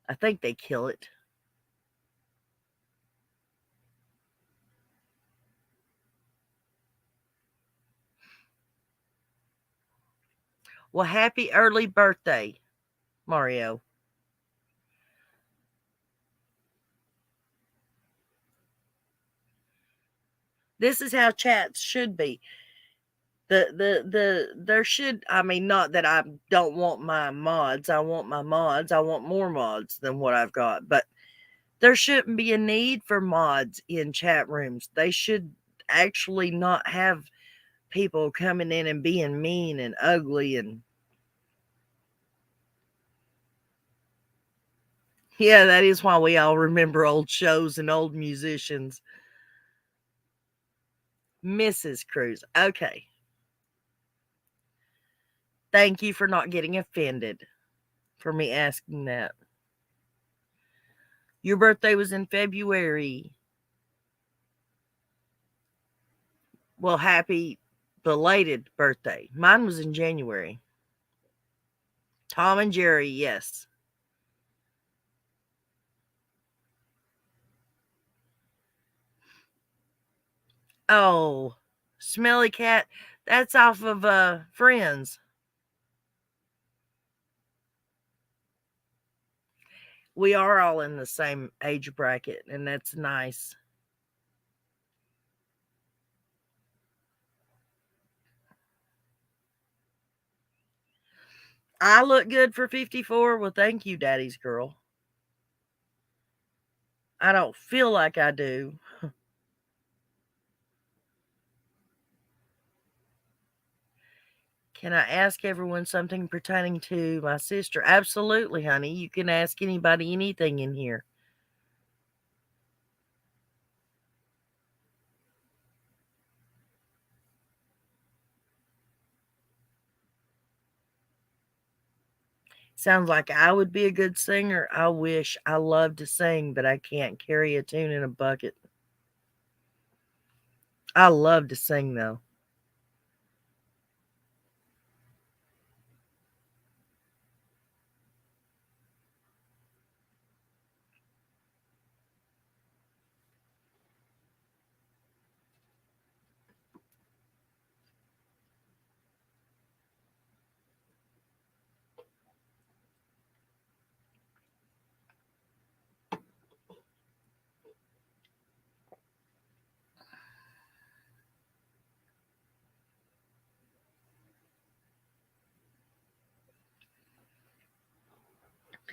I think they kill it. Well, happy early birthday, Mario. This is how chats should be. There should, I mean, not that I don't want my mods. I want my mods. I want more mods than what I've got, but there shouldn't be a need for mods in chat rooms. They should actually not have people coming in and being mean and ugly and yeah, that is why we all remember old shows and old musicians. Mrs. Cruz. Okay. Thank you for not getting offended for me asking that. Your birthday was in February. Well, happy belated birthday. Mine was in January. Tom and Jerry, yes. Oh, Smelly Cat. That's off of Friends. We are all in the same age bracket, and that's nice. I look good for 54. Well, thank you, Daddy's girl. I don't feel like I do. Can I ask everyone something pertaining to my sister? Absolutely, honey. You can ask anybody anything in here. Sounds like I would be a good singer. I wish. I love to sing, but I can't carry a tune in a bucket. I love to sing, though.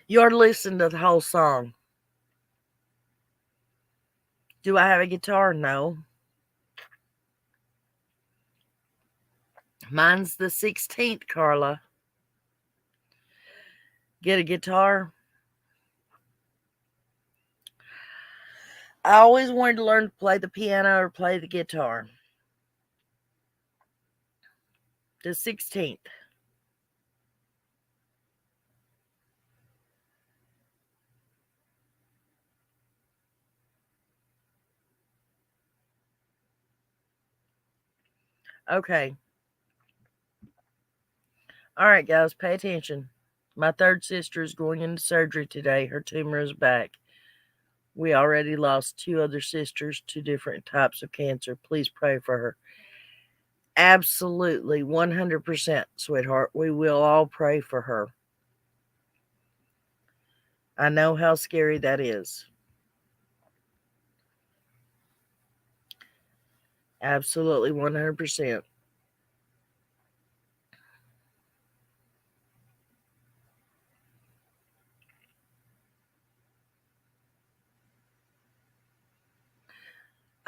You ought to listen to the whole song. Do I have a guitar? No. Mine's the 16th, Carla. Get a guitar? I always wanted to learn to play the piano or play the guitar. The 16th. Okay. All right, guys, pay attention. My third sister is going into surgery today. Her tumor is back. We already lost two other sisters to different types of cancer. Please pray for her. Absolutely, 100%, sweetheart. We will all pray for her. I know how scary that is. Absolutely, 100%.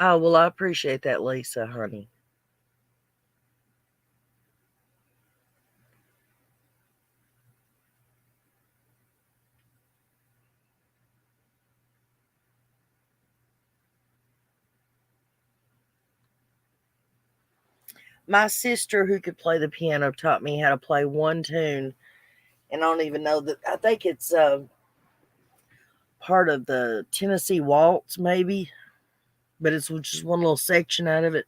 Oh, well, I appreciate that, Lisa, honey. My sister, who could play the piano, taught me how to play one tune, and I don't even know that. I think it's part of the Tennessee Waltz, maybe, but it's just one little section out of it.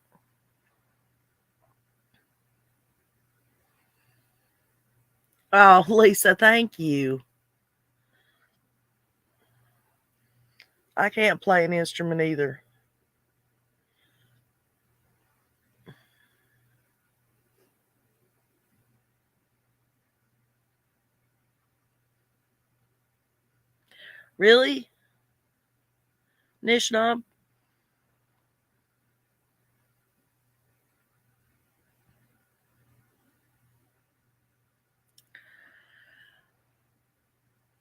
Oh, Lisa, thank you. I can't play an instrument either. Really? Nishnob?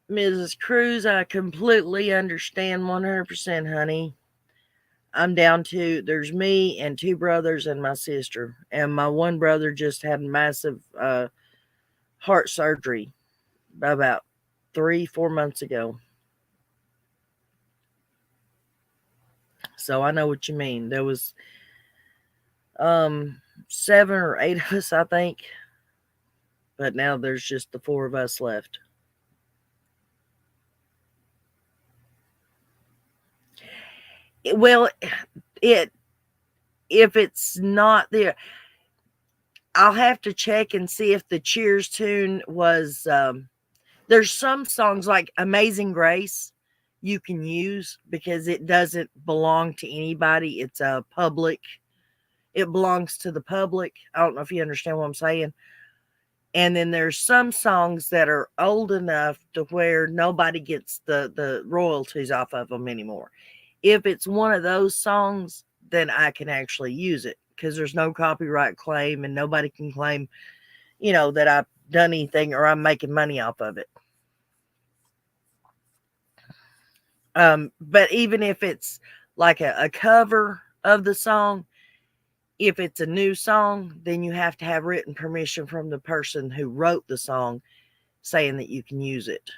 Mrs. Cruz, I completely understand 100%, honey. I'm down to, there's me and two brothers and my sister. And my one brother just had massive heart surgery about 3-4 months ago. So I know what you mean. There was 7 or 8 of us, I think. But now there's just the 4 of us left. Well, if it's not there, I'll have to check and see if the Cheers tune was. There's some songs like Amazing Grace you can use because it doesn't belong to anybody. It's a public. It belongs to the public. I don't know if you understand what I'm saying. And then there's some songs that are old enough to where nobody gets the royalties off of them anymore. If it's one of those songs, then I can actually use it because there's no copyright claim and nobody can claim, that I've done anything or I'm making money off of it. But even if it's like a cover of the song, if it's a new song, then you have to have written permission from the person who wrote the song saying that you can use it.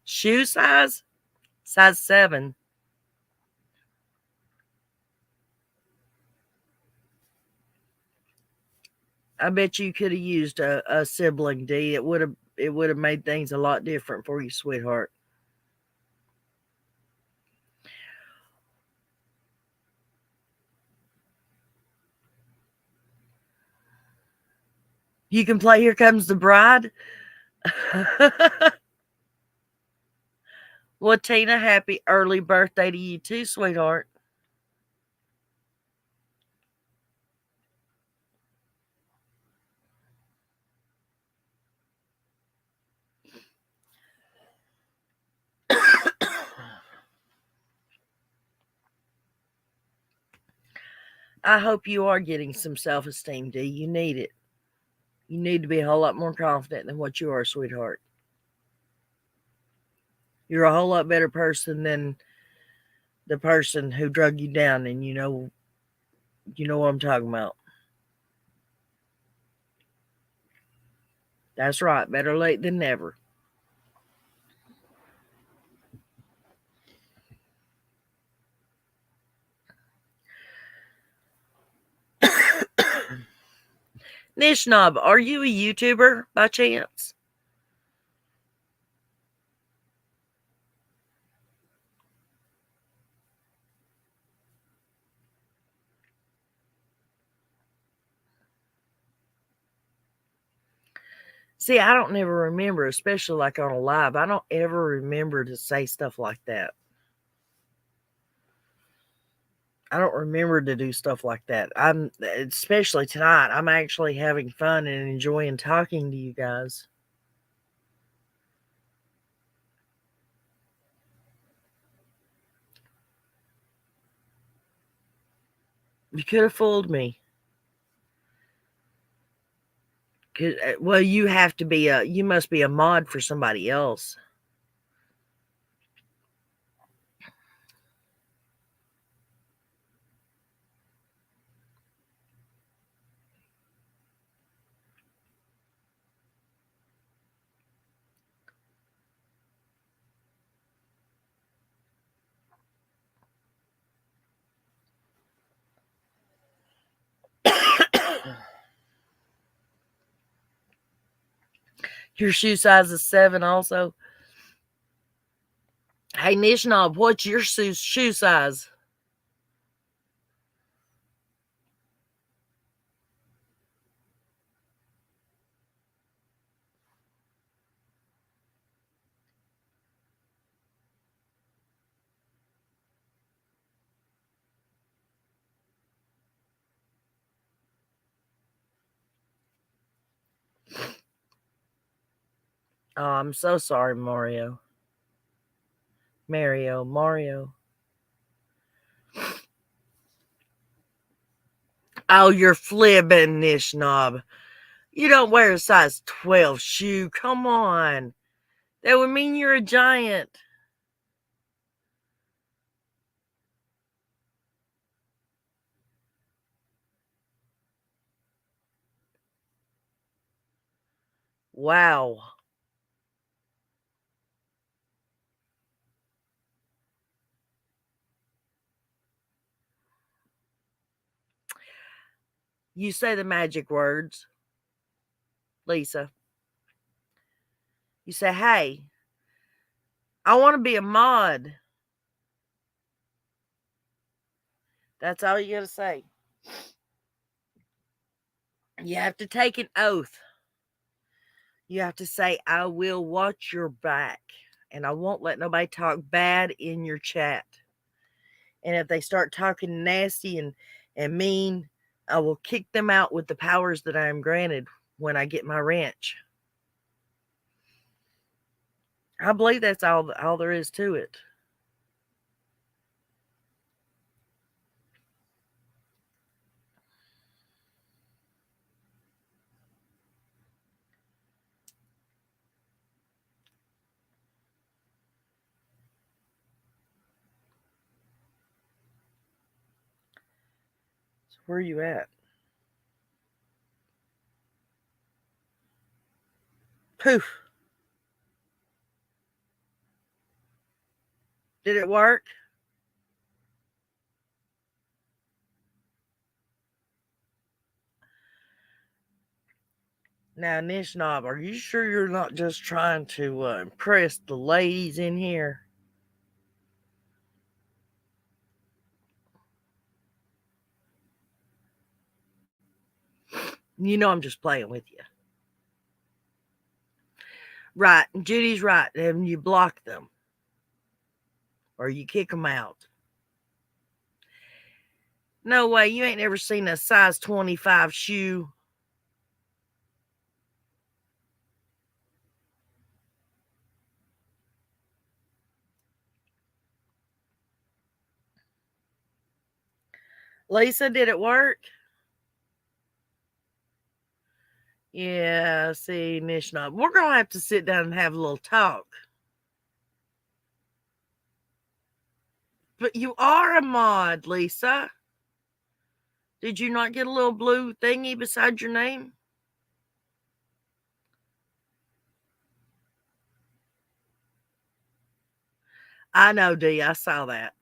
Shoe size? Size 7. I bet you could have used a sibling, D. It would have made things a lot different for you, sweetheart. You can play Here Comes the Bride. Well, Tina, happy early birthday to you too, sweetheart. I hope you are getting some self-esteem, D. You need it. You need to be a whole lot more confident than what you are, sweetheart. You're a whole lot better person than the person who drug you down, and you know what I'm talking about. That's right. Better late than never. Nishnob, are you a YouTuber by chance? See, I don't never remember, especially like on a live. I don't ever remember to say stuff like that. I don't remember to do stuff like that. I'm especially tonight. I'm actually having fun and enjoying talking to you guys. You could have fooled me. Well, you must be a mod for somebody else. Your shoe size is 7 also. Hey, Nishnob, what's your shoe size? Oh, I'm so sorry, Mario. Mario. Oh, you're flipping, Nishnob. You don't wear a size 12 shoe. Come on. That would mean you're a giant. Wow. You say the magic words, Lisa. You say, hey, I want to be a mod. That's all you got to say. You have to take an oath. You have to say, I will watch your back. And I won't let nobody talk bad in your chat. And if they start talking nasty and mean, I will kick them out with the powers that I am granted when I get my wrench. I believe that's all there is to it. So where are you at? Poof. Did it work? Now, Nishnob, are you sure you're not just trying to impress the ladies in here? You know I'm just playing with you. Right, Judy's right. And you block them. Or you kick them out. No way, you ain't never seen a size 25 shoe. Lisa, did it work? Yeah, see, Nishnob. We're going to have to sit down and have a little talk. But you are a mod, Lisa. Did you not get a little blue thingy beside your name? I know, D. I saw that.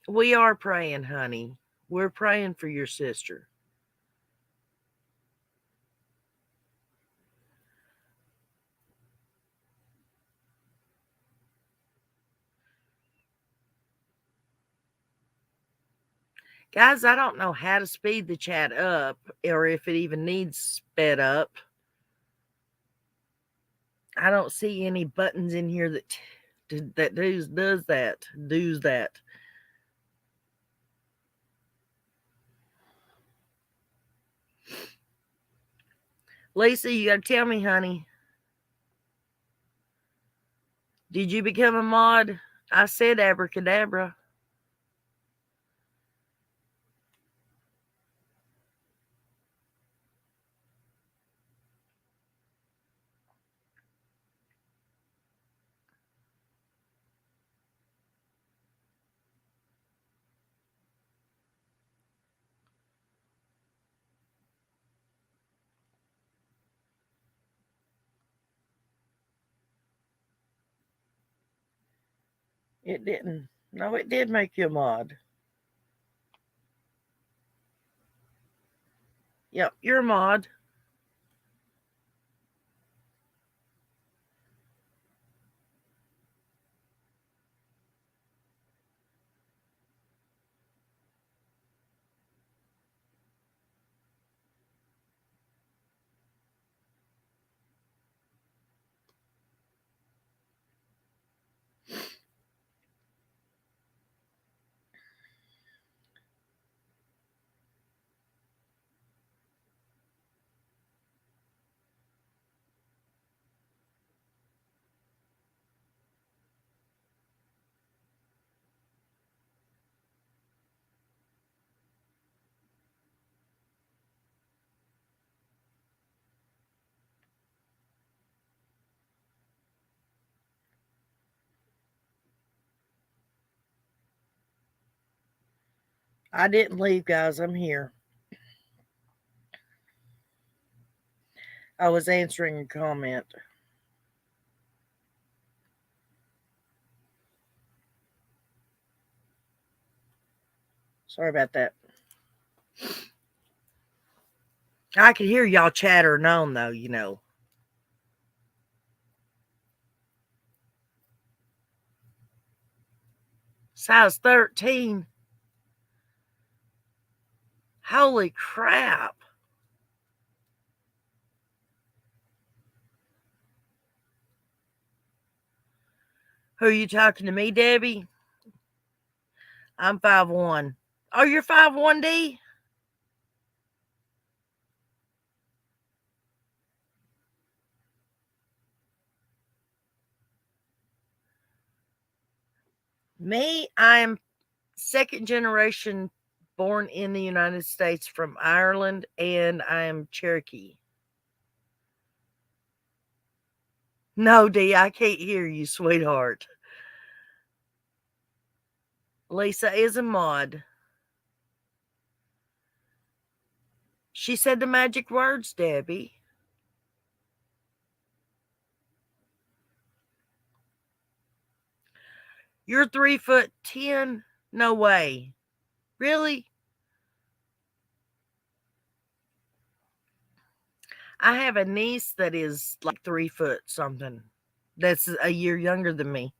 We are praying, honey. We're praying for your sister. Guys, I don't know how to speed the chat up or if it even needs sped up. I don't see any buttons in here that does that. Lisa, you got to tell me, honey. Did you become a mod? I said abracadabra. It didn't. No, it did make you a mod. Yep, you're a mod. I didn't leave, guys. I'm here. I was answering a comment. Sorry about that. I could hear y'all chattering on, though, you know. Size 13. Holy crap. Who are you talking to me, Debbie? I'm 5'1". Oh, you're 5'1", D? Me, I'm second generation born in the United States from Ireland, and I am Cherokee. No, D, I can't hear you, sweetheart. Lisa is a mod. She said the magic words, Debbie. You're 3'10". No way. Really? I have a niece that is like 3 foot something. That's a year younger than me.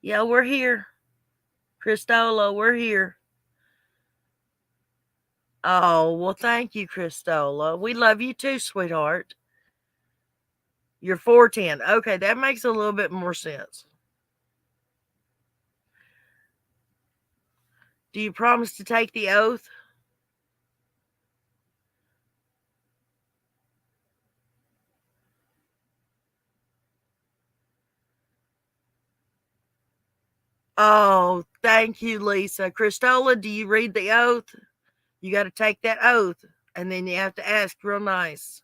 Yeah, we're here. Cristola, we're here. Oh, well, thank you, Cristola. We love you too, sweetheart. You're 4'10". Okay, that makes a little bit more sense. Do you promise to take the oath? Oh, thank you, Lisa. Cristola, do you read the oath? You got to take that oath, and then you have to ask real nice.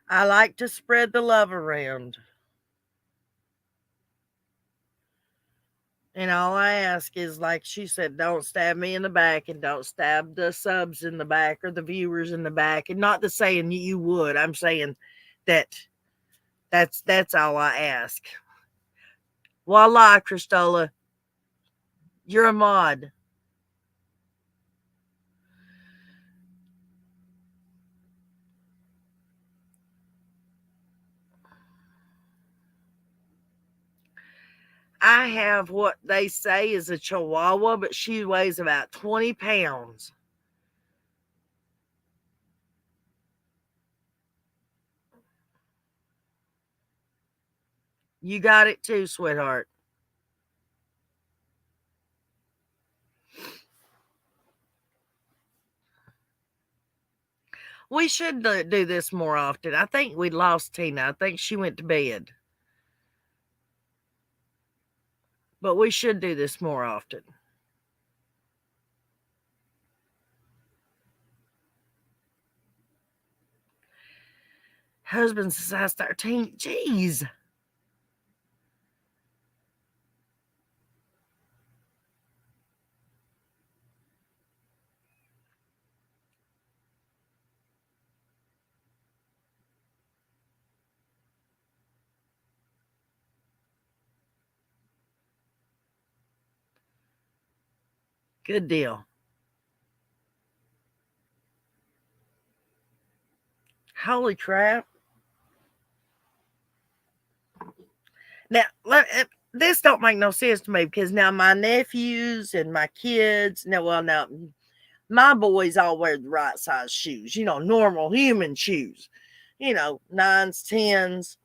I like to spread the love around. And all I ask is, like she said, don't stab me in the back and don't stab the subs in the back or the viewers in the back. And not the saying you would. I'm saying that's all I ask. Voila, Cristola. You're a mod. I have what they say is a chihuahua, but she weighs about 20 pounds. You got it too, sweetheart. We should do this more often. I think we lost Tina. I think she went to bed. But we should do this more often. Husband's a size 13. Jeez. Good deal. Holy crap. Now, this don't make no sense to me because now my nephews and my kids, now my boys all wear the right size shoes, normal human shoes, nines, tens.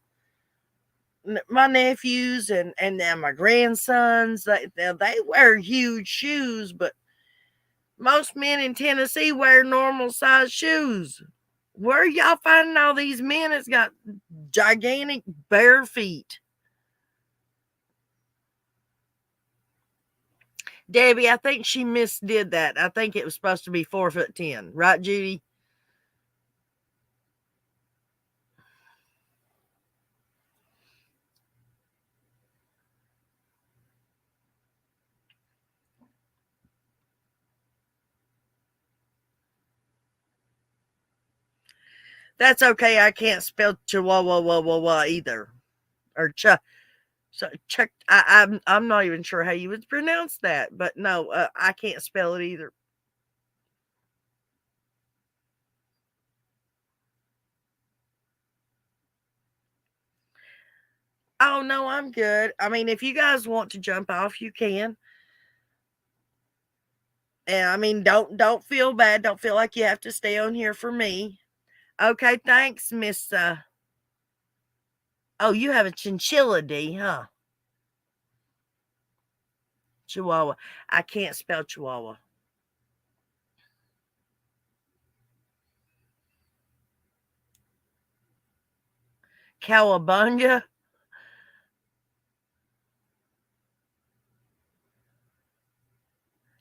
My nephews and now my grandsons, they wear huge shoes, but most men in Tennessee wear normal size shoes. Where are y'all finding all these men that's got gigantic bare feet? Debbie, I think she misdid that. I think it was supposed to be 4'10", right, Judy? That's okay. I can't spell Chihuahua either, or So check. I'm not even sure how you would pronounce that, but no, I can't spell it either. Oh no, I'm good. I mean, if you guys want to jump off, you can. And I mean, don't feel bad. Don't feel like you have to stay on here for me. Okay, thanks, Miss. Oh, you have a chinchilla D, huh? Chihuahua. I can't spell Chihuahua. Cowabunga.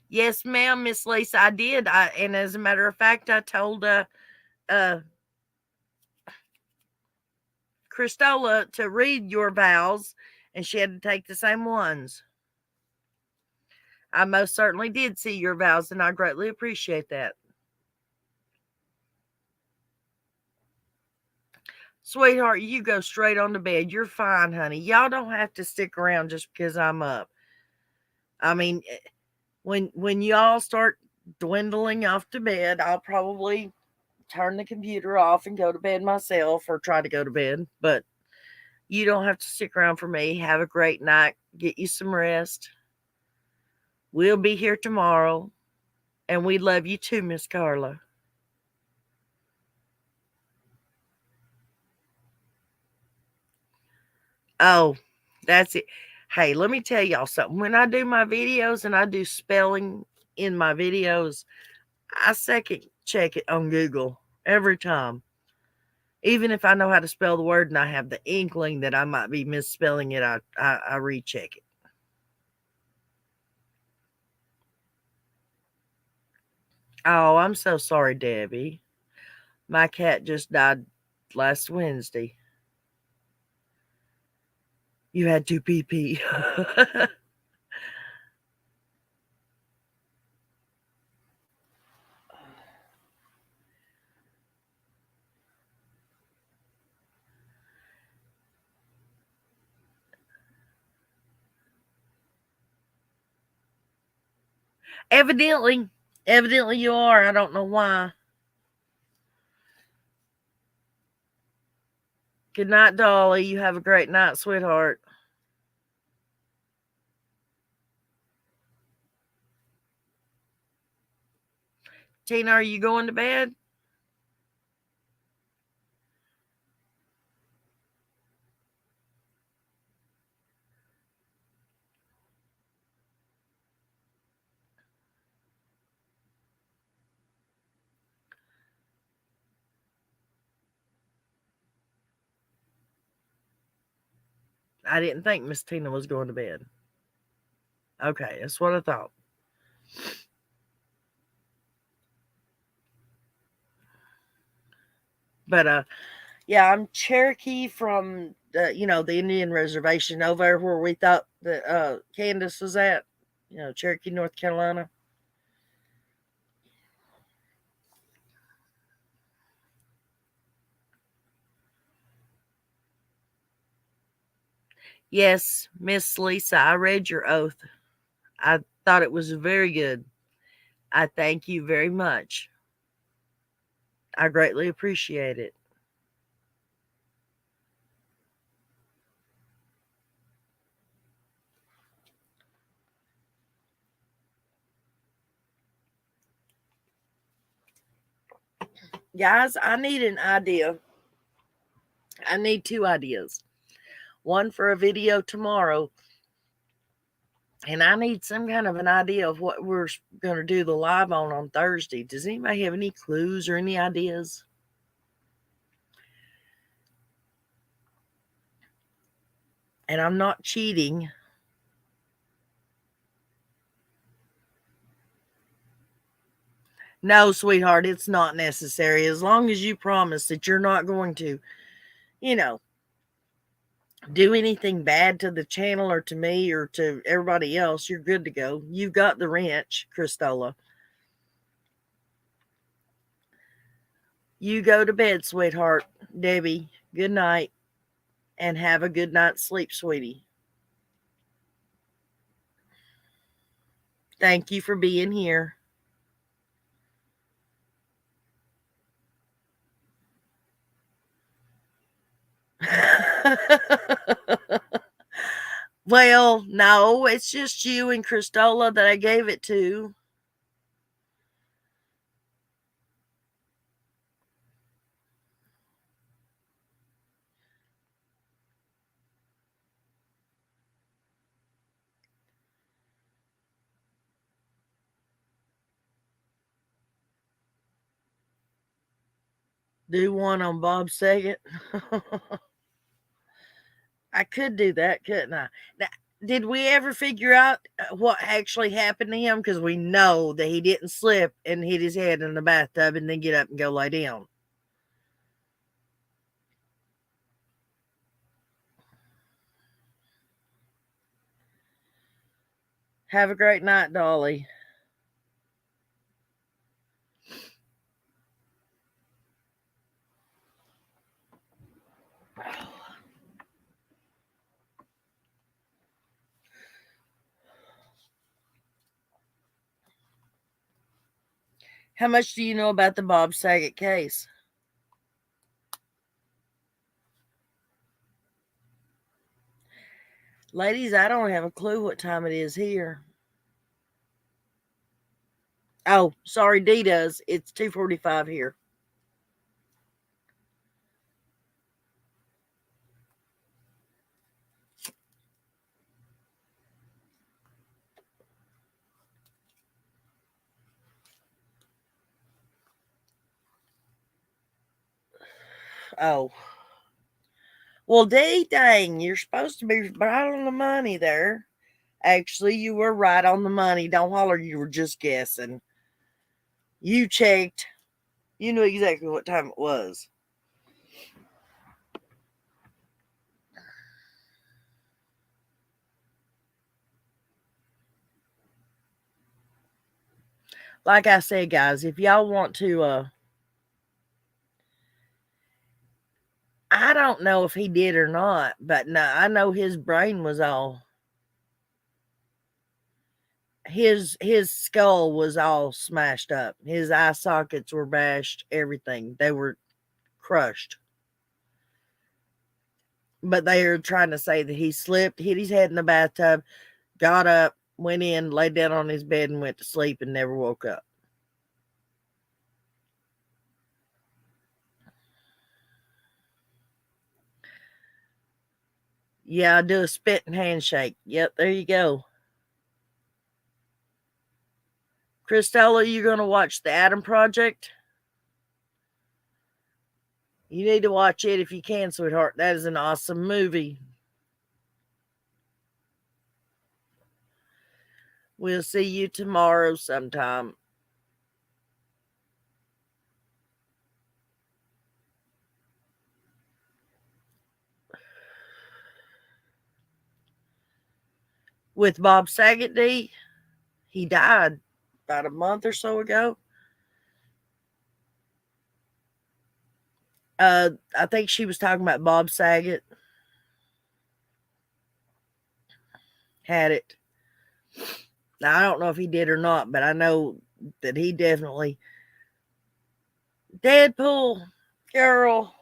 Yes, ma'am, Miss Lisa, I did. And as a matter of fact, I told uh Christola to read your vows, and she had to take the same ones. I most certainly did see your vows, and I greatly appreciate that. Sweetheart, you go straight on to bed. You're fine, honey. Y'all don't have to stick around just because I'm up. I mean, when y'all start dwindling off to bed, I'll probably turn the computer off and go to bed myself or try to go to bed. But you don't have to stick around for me. Have a great night. Get you some rest. We'll be here tomorrow. And we love you too, Miss Carla. Oh, that's it. Hey, let me tell y'all something. When I do my videos and I do spelling in my videos, I second check it on Google every time. Even if I know how to spell the word and I have the inkling that I might be misspelling it, I recheck it. Oh, I'm so sorry, Debbie. My cat just died last Wednesday. You had to pee pee. Evidently you are. I don't know why. Good night, Dolly. You have a great night, sweetheart. Tina, are you going to bed? I didn't think Miss Tina was going to bed. Okay, that's what I thought. But Yeah, I'm Cherokee from the Indian reservation over there where we thought that Candace was at. Cherokee, North Carolina. Yes, Miss Lisa, I read your oath. I thought it was very good. I thank you very much. I greatly appreciate it. Guys, I need an idea. I need two ideas. One for a video tomorrow, and I need some kind of an idea of what we're going to do the live on Thursday. Does anybody have any clues or any ideas? And I'm not cheating. No, sweetheart, it's not necessary. As long as you promise that you're not going to, you know, do anything bad to the channel or to me or to everybody else, you're good to go. You've got the wrench, Christola. You go to bed, sweetheart. Debbie, good night and have a good night's sleep, sweetie. Thank you for being here. Well, no, it's just you and Christola that I gave it to. Do one on Bob Saget. I could do that, couldn't I? Now, did we ever figure out what actually happened to him? Because we know that he didn't slip and hit his head in the bathtub and then get up and go lay down. Have a great night, Dolly. How much do you know about the Bob Saget case? Ladies, I don't have a clue what time it is here. Oh, sorry, D does. It's 2:45 here. Oh. Well, D, dang, you're supposed to be right on the money there. Actually, you were right on the money. Don't holler, you were just guessing. You checked. You knew exactly what time it was. Like I said, guys, if y'all want to, I don't know if he did or not, but no, I know his brain was all, his skull was all smashed up. His eye sockets were bashed, everything. They were crushed. But they are trying to say that he slipped, hit his head in the bathtub, got up, went in, laid down on his bed, and went to sleep and never woke up. Yeah, I do a spitting handshake. Yep, there you go. Christella, you're going to watch The Adam Project? You need to watch it if you can, sweetheart. That is an awesome movie. We'll see you tomorrow sometime. with Bob Saget D. He died about a month or so ago. I think she was talking about Bob Saget. Had it. Now, I don't know if he did or not, but I know that he definitely. Deadpool, girl.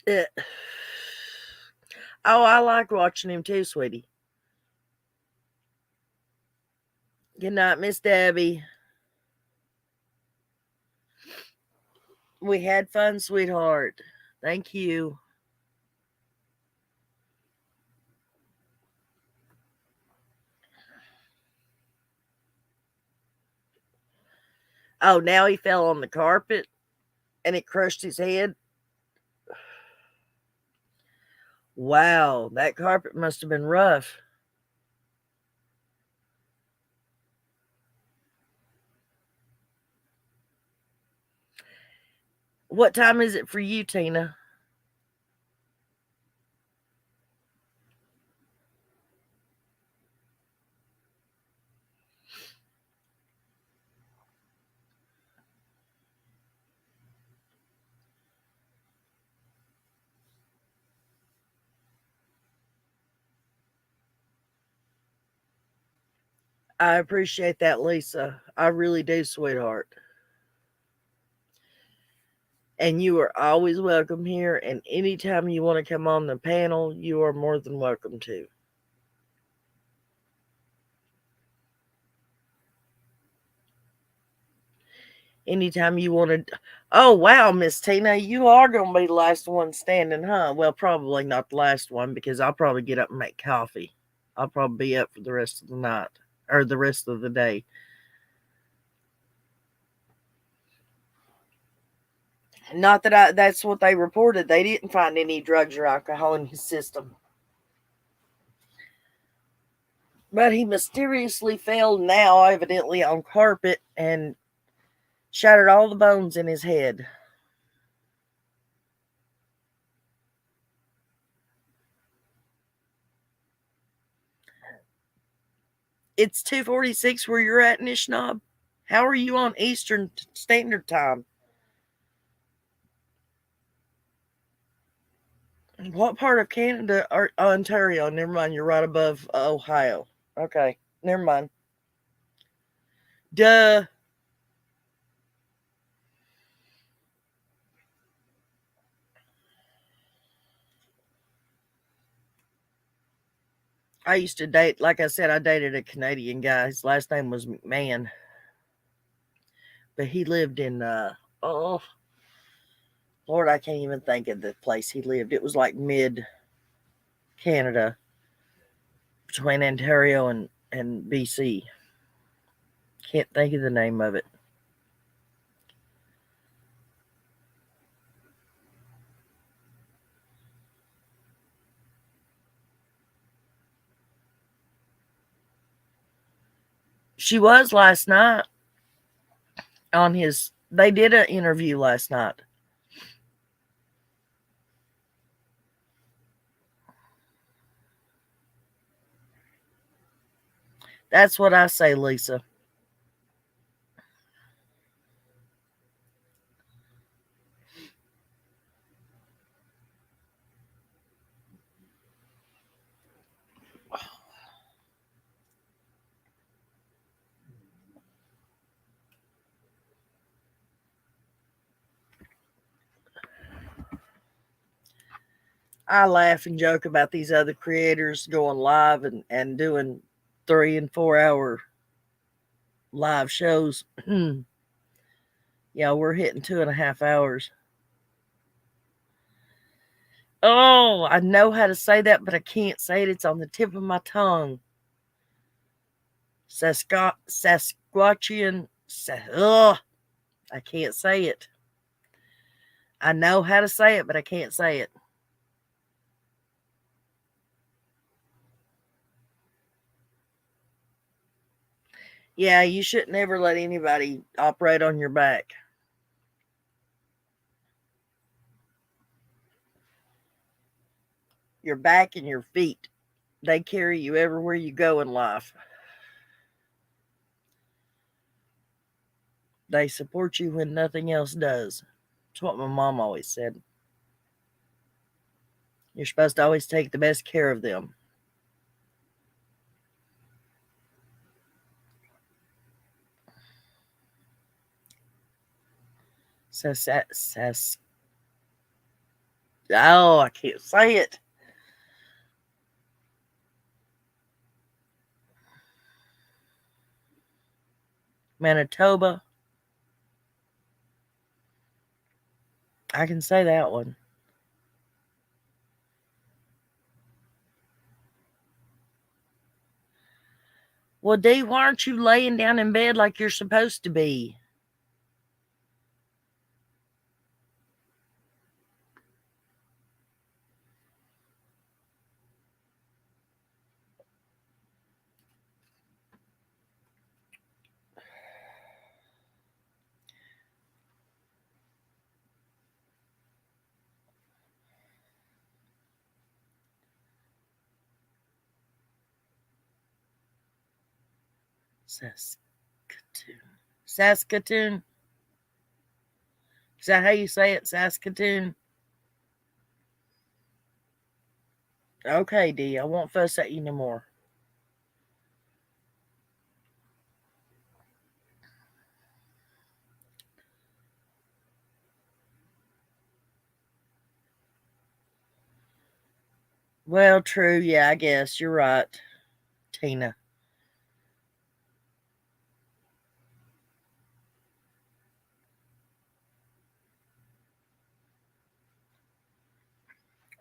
Eh. Oh, I like watching him too, sweetie. Good night, Miss Debbie. We had fun, sweetheart. Thank you. Oh, now he fell on the carpet and it crushed his head. Wow, that carpet must have been rough. What time is it for you, Tina? I appreciate that, Lisa. I really do, sweetheart. And you are always welcome here. And anytime you want to come on the panel, you are more than welcome to. Anytime you want to. Oh, wow, Miss Tina, you are going to be the last one standing, huh? Well, probably not the last one because I'll probably get up and make coffee. I'll probably be up for the rest of the night or the rest of the day. Not that that's what they reported. They didn't find any drugs or alcohol in his system. But he mysteriously fell now, evidently on carpet, and shattered all the bones in his head. It's 2:46 where you're at, Nishnob. How are you on Eastern Standard Time? What part of Canada are Ontario? Never mind, you're right above Ohio. Okay, never mind. Duh. I used to date, like I said, I dated a Canadian guy. His last name was McMahon. But he lived in, oh, Lord, I can't even think of the place he lived. It was like mid Canada, between Ontario and BC. Can't think of the name of it. She was last night on his, they did an interview last night. That's what I say, Lisa. I laugh and joke about these other creators going live and doing 3 and 4 hour live shows. Yeah, we're hitting 2.5 hours. Oh, I know how to say that, but I can't say it. It's on the tip of my tongue. Sasquatchian. I can't say it. I know how to say it, but I can't say it. Yeah, you shouldn't ever let anybody operate on your back. Your back and your feet, they carry you everywhere you go in life. They support you when nothing else does. That's what my mom always said. You're supposed to always take the best care of them. Oh, I can't say it. Manitoba. I can say that one. Well, Dee, why aren't you laying down in bed like you're supposed to be? Saskatoon. Saskatoon? Is that how you say it? Saskatoon? Okay, Dee, I won't fuss at you no more. Well, true. Yeah, I guess you're right, Tina.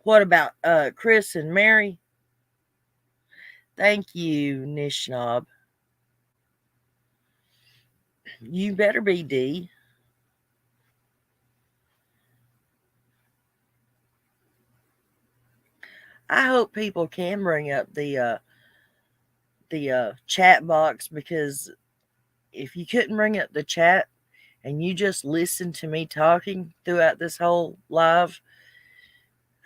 What about Chris and Mary? Thank you, Nishnob. You better be, Dee. I hope people can bring up the chat box, because if you couldn't bring up the chat and you just listened to me talking throughout this whole live,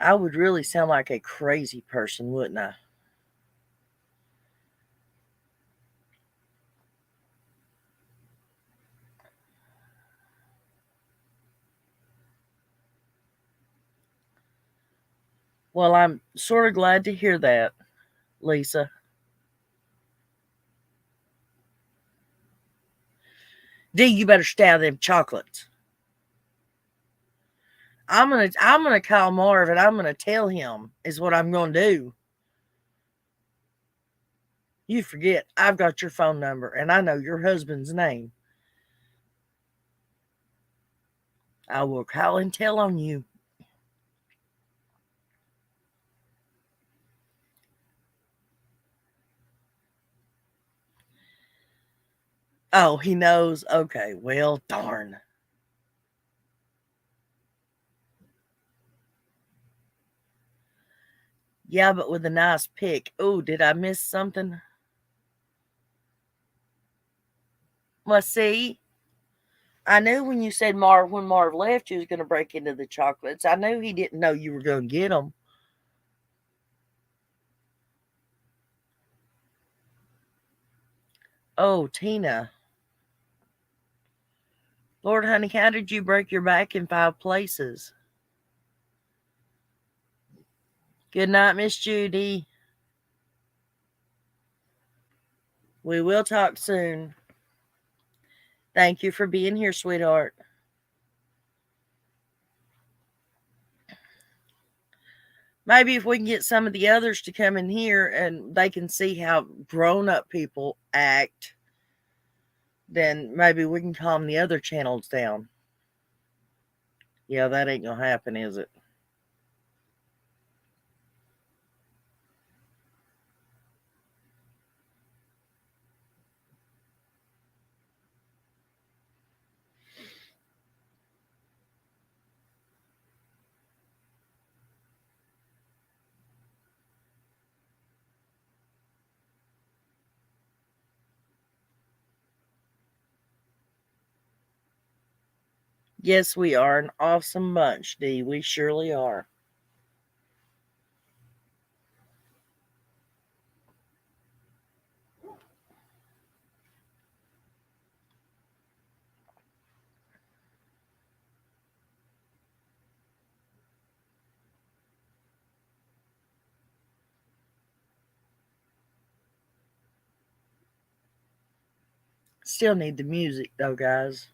I would really sound like a crazy person, wouldn't I? Well, I'm sort of glad to hear that, Lisa. Dee, you better stay out of them chocolates. I'm gonna call Marv and I'm gonna tell him is what I'm gonna do. You forget, I've got your phone number and I know your husband's name. I will call and tell on you. Oh, he knows. Okay, well, darn. Yeah, but with a nice pick. Oh, did I miss something? Well, see, I knew when you said when Marv left, you was going to break into the chocolates. I knew he didn't know you were going to get them. Oh, Tina. Lord, honey, how did you break your back in 5 places? Good night, Miss Judy. We will talk soon. Thank you for being here, sweetheart. Maybe if we can get some of the others to come in here and they can see how grown-up people act, then maybe we can calm the other channels down. Yeah, that ain't gonna happen, is it? Yes, we are an awesome bunch, Dee. We surely are. Still need the music, though, guys.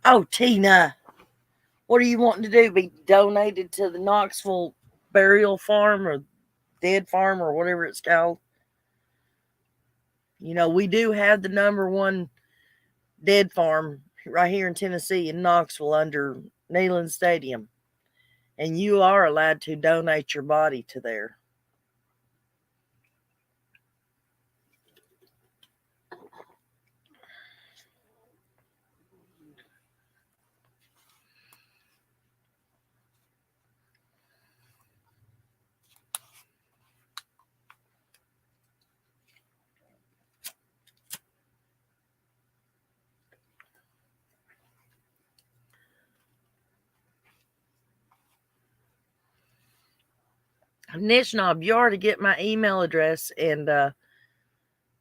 Oh, Tina, what are you wanting to do? Be donated to the Knoxville burial farm or dead farm or whatever it's called? You know, we do have the number one dead farm right here in Tennessee in Knoxville under Neyland Stadium. And you are allowed to donate your body to there. Nishnob, you already get my email address and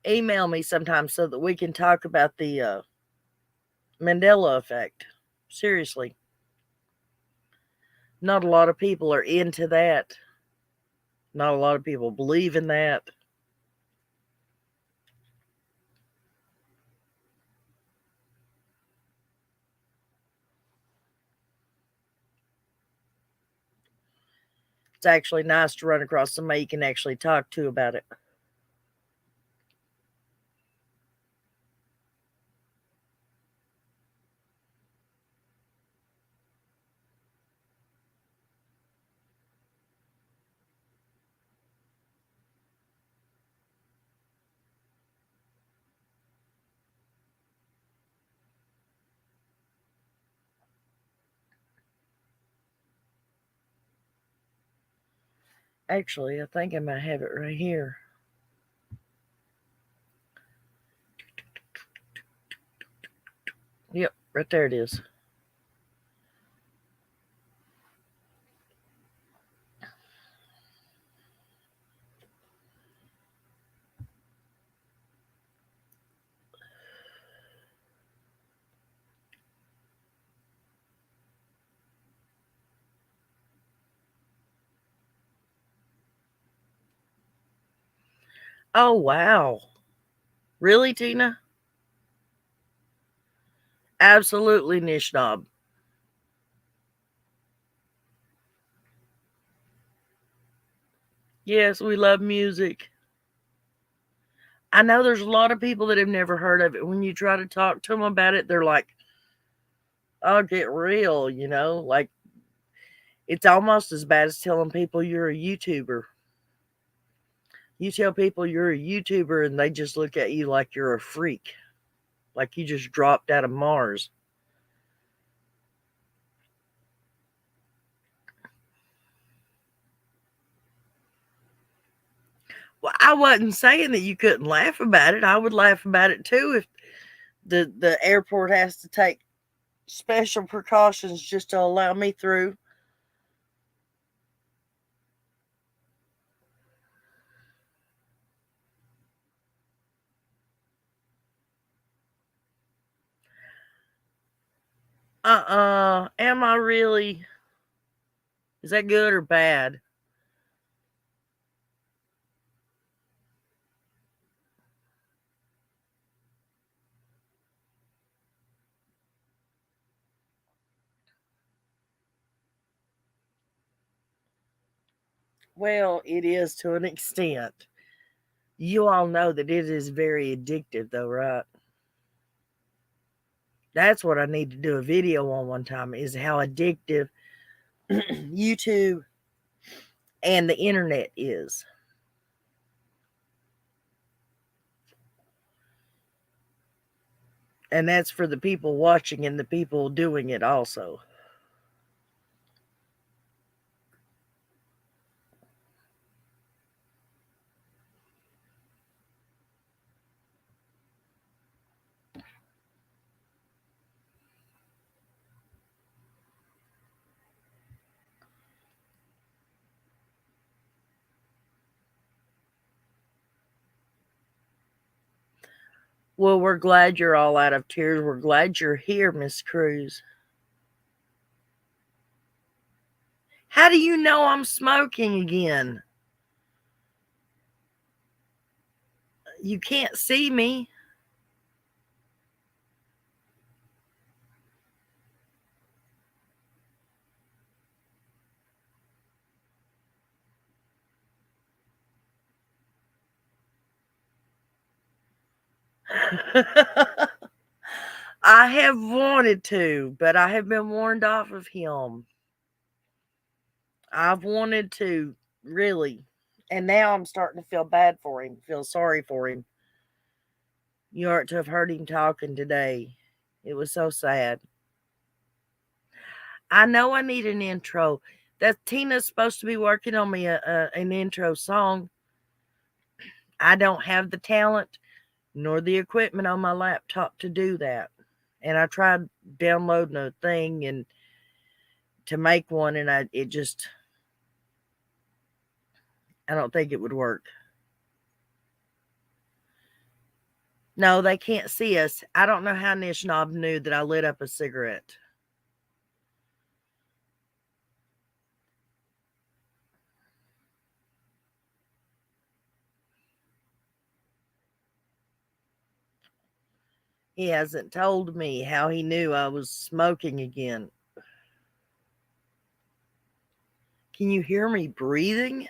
email me sometime so that we can talk about the Mandela effect. Seriously. Not a lot of people are into that. Not a lot of people believe in that. It's actually nice to run across somebody you can actually talk to about it. Actually, I think I might have it right here. Yep, right there it is. Oh, wow. Really, Tina? Absolutely, Nishnob. Yes, we love music. I know there's a lot of people that have never heard of it. When you try to talk to them about it, they're like, "Oh, get real," you know? Like, it's almost as bad as telling people you're a YouTuber. You tell people you're a YouTuber and they just look at you like you're a freak, like you just dropped out of Mars. Well, I wasn't saying that you couldn't laugh about it. I would laugh about it too if the airport has to take special precautions just to allow me through. Am I really? Is that good or bad? Well, it is to an extent. You all know that it is very addictive, though, right? That's what I need to do a video on one time is how addictive YouTube and the internet is. And that's for the people watching and the people doing it also. Well, we're glad you're all out of tears. We're glad you're here, Miss Cruz. How do you know I'm smoking again? You can't see me. I have wanted to, but I have been warned off of him. I've wanted to, really. And now I'm starting to feel bad for him, feel sorry for him. You ought to have heard him talking today. It was so sad. I know I need an intro. That Tina's supposed to be working on me an intro song. I don't have the talent nor the equipment on my laptop to do that. And I tried downloading a thing and to make one, and I don't think it would work. No, they can't see us. I don't know how Nishnob knew that I lit up a cigarette. He hasn't told me how he knew I was smoking again. Can you hear me breathing?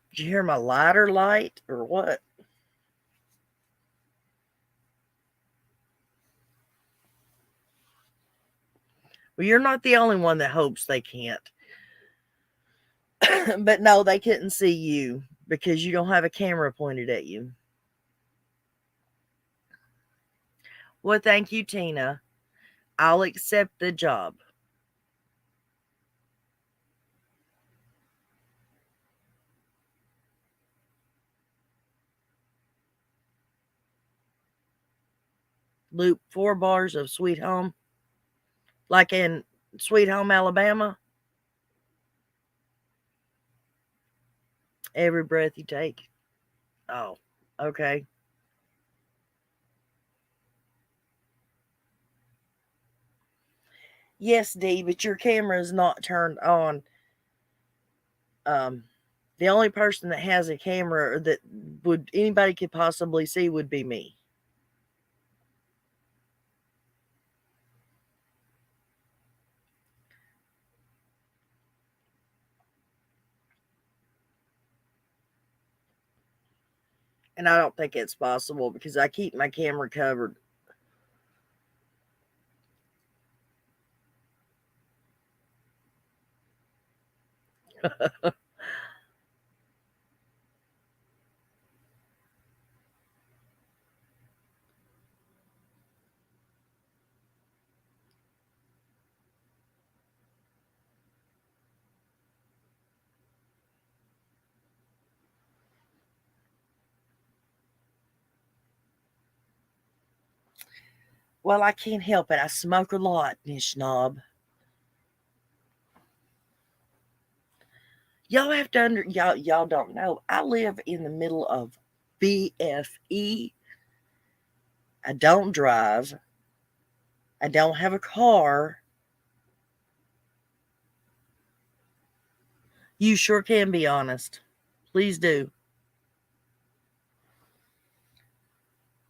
Did you hear my lighter light or what? Well, you're not the only one that hopes they can't. But no, they couldn't see you because you don't have a camera pointed at you. Well, thank you, Tina. I'll accept the job. Loop 4 bars of Sweet Home, like in Sweet Home, Alabama. Every breath you take. Oh, okay. Yes, Dee, but your camera is not turned on. The only person that has a camera that would anybody could possibly see would be me. And I don't think it's possible because I keep my camera covered. Well, I can't help it. I smoke a lot, Nishnob. Y'all have to y'all don't know. I live in the middle of BFE. I don't drive. I don't have a car. You sure can be honest. Please do.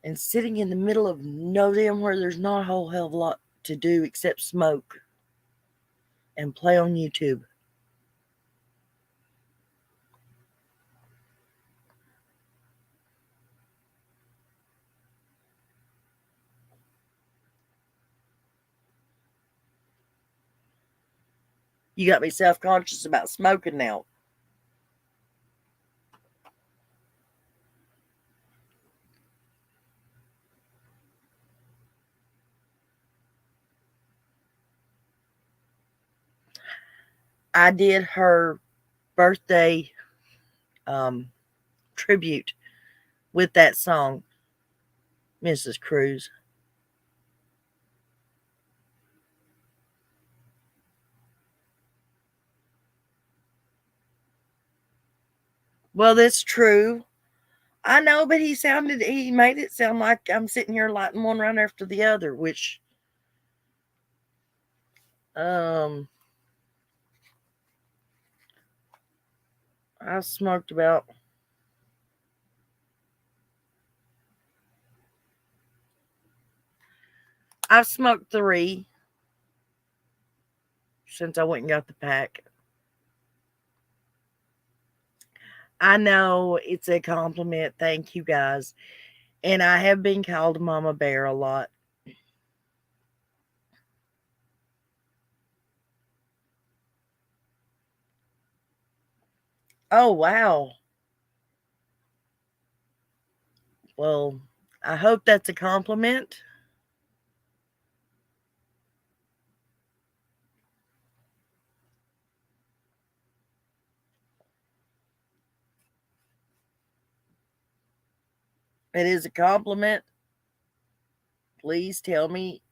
And sitting in the middle of no damn where there's not a whole hell of a lot to do except smoke and play on YouTube. You got me self-conscious about smoking now. I did her birthday tribute with that song, Mrs. Cruz. Well, that's true. I know, but he made it sound like I'm sitting here lighting one right after the other, which, um, I smoked about, I've smoked 3 since I went and got the pack. I know it's a compliment. Thank you guys. And I have been called Mama Bear a lot. Oh, wow. Well, I hope that's a compliment. It is a compliment. Please tell me.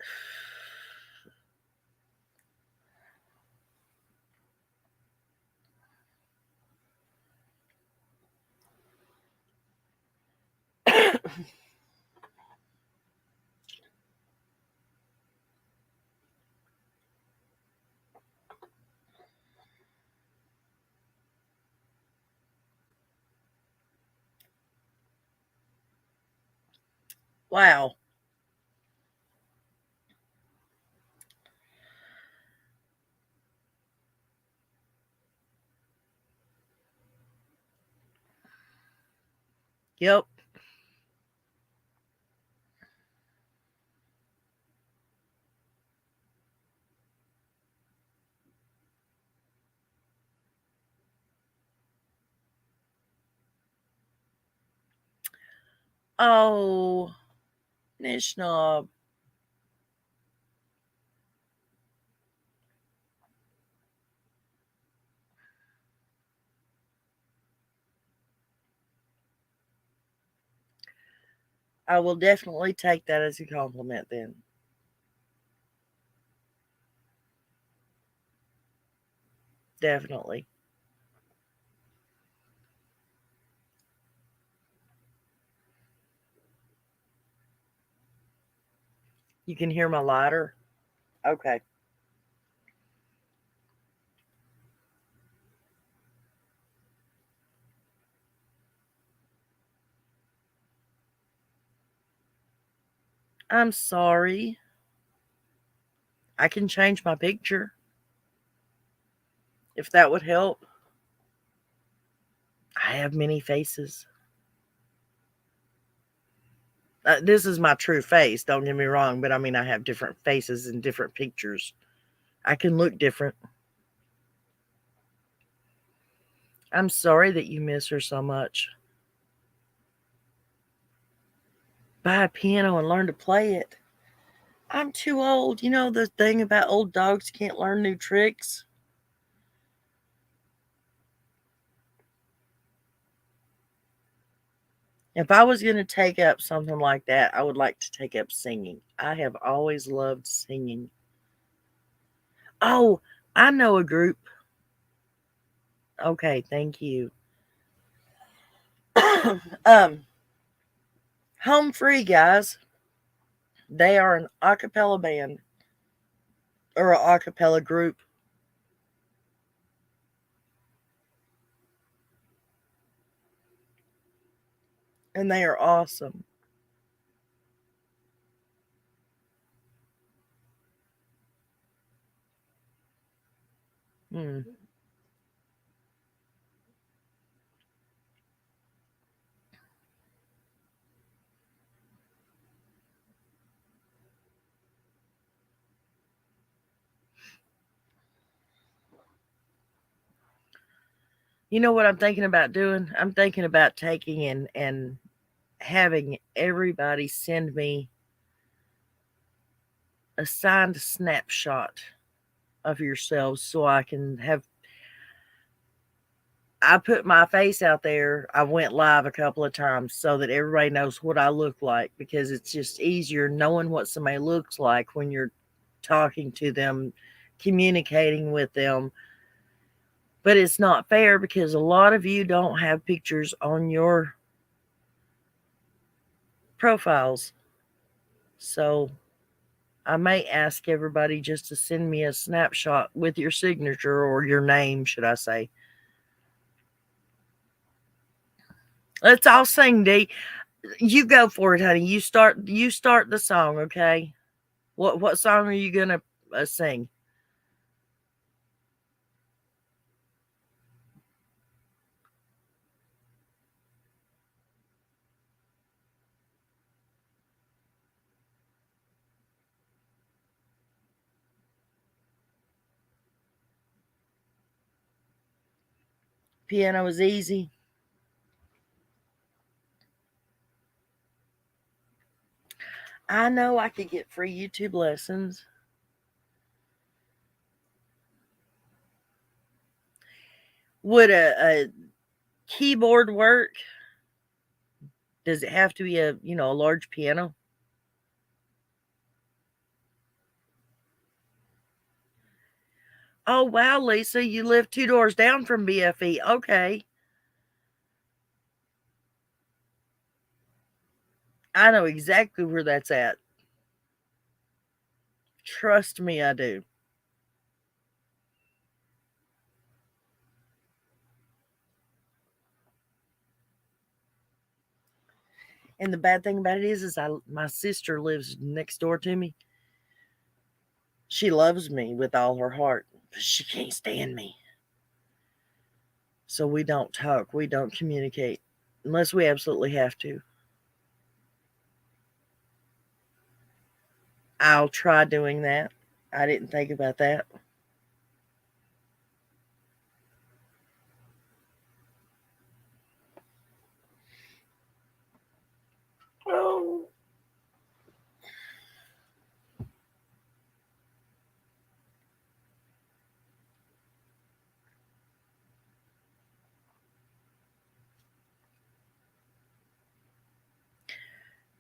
Wow. Yep. Oh, Nishnob. I will definitely take that as a compliment then. Definitely. You can hear my lighter? Okay. I'm sorry. I can change my picture if that would help. I have many faces. This is my true face, don't get me wrong, but I mean, I have different faces in different pictures. I can look different. I'm sorry that you miss her so much. Buy a piano and learn to play it. I'm too old. You know the thing about old dogs can't learn new tricks? If I was going to take up something like that, I would like to take up singing. I have always loved singing. Oh, I know a group. Okay, thank you. um, Home Free guys. They are an a cappella band or an a cappella group. And they are awesome. Hmm. You know what I'm thinking about doing? I'm thinking about taking and having everybody send me a signed snapshot of yourselves so I can have. I put my face out there. I went live a couple of times so that everybody knows what I look like because it's just easier knowing what somebody looks like when you're talking to them, communicating with them. But it's not fair because a lot of you don't have pictures on your profiles. So I may ask everybody just to send me a snapshot with your signature, or your name, should I say. Let's all sing, D. You go for it, honey. You start the song, okay? What song are you gonna sing? Piano is easy. I know I could get free YouTube lessons. Would a keyboard work? Does it have to be a large piano? Oh wow, Lisa, you live 2 doors down from BFE. Okay. I know exactly where that's at. Trust me, I do. And the bad thing about it is my sister lives next door to me. She loves me with all her heart, but she can't stand me. So we don't talk, we don't communicate unless we absolutely have to. I'll try doing that. I didn't think about that. Oh.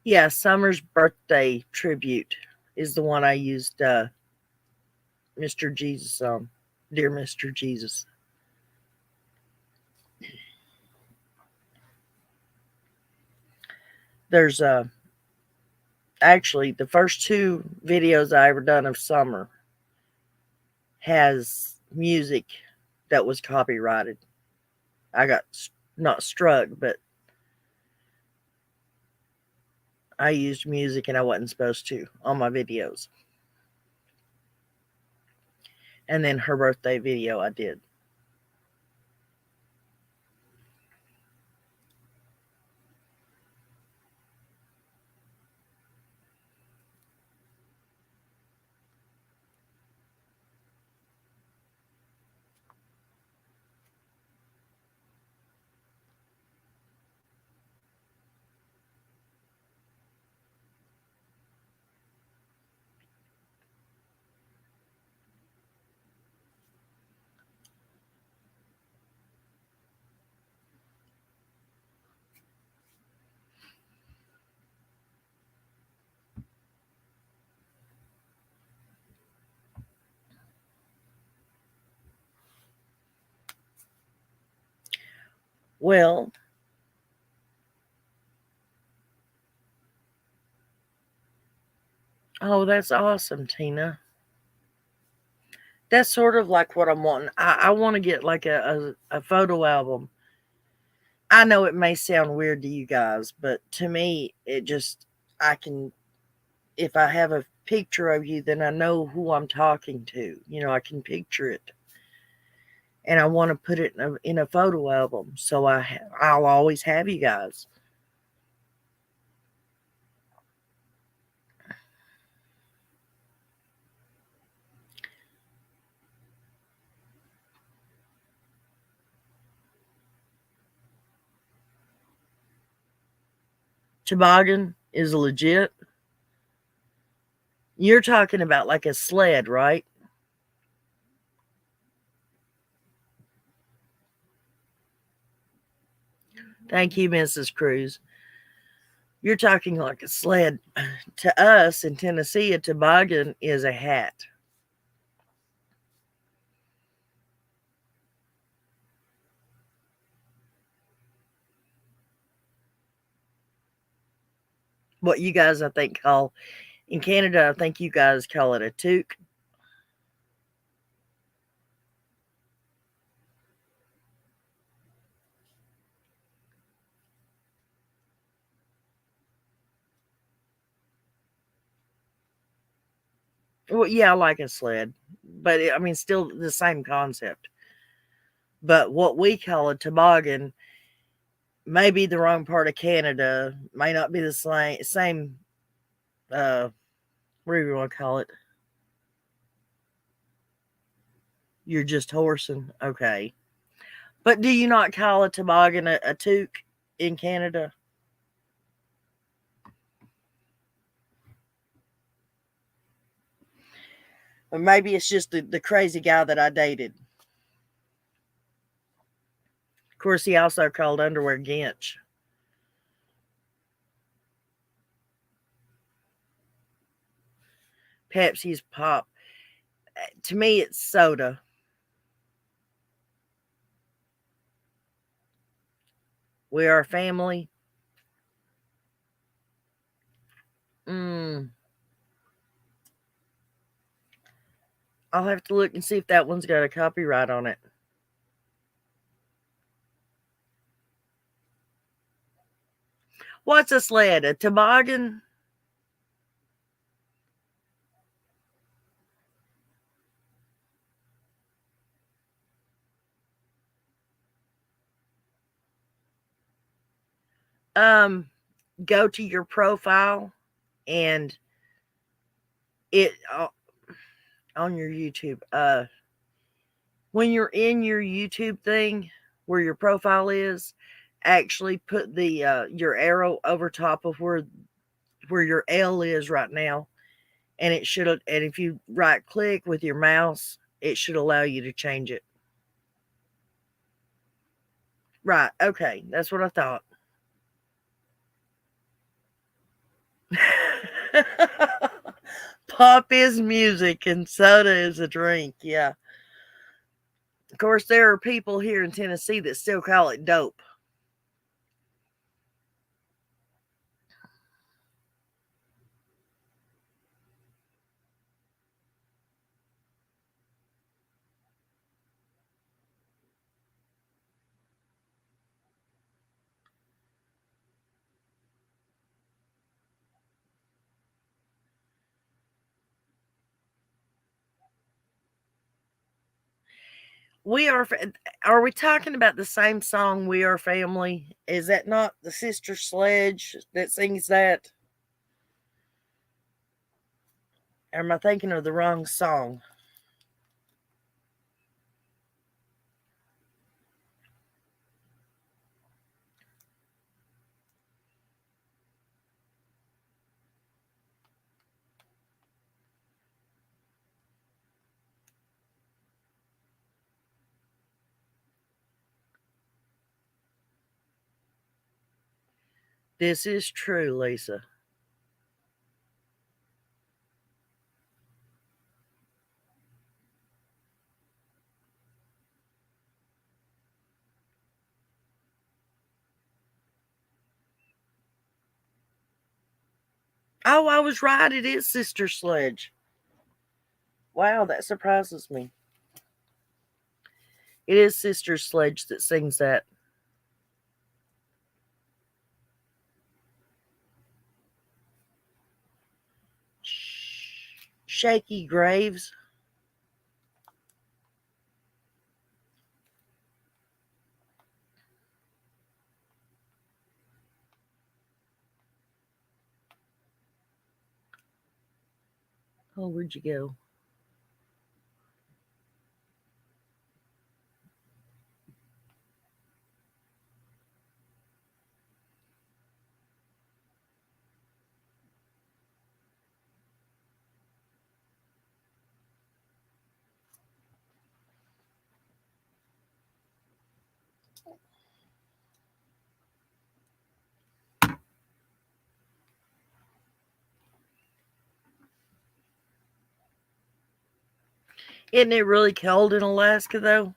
Yeah, Summer's birthday tribute is the one I used Mr. Jesus on. Dear Mr. Jesus. There's actually the first 2 videos I ever done of Summer has music that was copyrighted. I got not struck, but I used music and I wasn't supposed to on my videos. And then her birthday video I did. Well, oh, that's awesome, Tina. That's sort of like what I'm wanting. I want to get like a photo album. I know it may sound weird to you guys, but to me, I can, if I have a picture of you, then I know who I'm talking to. I can picture it. And I want to put it in a photo album. So I'll always have you guys. Toboggan is legit. You're talking about like a sled, right? Thank you, Mrs. Cruz. You're talking like a sled. To us in Tennessee, a toboggan is a hat. what you guys, I think, call in Canada, I think you guys call it a toque. Well, yeah, like a sled, but I mean, still the same concept. But what we call a toboggan may be the wrong part of Canada, may not be the same. What do you want to call it? You're just horsing, okay. But do you not call a toboggan a toque in Canada? Or maybe it's just the crazy guy that I dated. Of course, he also called underwear Ginch. Pepsi's pop. To me, it's soda. We are a family. I'll have to look and see if that one's got a copyright on it. What's a sled? A toboggan? Go to your profile and it on your YouTube. When you're in your YouTube thing where your profile is, actually put the your arrow over top of where your L is right now, and it should. And if you right click with your mouse, it should allow you to change it. Right. Okay. That's what I thought. Pop is music and soda is a drink. Yeah. Of course, there are people here in Tennessee that still call it dope. We are we talking about the same song, We Are Family? Is that not the Sister Sledge that sings that? Or am I thinking of the wrong song? This is true, Lisa. Oh, I was right. It is Sister Sledge. Wow, that surprises me. It is Sister Sledge that sings that. Shaky Graves. Oh, where'd you go? Isn't it really cold in Alaska, though?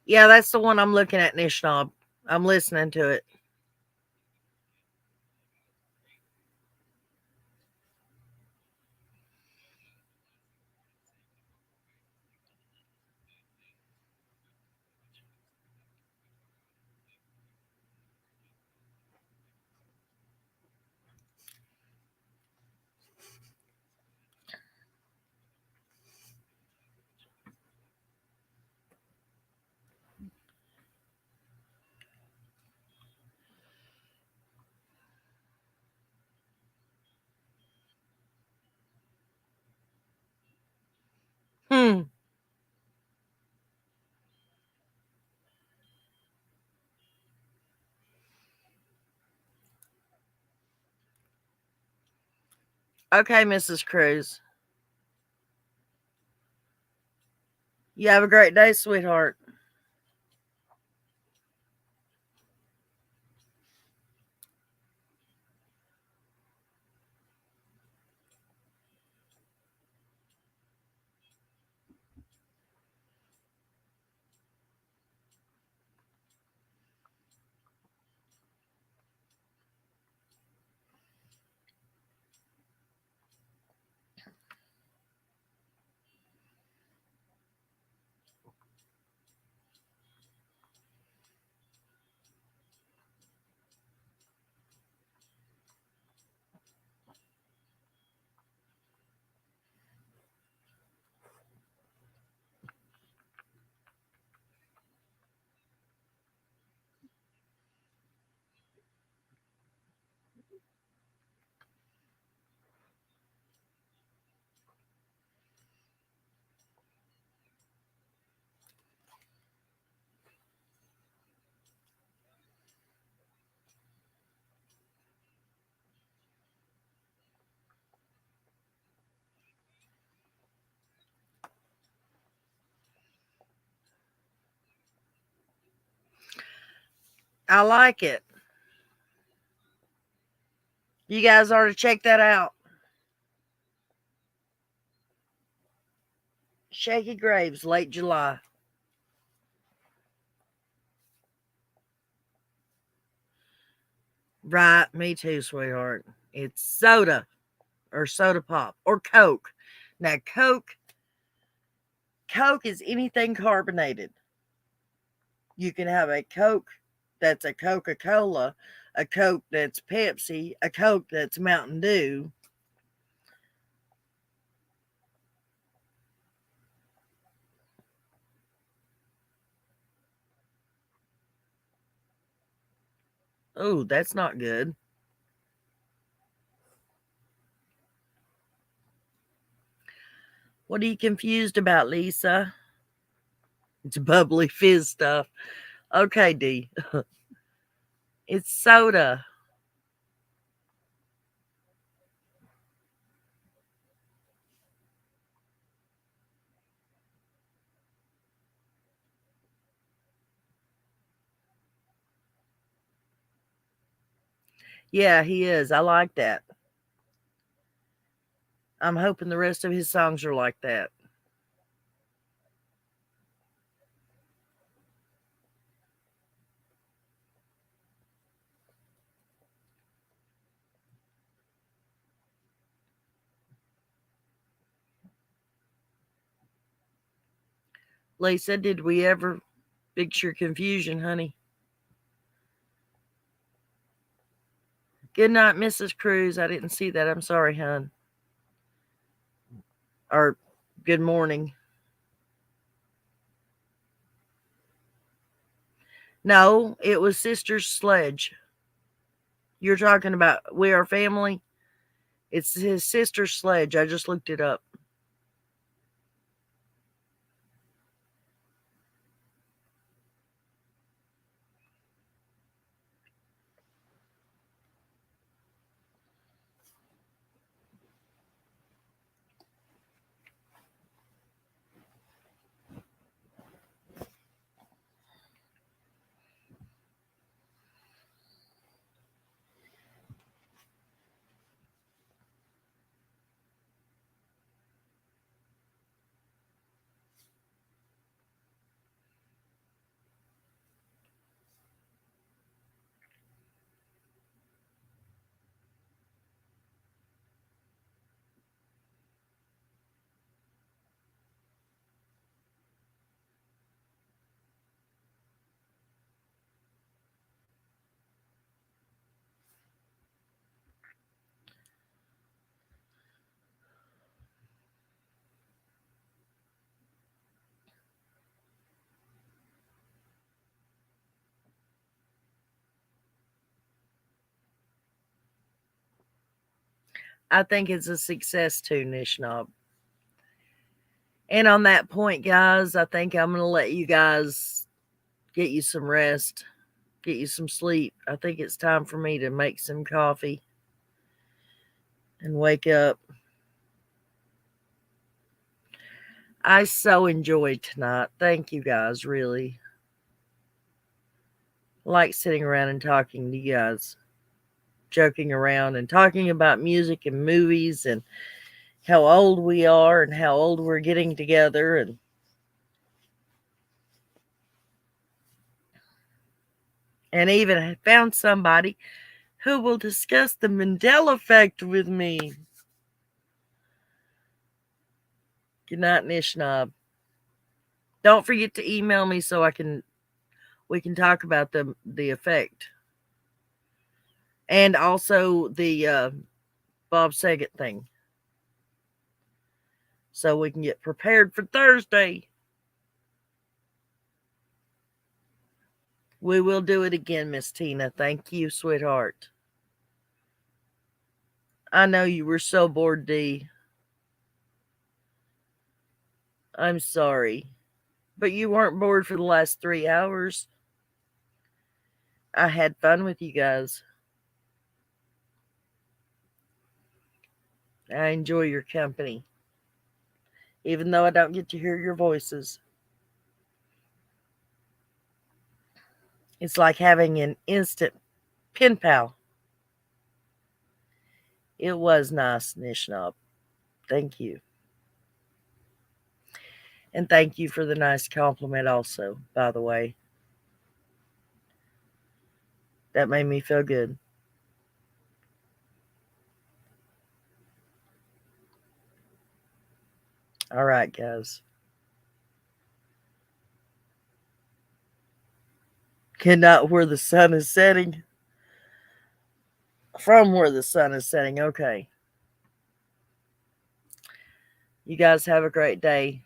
Yeah, that's the one I'm looking at, Nishnob. I'm listening to it. Hmm. Okay, Mrs. Cruz. You have a great day, sweetheart. I like it. You guys ought to check that out. Shaky Graves, late July. Right, me too, sweetheart. It's soda or soda pop or Coke. Now, Coke is anything carbonated. You can have a Coke that's a Coca-Cola, a Coke that's Pepsi, a Coke that's Mountain Dew. Oh, that's not good. What are you confused about, Lisa? It's bubbly fizz stuff. Okay, D. It's soda. Yeah, he is. I like that. I'm hoping the rest of his songs are like that. Lisa, did we ever fix your confusion, honey? Good night, Mrs. Cruz. I didn't see that. I'm sorry, hon. Or good morning. No, it was Sister's Sledge. You're talking about We Are Family? It's his sister's sledge. I just looked it up. I think it's a success too, Nishnob. And on that point, guys, I think I'm going to let you guys get you some rest, get you some sleep. I think it's time for me to make some coffee and wake up. I so enjoyed tonight. Thank you guys, really. I like sitting around and talking to you guys, joking around and talking about music and movies and how old we are and how old we're getting together. And even found somebody who will discuss the Mandela effect with me. Good night, Nishnob. Don't forget to email me so we can talk about the effect. And also the Bob Saget thing. So we can get prepared for Thursday. We will do it again, Miss Tina. Thank you, sweetheart. I know you were so bored, Dee. I'm sorry. But you weren't bored for the last 3 hours. I had fun with you guys. I enjoy your company. Even though I don't get to hear your voices. It's like having an instant pen pal. It was nice, Nishnob. Thank you. And thank you for the nice compliment also, by the way. That made me feel good. All right, guys. Good night where the sun is setting. From where the sun is setting. Okay. You guys have a great day.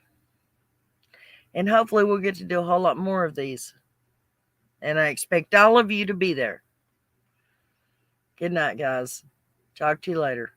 And hopefully we'll get to do a whole lot more of these. And I expect all of you to be there. Good night, guys. Talk to you later.